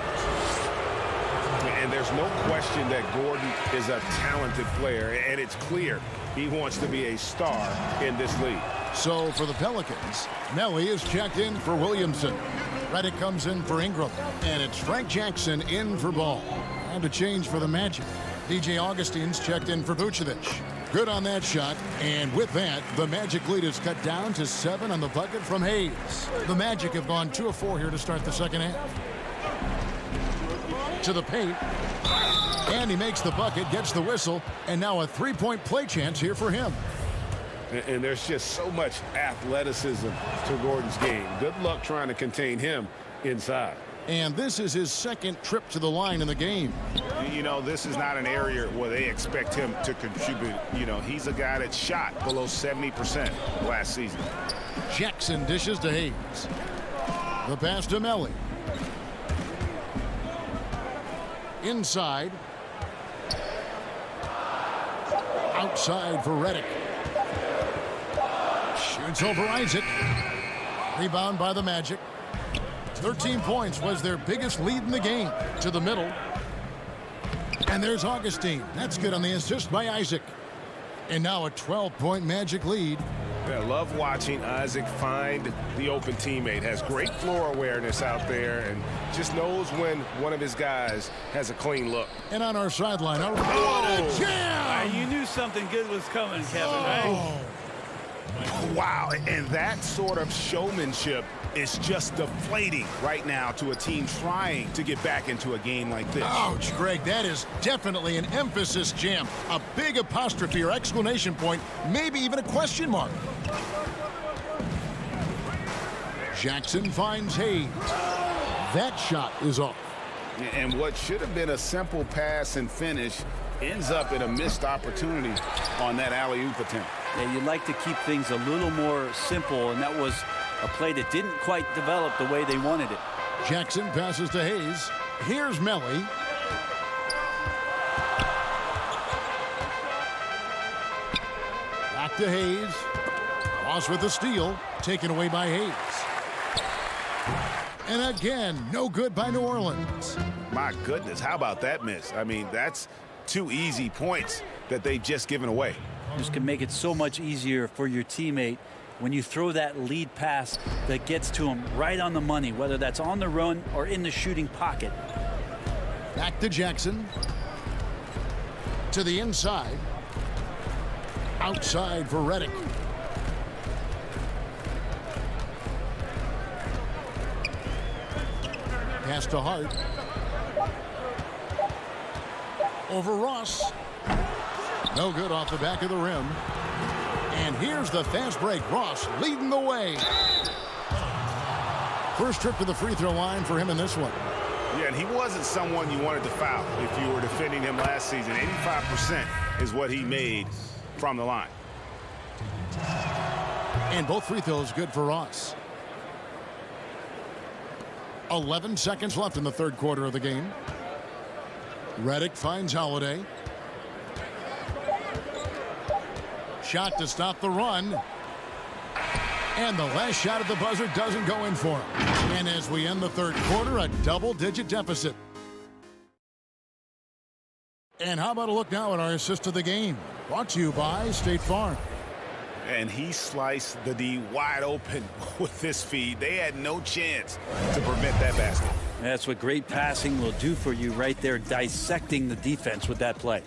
And there's no question that Gordon is a talented player, and it's clear he wants to be a star in this league. So for the Pelicans, Melly is checked in for Williamson. Redick comes in for Ingram. And it's Frank Jackson in for Ball. And a change for the Magic. DJ Augustine's checked in for Vucevic. Good on that shot. And with that, the Magic lead is cut down to 7 on the bucket from Hayes. The Magic have gone 2 of 4 here to start the second half. To the paint. And he makes the bucket, gets the whistle, and now a 3-point play chance here for him. And there's just so much athleticism to Gordon's game. Good luck trying to contain him inside. And this is his second trip to the line in the game. You know, this is not an area where they expect him to contribute. You know, he's a guy that shot below 70% last season. Jackson dishes to Hayes. The pass to Melly. Inside. Outside for Redick. Shoots over Isaac. Rebound by the Magic. 13 points was their biggest lead in the game. To the middle. And there's Augustine. That's good on the assist by Isaac. And now a 12-point Magic lead. I love watching Isaac find the open teammate. Has great floor awareness out there and just knows when one of his guys has a clean look. And on our sideline, what a jam! You knew something good was coming, Kevin, right? Wow, and that sort of showmanship is just deflating right now to a team trying to get back into a game like this. Ouch, Greg, that is definitely an emphasis jam. A big apostrophe or exclamation point, maybe even a question mark. Jackson finds Hayes. That shot is off. And what should have been a simple pass and finish ends up in a missed opportunity on that alley-oop attempt. Yeah, you'd like to keep things a little more simple, and that was a play that didn't quite develop the way they wanted it. Jackson passes to Hayes. Here's Melly. Back to Hayes. Ross with the steal. Taken away by Hayes. And again, no good by New Orleans. My goodness, how about that miss? I mean, that's 2 easy points that they've just given away. This can make it so much easier for your teammate when you throw that lead pass that gets to him right on the money, whether that's on the run or in the shooting pocket. Back to Jackson. To the inside. Outside for Redick. Pass to Hart. Over Ross. No good off the back of the rim. And here's the fast break. Ross leading the way. First trip to the free throw line for him in this one. Yeah, and he wasn't someone you wanted to foul if you were defending him last season. 85% is what he made from the line. And both free throws good for Ross. 11 seconds left in the third quarter of the game. Redick finds Holiday. Shot to stop the run. And the last shot at the buzzer doesn't go in for him. And as we end the third quarter, a double-digit deficit. And how about a look now at our assist of the game? Brought to you by State Farm. And he sliced the D wide open with this feed. They had no chance to prevent that basket. That's what great passing will do for you right there, dissecting the defense with that play.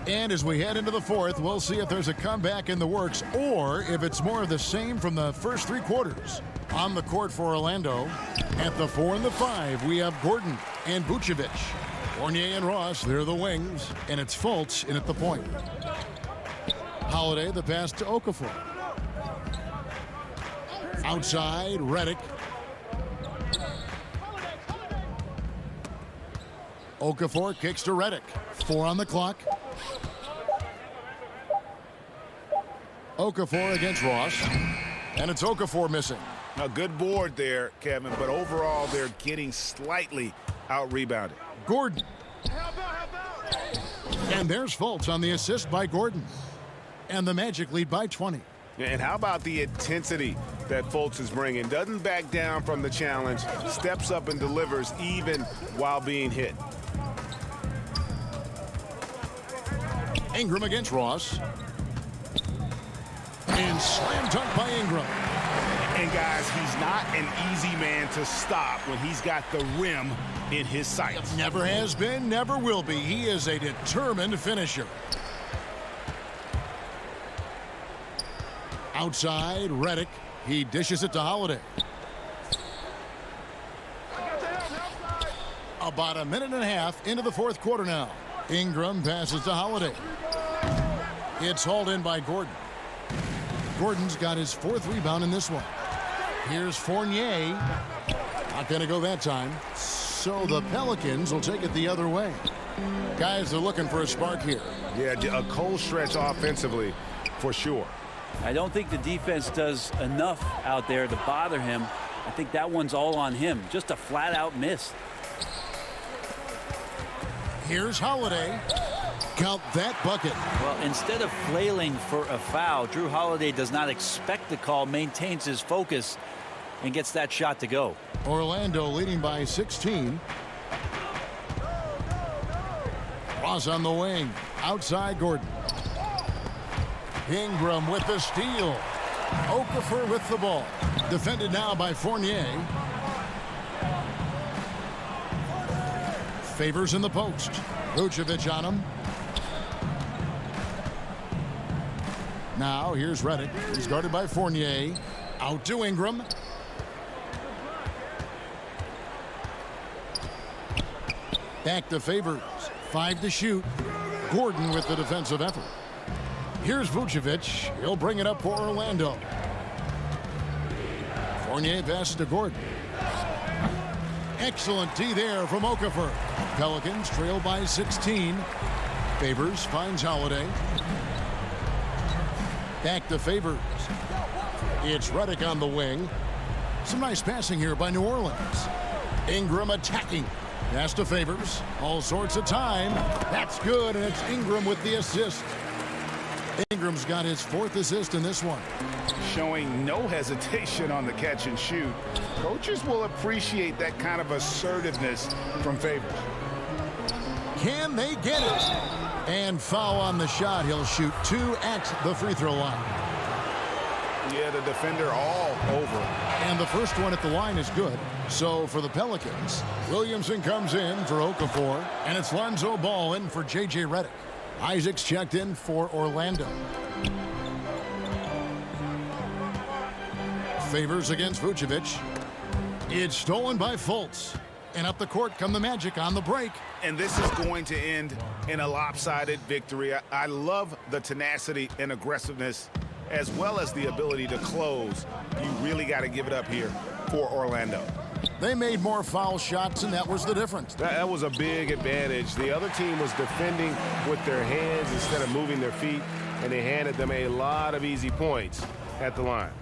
And as we head into the fourth, we'll see if there's a comeback in the works or if it's more of the same from the first three quarters. On the court for Orlando, at the 4 and the 5, we have Gordon and Vucevic. Fournier and Ross, they're the wings, and it's Fultz in at the point. Holiday, the pass to Okafor. Outside, Redick. Okafor kicks to Redick. 4 on the clock. Okafor against Ross. And it's Okafor missing. A good board there, Kevin, but overall they're getting slightly out-rebounded. Gordon. And there's Fultz on the assist by Gordon. And the Magic lead by 20. And how about the intensity that Fultz is bringing? Doesn't back down from the challenge, steps up and delivers even while being hit. Ingram against Ross. And slam dunk by Ingram. And guys, he's not an easy man to stop when he's got the rim in his sights. Never has been, never will be. He is a determined finisher. Outside, Redick. He dishes it to Holiday. About a minute and a half into the fourth quarter now. Ingram passes to Holiday. It's hauled in by Gordon. Gordon's got his fourth rebound in this one. Here's Fournier. Not going to go that time. So the Pelicans will take it the other way. Guys, they're looking for a spark here. Yeah, a cold stretch offensively for sure. I don't think the defense does enough out there to bother him. I think that one's all on him. Just a flat-out miss. Here's Holiday. Count that bucket. Well, instead of flailing for a foul, Drew Holiday does not expect the call, maintains his focus, and gets that shot to go. Orlando leading by 16. Ross on the wing. Outside Gordon. Ingram with the steal. Okafor with the ball. Defended now by Fournier. Favors in the post. Vucevic on him. Now here's Redick. He's guarded by Fournier. Out to Ingram. Back to Favors. 5 to shoot. Gordon with the defensive effort. Here's Vucevic. He'll bring it up for Orlando. Fournier passes to Gordon. Excellent D there from Okafor. Pelicans trail by 16. Favors finds Holiday. Back to Favors. It's Redick on the wing. Some nice passing here by New Orleans. Ingram attacking. Pass to Favors. All sorts of time. That's good, and it's Ingram with the assist. Ingram's got his fourth assist in this one. Showing no hesitation on the catch and shoot. Coaches will appreciate that kind of assertiveness from Favors. Can they get it? And foul on the shot. He'll shoot 2 at the free throw line. Yeah, the defender all over. And the first one at the line is good. So for the Pelicans, Williamson comes in for Okafor, and it's Lonzo Ball in for J.J. Redick. Isaac's checked in for Orlando. Favors against Vucevic. It's stolen by Fultz. And up the court come the Magic on the break. And this is going to end in a lopsided victory. I love the tenacity and aggressiveness as well as the ability to close. You really got to give it up here for Orlando. They made more foul shots, and that was the difference. That was a big advantage. The other team was defending with their hands instead of moving their feet, and they handed them a lot of easy points at the line.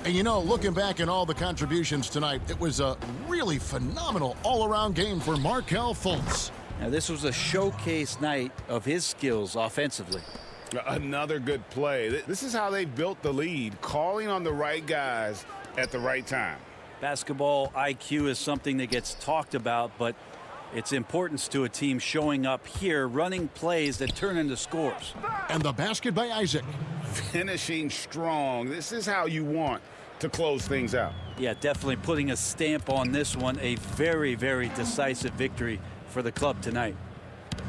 And you know, looking back at all the contributions tonight, it was a really phenomenal all-around game for Markelle Fultz. Now, this was a showcase night of his skills offensively. Another good play. This is how they built the lead, calling on the right guys at the right time. Basketball IQ is something that gets talked about, but its importance to a team showing up here, running plays that turn into scores. And the basket by Isaac. Finishing strong. This is how you want to close things out. Yeah, definitely putting a stamp on this one. A very, very decisive victory for the club tonight.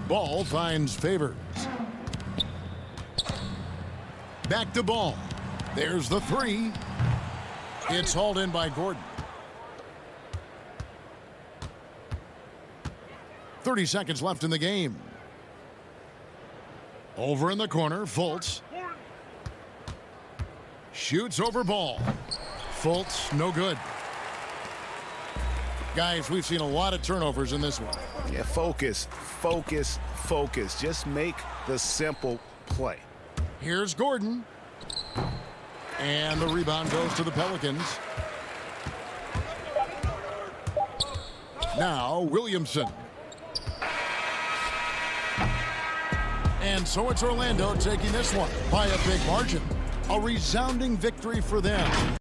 Ball finds Favors. Back to Ball. There's the three. It's hauled in by Gordon. 30 seconds left in the game. Over in the corner, Fultz. Shoots over Ball. Fultz, no good. Guys, we've seen a lot of turnovers in this one. Yeah, focus, focus, focus. Just make the simple play. Here's Gordon. And the rebound goes to the Pelicans. Now Williamson. And so it's Orlando taking this one by a big margin. A resounding victory for them.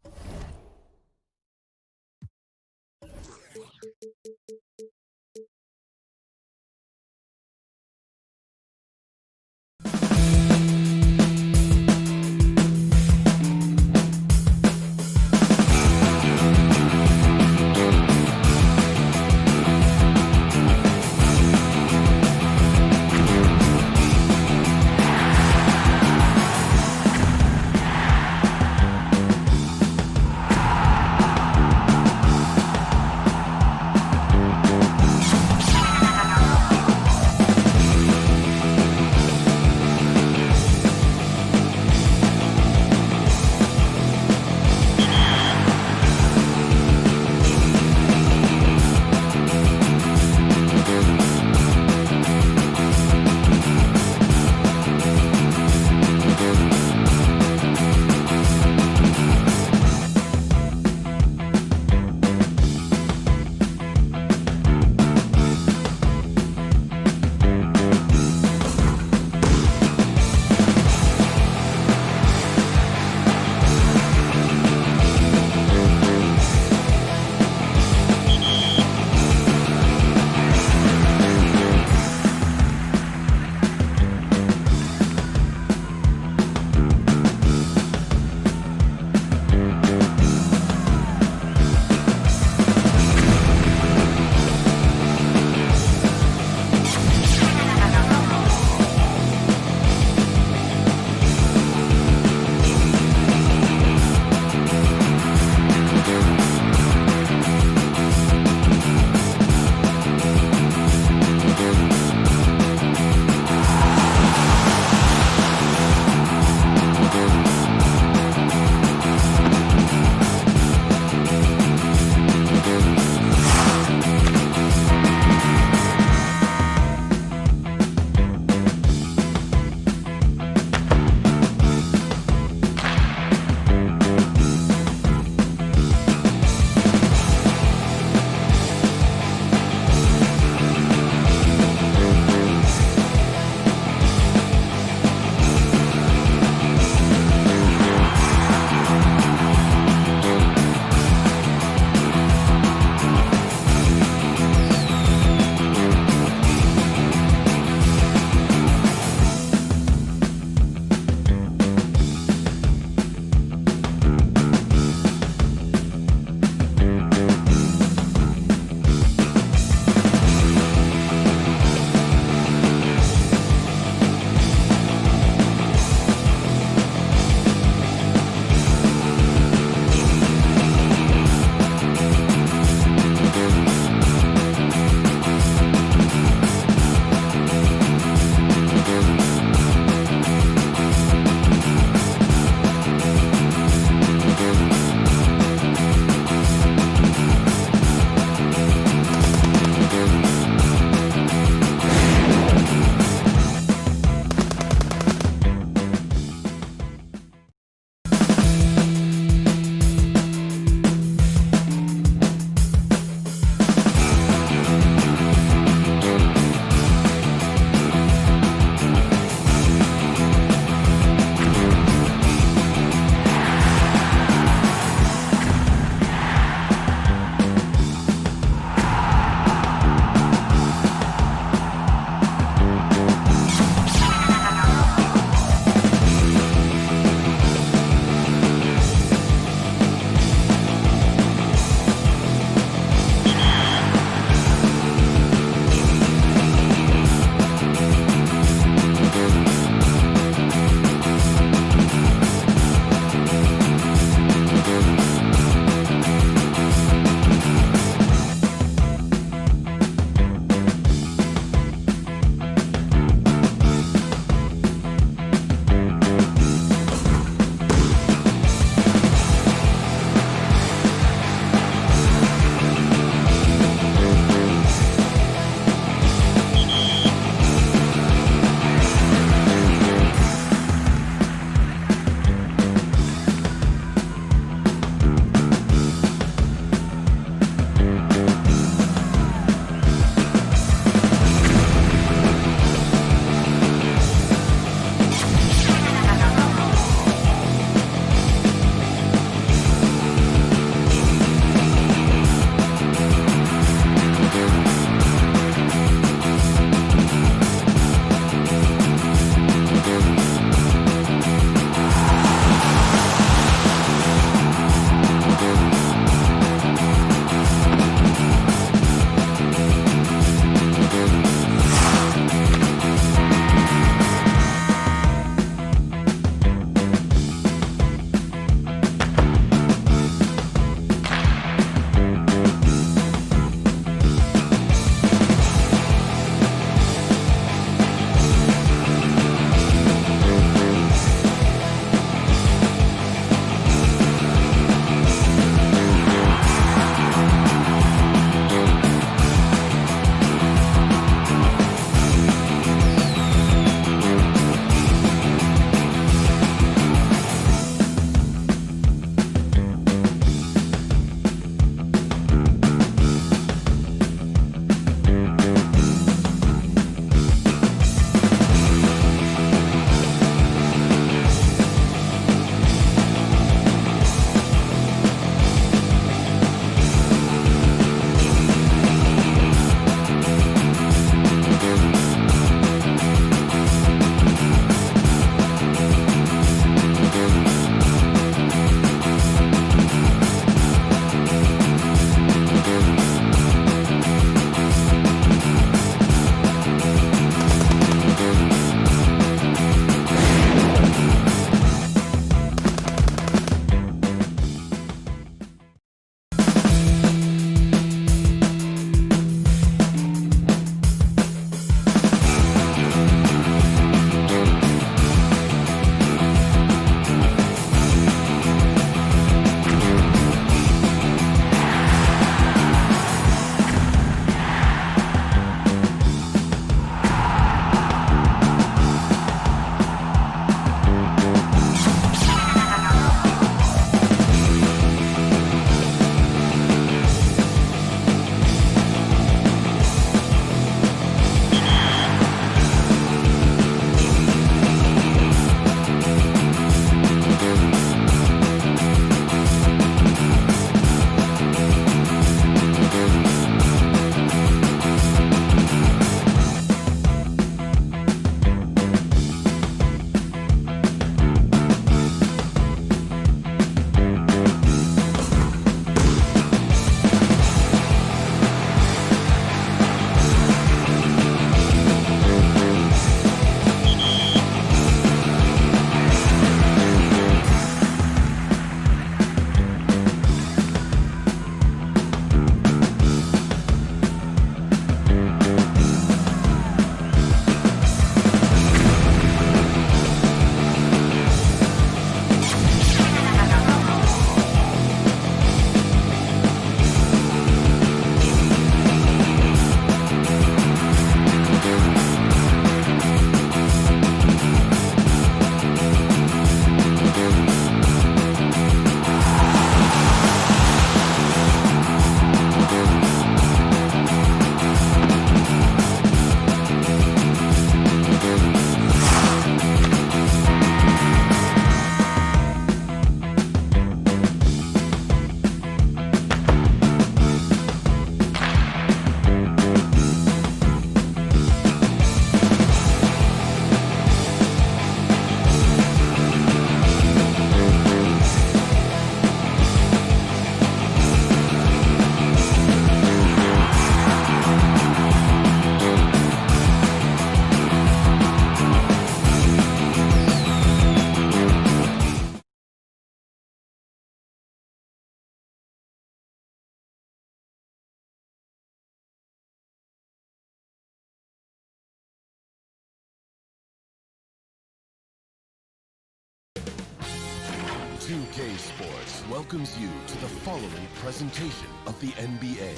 2K Sports welcomes you to the following presentation of the NBA.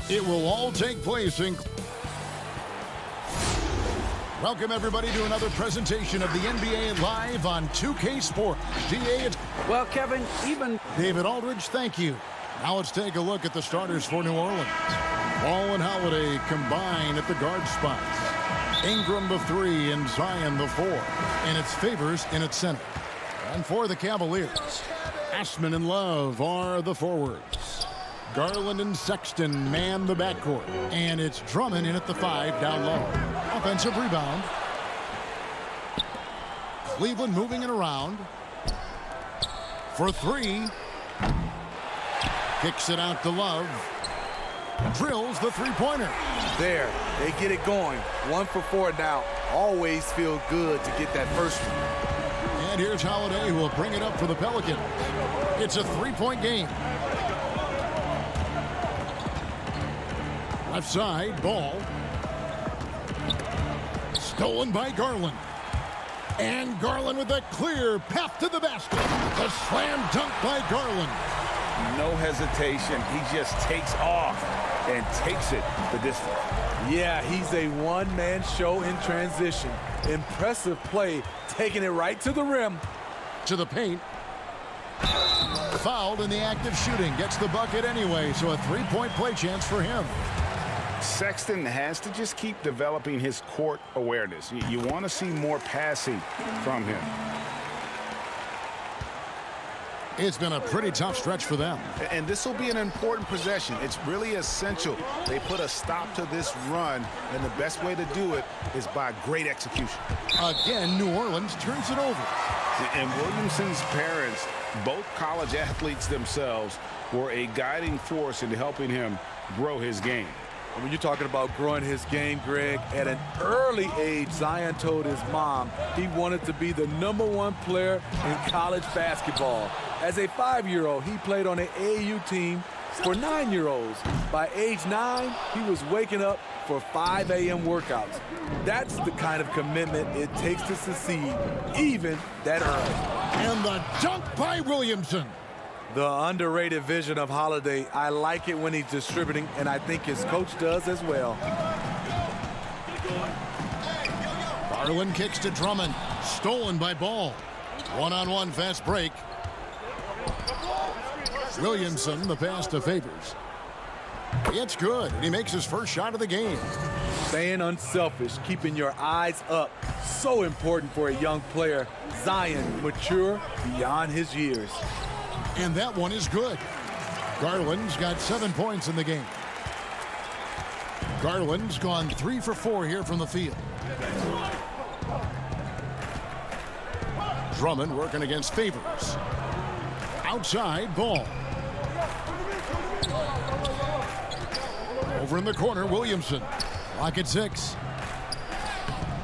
It will all take place in... Welcome, everybody, to another presentation of the NBA live on 2K Sports. DA, Well, Kevin, even... David Aldridge, thank you. Now let's take a look at the starters for New Orleans. Ball and Holiday combine at the guard spots. Ingram the 3 and Zion the 4. And it's Favors in its center. And for the Cavaliers, Ashman and Love are the forwards. Garland and Sexton man the backcourt. And it's Drummond in at the 5 down low. Offensive rebound. Cleveland moving it around. For 3. Kicks it out to Love. Drills the three-pointer. There, they get it going. 1 for 4 now. Always feel good to get that first one. And here's Holiday, who will bring it up for the Pelicans. It's a 3-point game. Left side, Ball. Stolen by Garland. And Garland with a clear path to the basket. A slam dunk by Garland. No hesitation. He just takes off and takes it the distance. Yeah, he's a one-man show in transition. Impressive play, taking it right to the rim. To the paint. Fouled in the act of shooting. Gets the bucket anyway, so a 3-point play chance for him. Sexton has to just keep developing his court awareness. You want to see more passing from him. It's been a pretty tough stretch for them. And this will be an important possession. It's really essential they put a stop to this run, and the best way to do it is by great execution. Again, New Orleans turns it over. And Williamson's parents, both college athletes themselves, were a guiding force in helping him grow his game. And when you're talking about growing his game, Greg, at an early age, Zion told his mom he wanted to be the #1 player in college basketball. As a 5-year-old, he played on an AAU team for 9-year-olds. By age 9, he was waking up for 5 a.m. workouts. That's the kind of commitment it takes to succeed, even that early. And the dunk by Williamson. The underrated vision of Holiday. I like it when he's distributing, and I think his coach does as well. Garland kicks to Drummond. Stolen by Ball. One-on-one fast break. Williamson, the pass to Favors. It's good, and he makes his first shot of the game. Staying unselfish, keeping your eyes up. So important for a young player. Zion, mature beyond his years. And that one is good. Garland's got 7 points in the game. Garland's gone 3 for 4 here from the field. Drummond working against Favors. Outside, Ball. Over in the corner, Williamson. Lock at 6.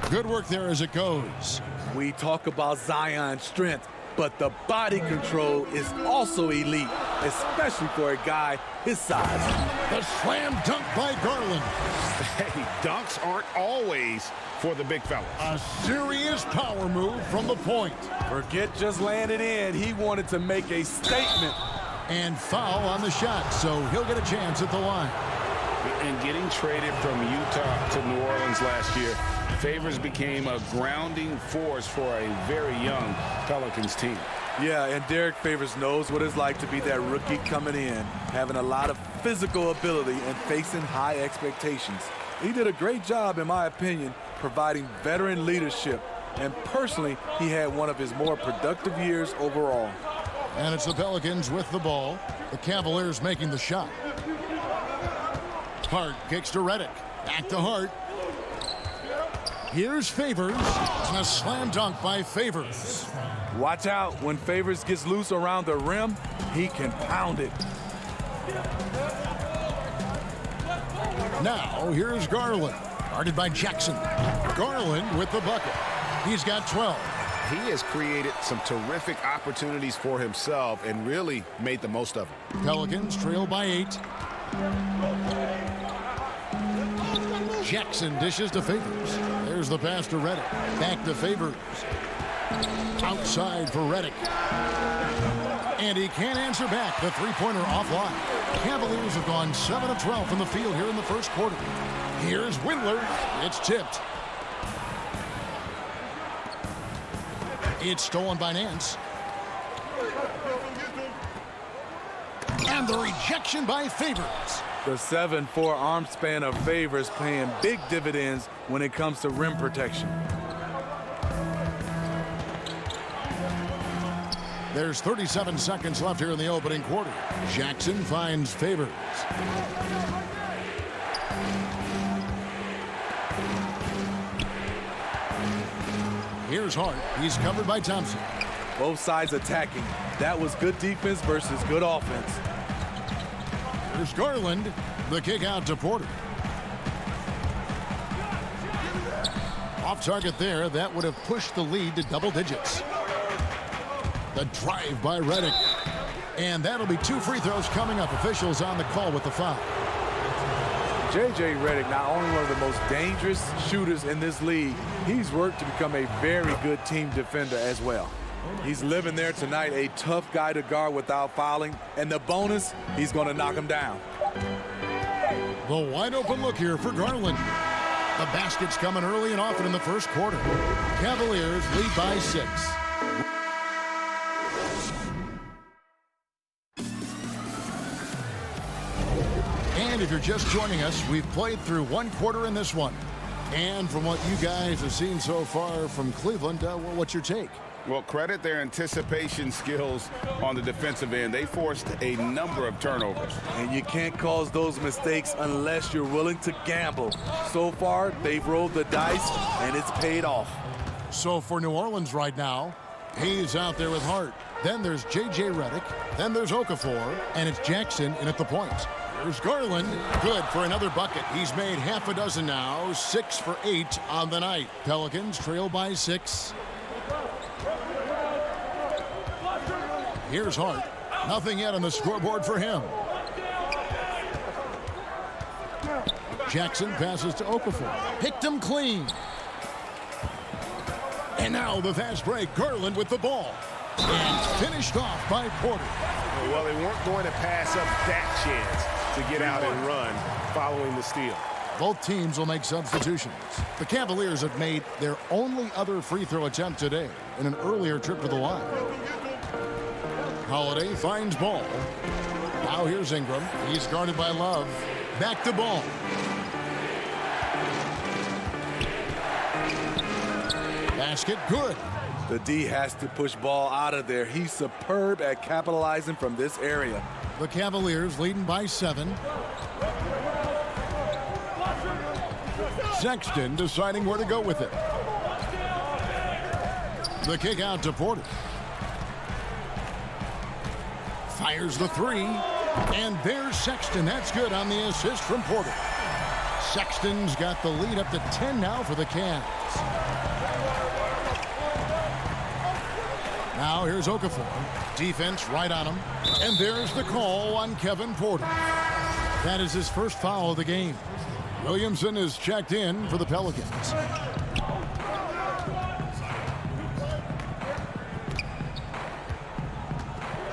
Good work there as it goes. We talk about Zion's strength, but the body control is also elite, especially for a guy his size. The slam dunk by Garland. Hey, dunks aren't always for the big fellas. A serious power move from the point. Forget just laying it in. He wanted to make a statement. And foul on the shot, so he'll get a chance at the line. And getting traded from Utah to New Orleans last year, Favors became a grounding force for a very young Pelicans team. Yeah, and Derek Favors knows what it's like to be that rookie coming in, having a lot of physical ability and facing high expectations. He did a great job, in my opinion, providing veteran leadership, and personally, he had one of his more productive years overall. And it's the Pelicans with the ball. The Cavaliers making the shot. Hart kicks to Redick. Back to Hart. Here's Favors. And a slam dunk by Favors. Watch out. When Favors gets loose around the rim, he can pound it. Now, here's Garland. Guarded by Jackson. Garland with the bucket. He's got 12. He has created some terrific opportunities for himself and really made the most of them. Pelicans trail by 8. Jackson dishes to Favors. There's the pass to Reddick. Back to Favors. Outside for Reddick. And he can't answer back. The three-pointer offline. Cavaliers have gone 7 of 12 from the field here in the first quarter. Here's Windler. It's tipped. It's stolen by Nance. And the rejection by Favors. The 7'4" arm span of Favors paying big dividends when it comes to rim protection. There's 37 seconds left here in the opening quarter. Jackson finds Favors. Here's Hart. He's covered by Thompson. Both sides attacking. That was good defense versus good offense. There's Garland. The kick out to Porter. Off target there. That would have pushed the lead to double digits. The drive by Reddick. And that'll be 2 free throws coming up. Officials on the call with the foul. J.J. Reddick, not only one of the most dangerous shooters in this league, he's worked to become a very good team defender as well. He's living there tonight, a tough guy to guard without fouling. And the bonus, he's going to knock him down. The wide open look here for Garland. The basket's coming early and often in the first quarter. Cavaliers lead by 6. And if you're just joining us, we've played through 1 quarter in this one. And from what you guys have seen so far from Cleveland, what's your take? Well, credit their anticipation skills on the defensive end. They forced a number of turnovers. And you can't cause those mistakes unless you're willing to gamble. So far, they've rolled the dice, and it's paid off. So for New Orleans right now, Hayes out there with Hart. Then there's J.J. Reddick. Then there's Okafor. And it's Jackson in at the point. There's Garland. Good for another bucket. He's made half a dozen now. 6 for 8 on the night. Pelicans trail by 6. Here's Hart. Nothing yet on the scoreboard for him. Jackson passes to Okafor. Picked him clean. And now the fast break. Garland with the ball. And finished off by Porter. Well, they weren't going to pass up that chance to get out and run following the steal. Both teams will make substitutions. The Cavaliers have made their only other free throw attempt today in an earlier trip to the line. Holiday finds Ball. Now here's Ingram. He's guarded by Love. Back to Ball. Basket good. The D has to push Ball out of there. He's superb at capitalizing from this area. The Cavaliers leading by 7. Sexton deciding where to go with it. The kick out to Porter. Fires the 3. And there's Sexton. That's good on the assist from Porter. Sexton's got the lead up to 10 now for the Cavs. Now here's Okafor. Defense right on him. And there's the call on Kevin Porter. That is his first foul of the game. Williamson is checked in for the Pelicans.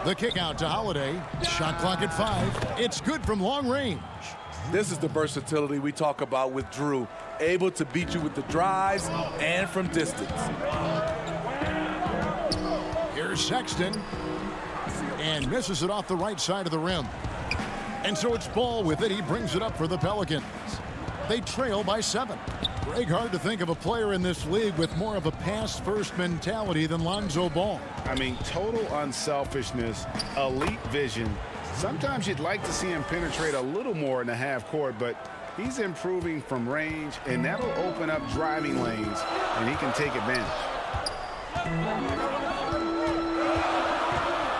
The kick out to Holiday. Shot clock at 5. It's good from long range. This is the versatility we talk about with Drew. Able to beat you with the drives and from distance. Here's Sexton. And misses it off the right side of the rim. And so it's Ball with it. He brings it up for the Pelicans. They trail by 7. Greg, hard to think of a player in this league with more of a pass-first mentality than Lonzo Ball. I mean, total unselfishness, elite vision. Sometimes you'd like to see him penetrate a little more in the half court, but he's improving from range, and that'll open up driving lanes, and he can take advantage.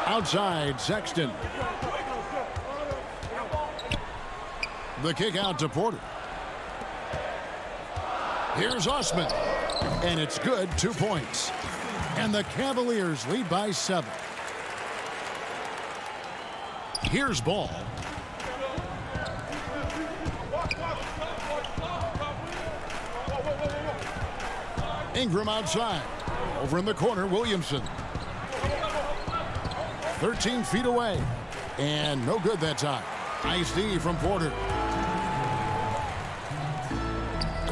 Outside, Sexton. The kick out to Porter. Here's Osman. And it's good, 2 points. And the Cavaliers lead by 7. Here's Ball. Ingram outside. Over in the corner, Williamson. 13 feet away. And no good that time. Nice D from Porter.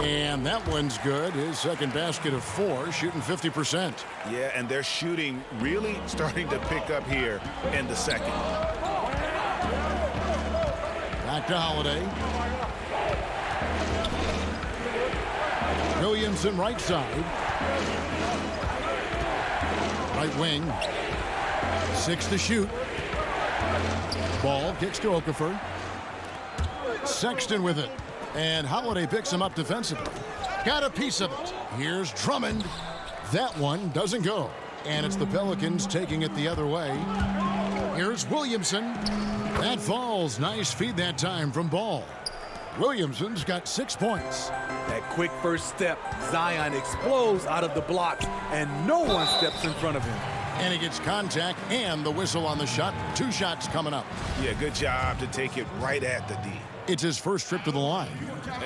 And that one's good. His second basket of 4, shooting 50%. Yeah, and their shooting really starting to pick up here in the second. Back to Holiday. Williamson right side. Right wing. 6 to shoot. Ball kicks to Okafor. Sexton with it. And Holiday picks him up defensively. Got a piece of it. Here's Drummond. That one doesn't go. And it's the Pelicans taking it the other way. Here's Williamson. That falls. Nice feed that time from Ball. Williamson's got 6 points. That quick first step, Zion explodes out of the blocks, and no one steps in front of him. And he gets contact and the whistle on the shot. 2 shots coming up. Yeah, good job to take it right at the D. It's his first trip to the line.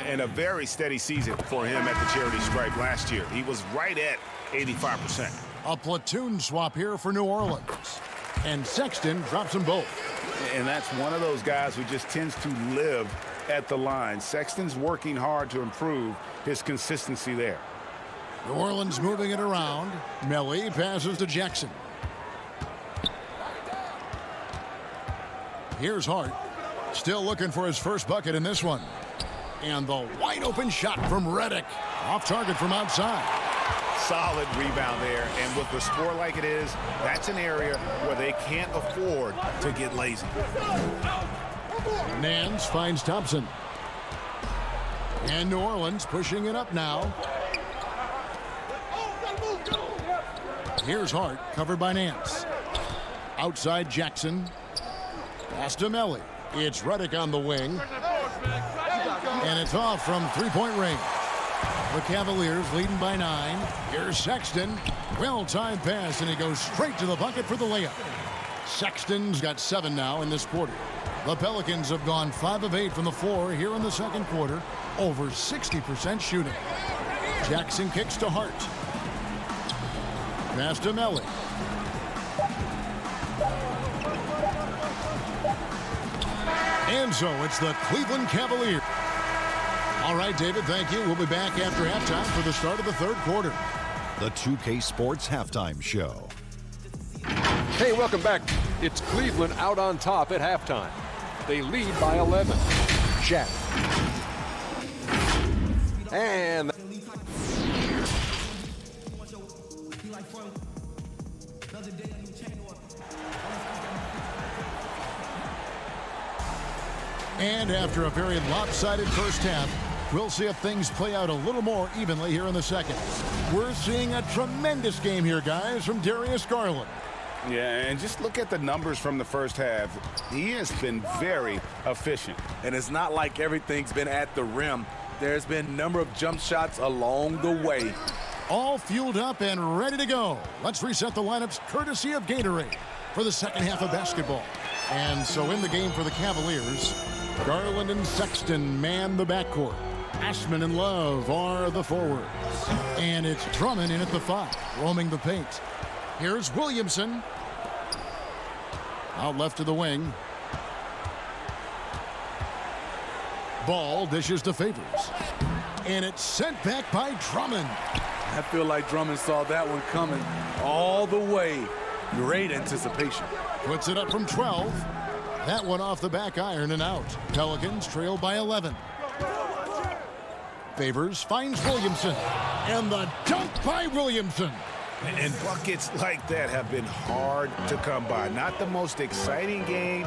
And a very steady season for him at the charity stripe last year. He was right at 85%. A platoon swap here for New Orleans. And Sexton drops them both. And that's one of those guys who just tends to live at the line. Sexton's working hard to improve his consistency there. New Orleans moving it around. Melly passes to Jackson. Here's Hart. Still looking for his first bucket in this one. And the wide open shot from Redick. Off target from outside. Solid rebound there. And with the score like it is, that's an area where they can't afford to get lazy. Nance finds Thompson. And New Orleans pushing it up now. Here's Hart, covered by Nance. Outside Jackson. Pass to Melly. It's Redick on the wing. And it's off from three-point range. The Cavaliers leading by 9. Here's Sexton. Well-timed pass, and he goes straight to the bucket for the layup. Sexton's got 7 now in this quarter. The Pelicans have gone 5 of 8 from the floor here in the second quarter. Over 60% shooting. Jackson kicks to Hart. Pass to Melly. And so it's the Cleveland Cavaliers. All right, David, thank you. We'll be back after halftime for the start of the third quarter. The 2K Sports Halftime Show. Hey, welcome back. It's Cleveland out on top at halftime. They lead by 11. Shaq. And after a very lopsided first half, we'll see if things play out a little more evenly here in the second. We're seeing a tremendous game here, guys, from Darius Garland. Yeah, and just look at the numbers from the first half. He has been very efficient. And it's not like everything's been at the rim. There's been a number of jump shots along the way. All fueled up and ready to go. Let's reset the lineups courtesy of Gatorade for the second half of basketball. And so in the game for the Cavaliers, Garland and Sexton man the backcourt. Ashman and Love are the forwards. And it's Drummond in at the 5, roaming the paint. Here's Williamson. Out left to the wing. Ball dishes to Favors. And it's sent back by Drummond. I feel like Drummond saw that one coming all the way. Great anticipation. Puts it up from 12. That one off the back iron and out. Pelicans trail by 11. Favors finds Williamson. And the dunk by Williamson. And buckets like that have been hard to come by. Not the most exciting game.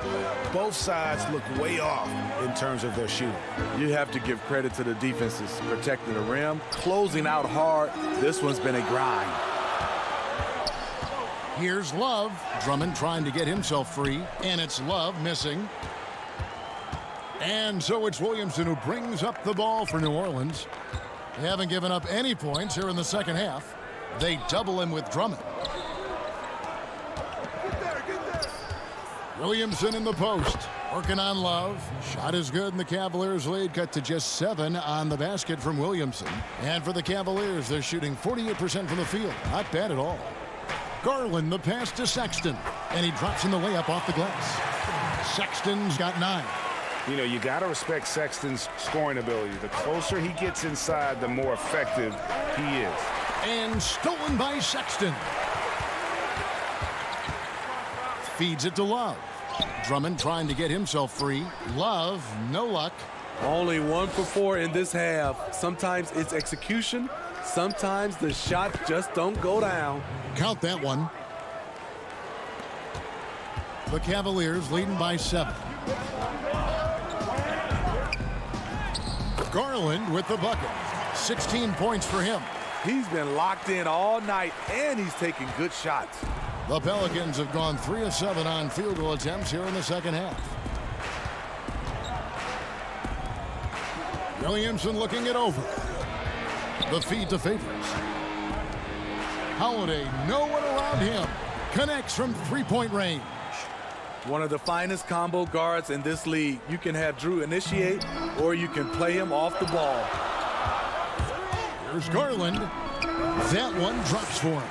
Both sides look way off in terms of their shooting. You have to give credit to the defenses protecting the rim, closing out hard. This one's been a grind. Here's Love. Drummond trying to get himself free, and it's Love missing. And so it's Williamson who brings up the ball for New Orleans. They haven't given up any points here in the second half. They double him with Drummond. Williamson in the post. Working on Love. Shot is good, and the Cavaliers lead cut to just 7 on the basket from Williamson. And for the Cavaliers, they're shooting 48% from the field. Not bad at all. Garland, the pass to Sexton, and he drops in the layup off the glass. Sexton's got 9. You know, you got to respect Sexton's scoring ability. The closer he gets inside, the more effective he is. And stolen by Sexton. Feeds it to Love. Drummond trying to get himself free. Love, no luck. Only 1 for 4 in this half. Sometimes it's execution. Sometimes the shots just don't go down. Count that one. The Cavaliers leading by 7. Garland with the bucket. 16 points for him. He's been locked in all night, and he's taking good shots. The Pelicans have gone 3 of 7 on field goal attempts here in the second half. Williamson looking it over. The feed to Favors. Holiday, no one around him. Connects from three-point range. One of the finest combo guards in this league. You can have Drew initiate, or you can play him off the ball. Here's Garland. That one drops for him.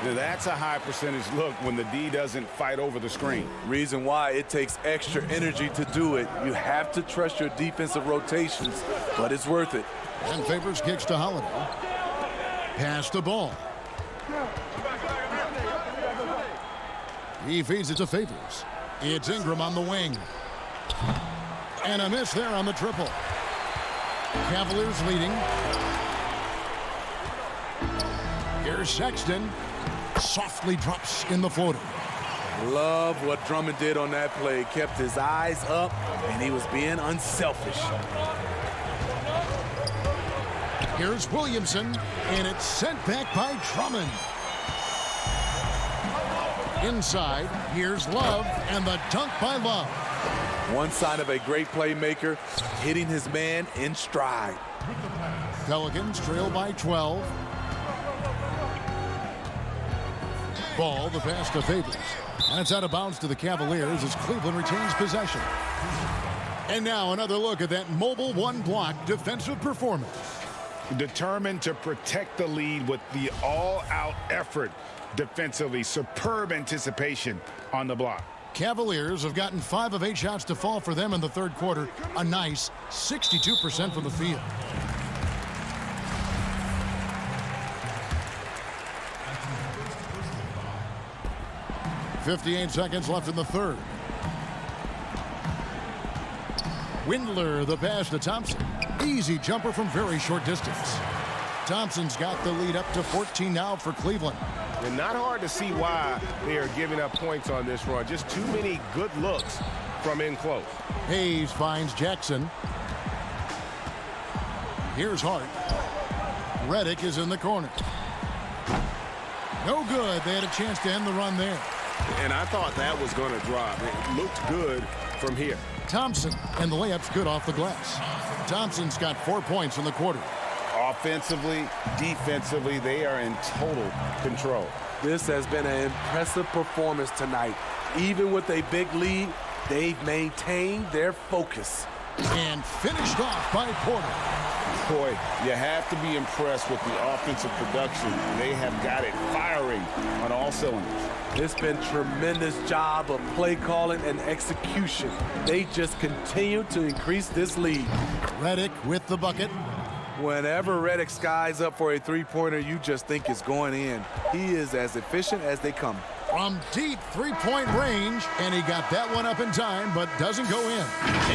Now that's a high percentage look when the D doesn't fight over the screen. Reason why it takes extra energy to do it. You have to trust your defensive rotations, but it's worth it. And Favors kicks to Holiday. Pass the ball. He feeds it to Favors. It's Ingram on the wing. And a miss there on the triple. Cavaliers leading. Here's Sexton. Softly drops in the floater. Love what Drummond did on that play. Kept his eyes up, and he was being unselfish. Here's Williamson, and it's sent back by Drummond. Inside, here's Love, and the dunk by Love. One sign of a great playmaker, hitting his man in stride. Pelicans trail by 12. Ball, the pass to Favors. That's out of bounds to the Cavaliers as Cleveland retains possession. And now another look at that mobile one-block defensive performance. Determined to protect the lead with the all-out effort defensively. Superb anticipation on the block. Cavaliers have gotten 5 of 8 shots to fall for them in the third quarter. A nice 62% from the field. .58 seconds left in the third. Windler, the pass to Thompson. Easy jumper from very short distance. Thompson's got the lead up to 14 now for Cleveland. And not hard to see why they are giving up points on this run. Just too many good looks from in close. Hayes finds Jackson. Here's Hart. Redick is in the corner. No good. They had a chance to end the run there. And I thought that was going to drop. It looked good from here. Thompson, and the layup's good off the glass. Thompson's got 4 points in the quarter. Offensively, defensively, they are in total control. This has been an impressive performance tonight. Even with a big lead, they've maintained their focus. And finished off by Porter. Boy, you have to be impressed with the offensive production. They have got it firing on all cylinders. It's been a tremendous job of play calling and execution. They just continue to increase this lead. Redick with the bucket. Whenever Redick skies up for a three-pointer, you just think it's going in. He is as efficient as they come. From deep three-point range, and he got that one up in time, but doesn't go in.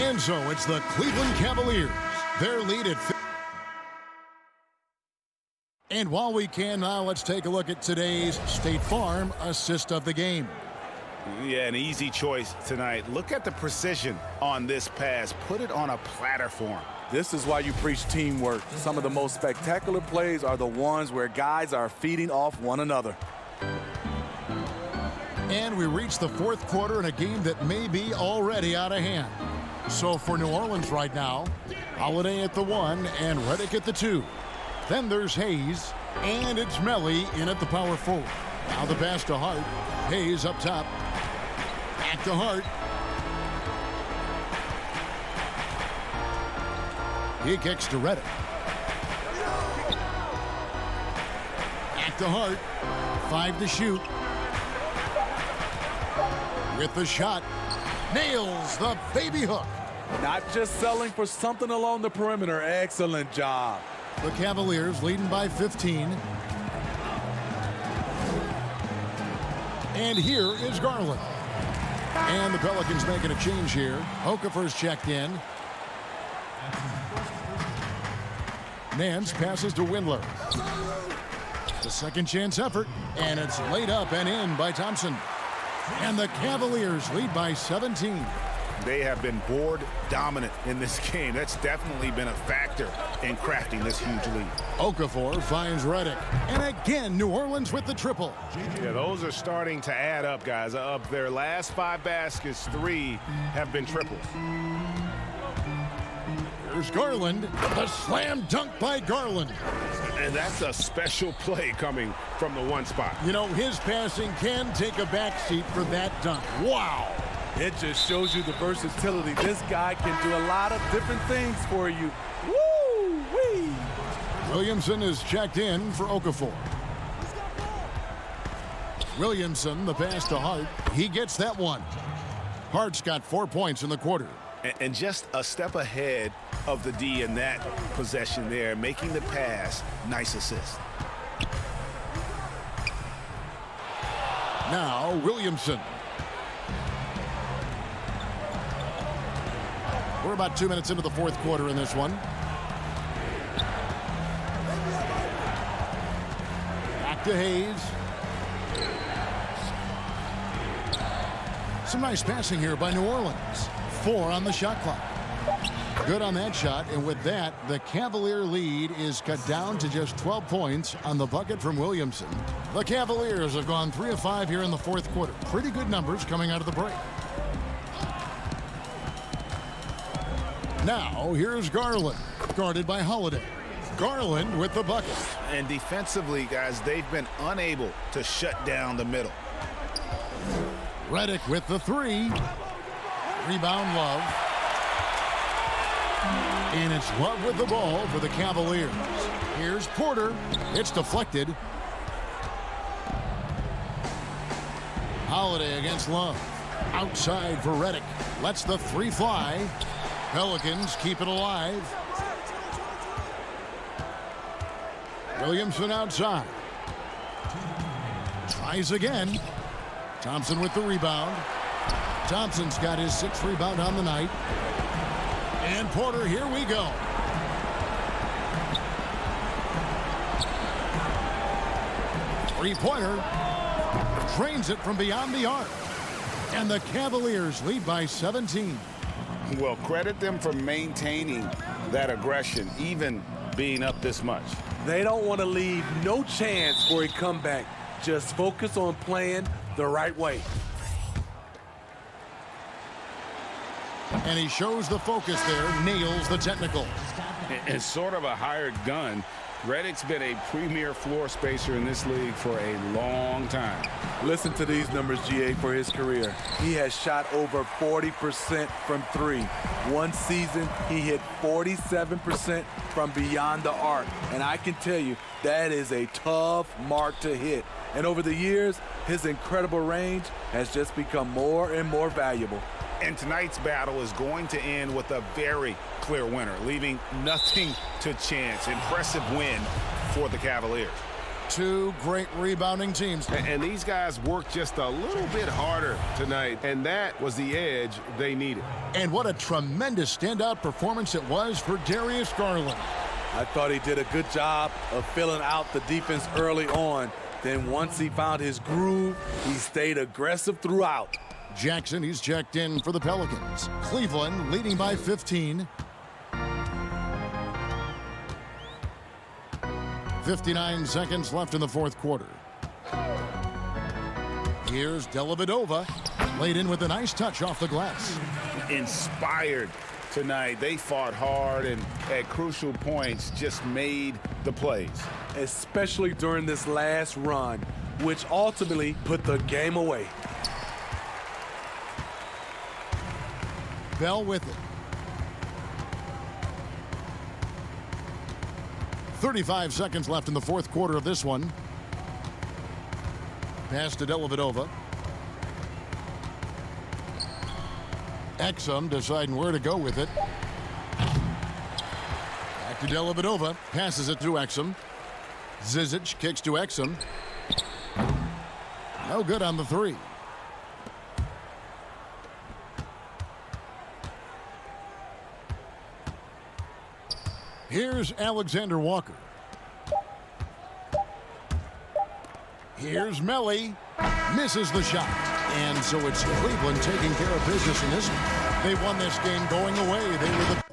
And so it's the Cleveland Cavaliers. Their lead at 50. And while we can now, let's take a look at today's State Farm assist of the game. Yeah, an easy choice tonight. Look at the precision on this pass. Put it on a platter for him. This is why you preach teamwork. Some of the most spectacular plays are the ones where guys are feeding off one another. And we reach the fourth quarter in a game that may be already out of hand. So for New Orleans right now, Holiday at the 1 and Redick at the 2. Then there's Hayes, and it's Melly in at the power forward. Now the pass to Hart. Hayes up top. Back to Hart. He kicks to Reddick. Back to Hart. 5 to shoot. With the shot. Nails the baby hook. Not just selling for something along the perimeter. Excellent job. The Cavaliers leading by 15. And here is Garland. And the Pelicans making a change here. Okafor's checked in. Nance passes to Windler. The second chance effort. And it's laid up and in by Thompson. And the Cavaliers lead by 17. They have been board dominant in this game. That's definitely been a factor in crafting this huge lead. Okafor finds Reddick. And again, New Orleans with the triple. Yeah, those are starting to add up, guys. Of their last 5 baskets, 3 have been triples. Here's Garland. The slam dunk by Garland. And that's a special play coming from the one spot. You know, his passing can take a backseat for that dunk. Wow. It just shows you the versatility. This guy can do a lot of different things for you. Woo-wee! Williamson is checked in for Okafor. Williamson, the pass to Hart. He gets that one. Hart's got 4 points in the quarter. And just a step ahead of the D in that possession there, making the pass. Nice assist. Now, Williamson. We're about 2 minutes into the fourth quarter in this one. Back to Hayes. Some nice passing here by New Orleans. 4 on the shot clock. Good on that shot, and with that, the Cavalier lead is cut down to just 12 points on the bucket from Williamson. The Cavaliers have gone 3 of 5 here in the fourth quarter. Pretty good numbers coming out of the break. Now, here's Garland, guarded by Holiday. Garland with the bucket. And defensively, guys, they've been unable to shut down the middle. Reddick with the 3. Rebound, Love. And it's Love with the ball for the Cavaliers. Here's Porter. It's deflected. Holiday against Love. Outside for Reddick. Lets the 3 fly. Pelicans keep it alive. Williamson outside. Tries again. Thompson with the rebound. Thompson's got his 6th rebound on the night. And Porter, here we go. Three-pointer. Drains it from beyond the arc. And the Cavaliers lead by 17. Well, credit them for maintaining that aggression, even being up this much. They don't want to leave no chance for a comeback. Just focus on playing the right way. And he shows the focus there, nails the technical. It's sort of a hired gun. Reddick's been a premier floor spacer in this league for a long time. Listen to these numbers, GA, for his career. He has shot over 40% from 3. One season, he hit 47% from beyond the arc. And I can tell you, that is a tough mark to hit. And over the years, his incredible range has just become more and more valuable. And tonight's battle is going to end with a very clear winner, leaving nothing to chance. Impressive win for the Cavaliers. 2 great rebounding teams. And these guys worked just a little bit harder tonight, and that was the edge they needed. And what a tremendous standout performance it was for Darius Garland. I thought he did a good job of filling out the defense early on. Then once he found his groove, he stayed aggressive throughout. Jackson, he's checked in for the Pelicans. Cleveland leading by 15. 59 seconds left in the fourth quarter. Here's Dellavedova, laid in with a nice touch off the glass. Inspired tonight. They fought hard and at crucial points just made the plays. Especially during this last run, which ultimately put the game away. Bell with it. 35 seconds left in the fourth quarter of this one. Pass to Dellavedova. Exum deciding where to go with it. Back to Dellavedova. Passes it to Exum. Zizic kicks to Exum. No good on the three. Here's Alexander Walker. Here's Melly. Misses the shot. And so it's Cleveland taking care of business in this one. They won this game going away. They were the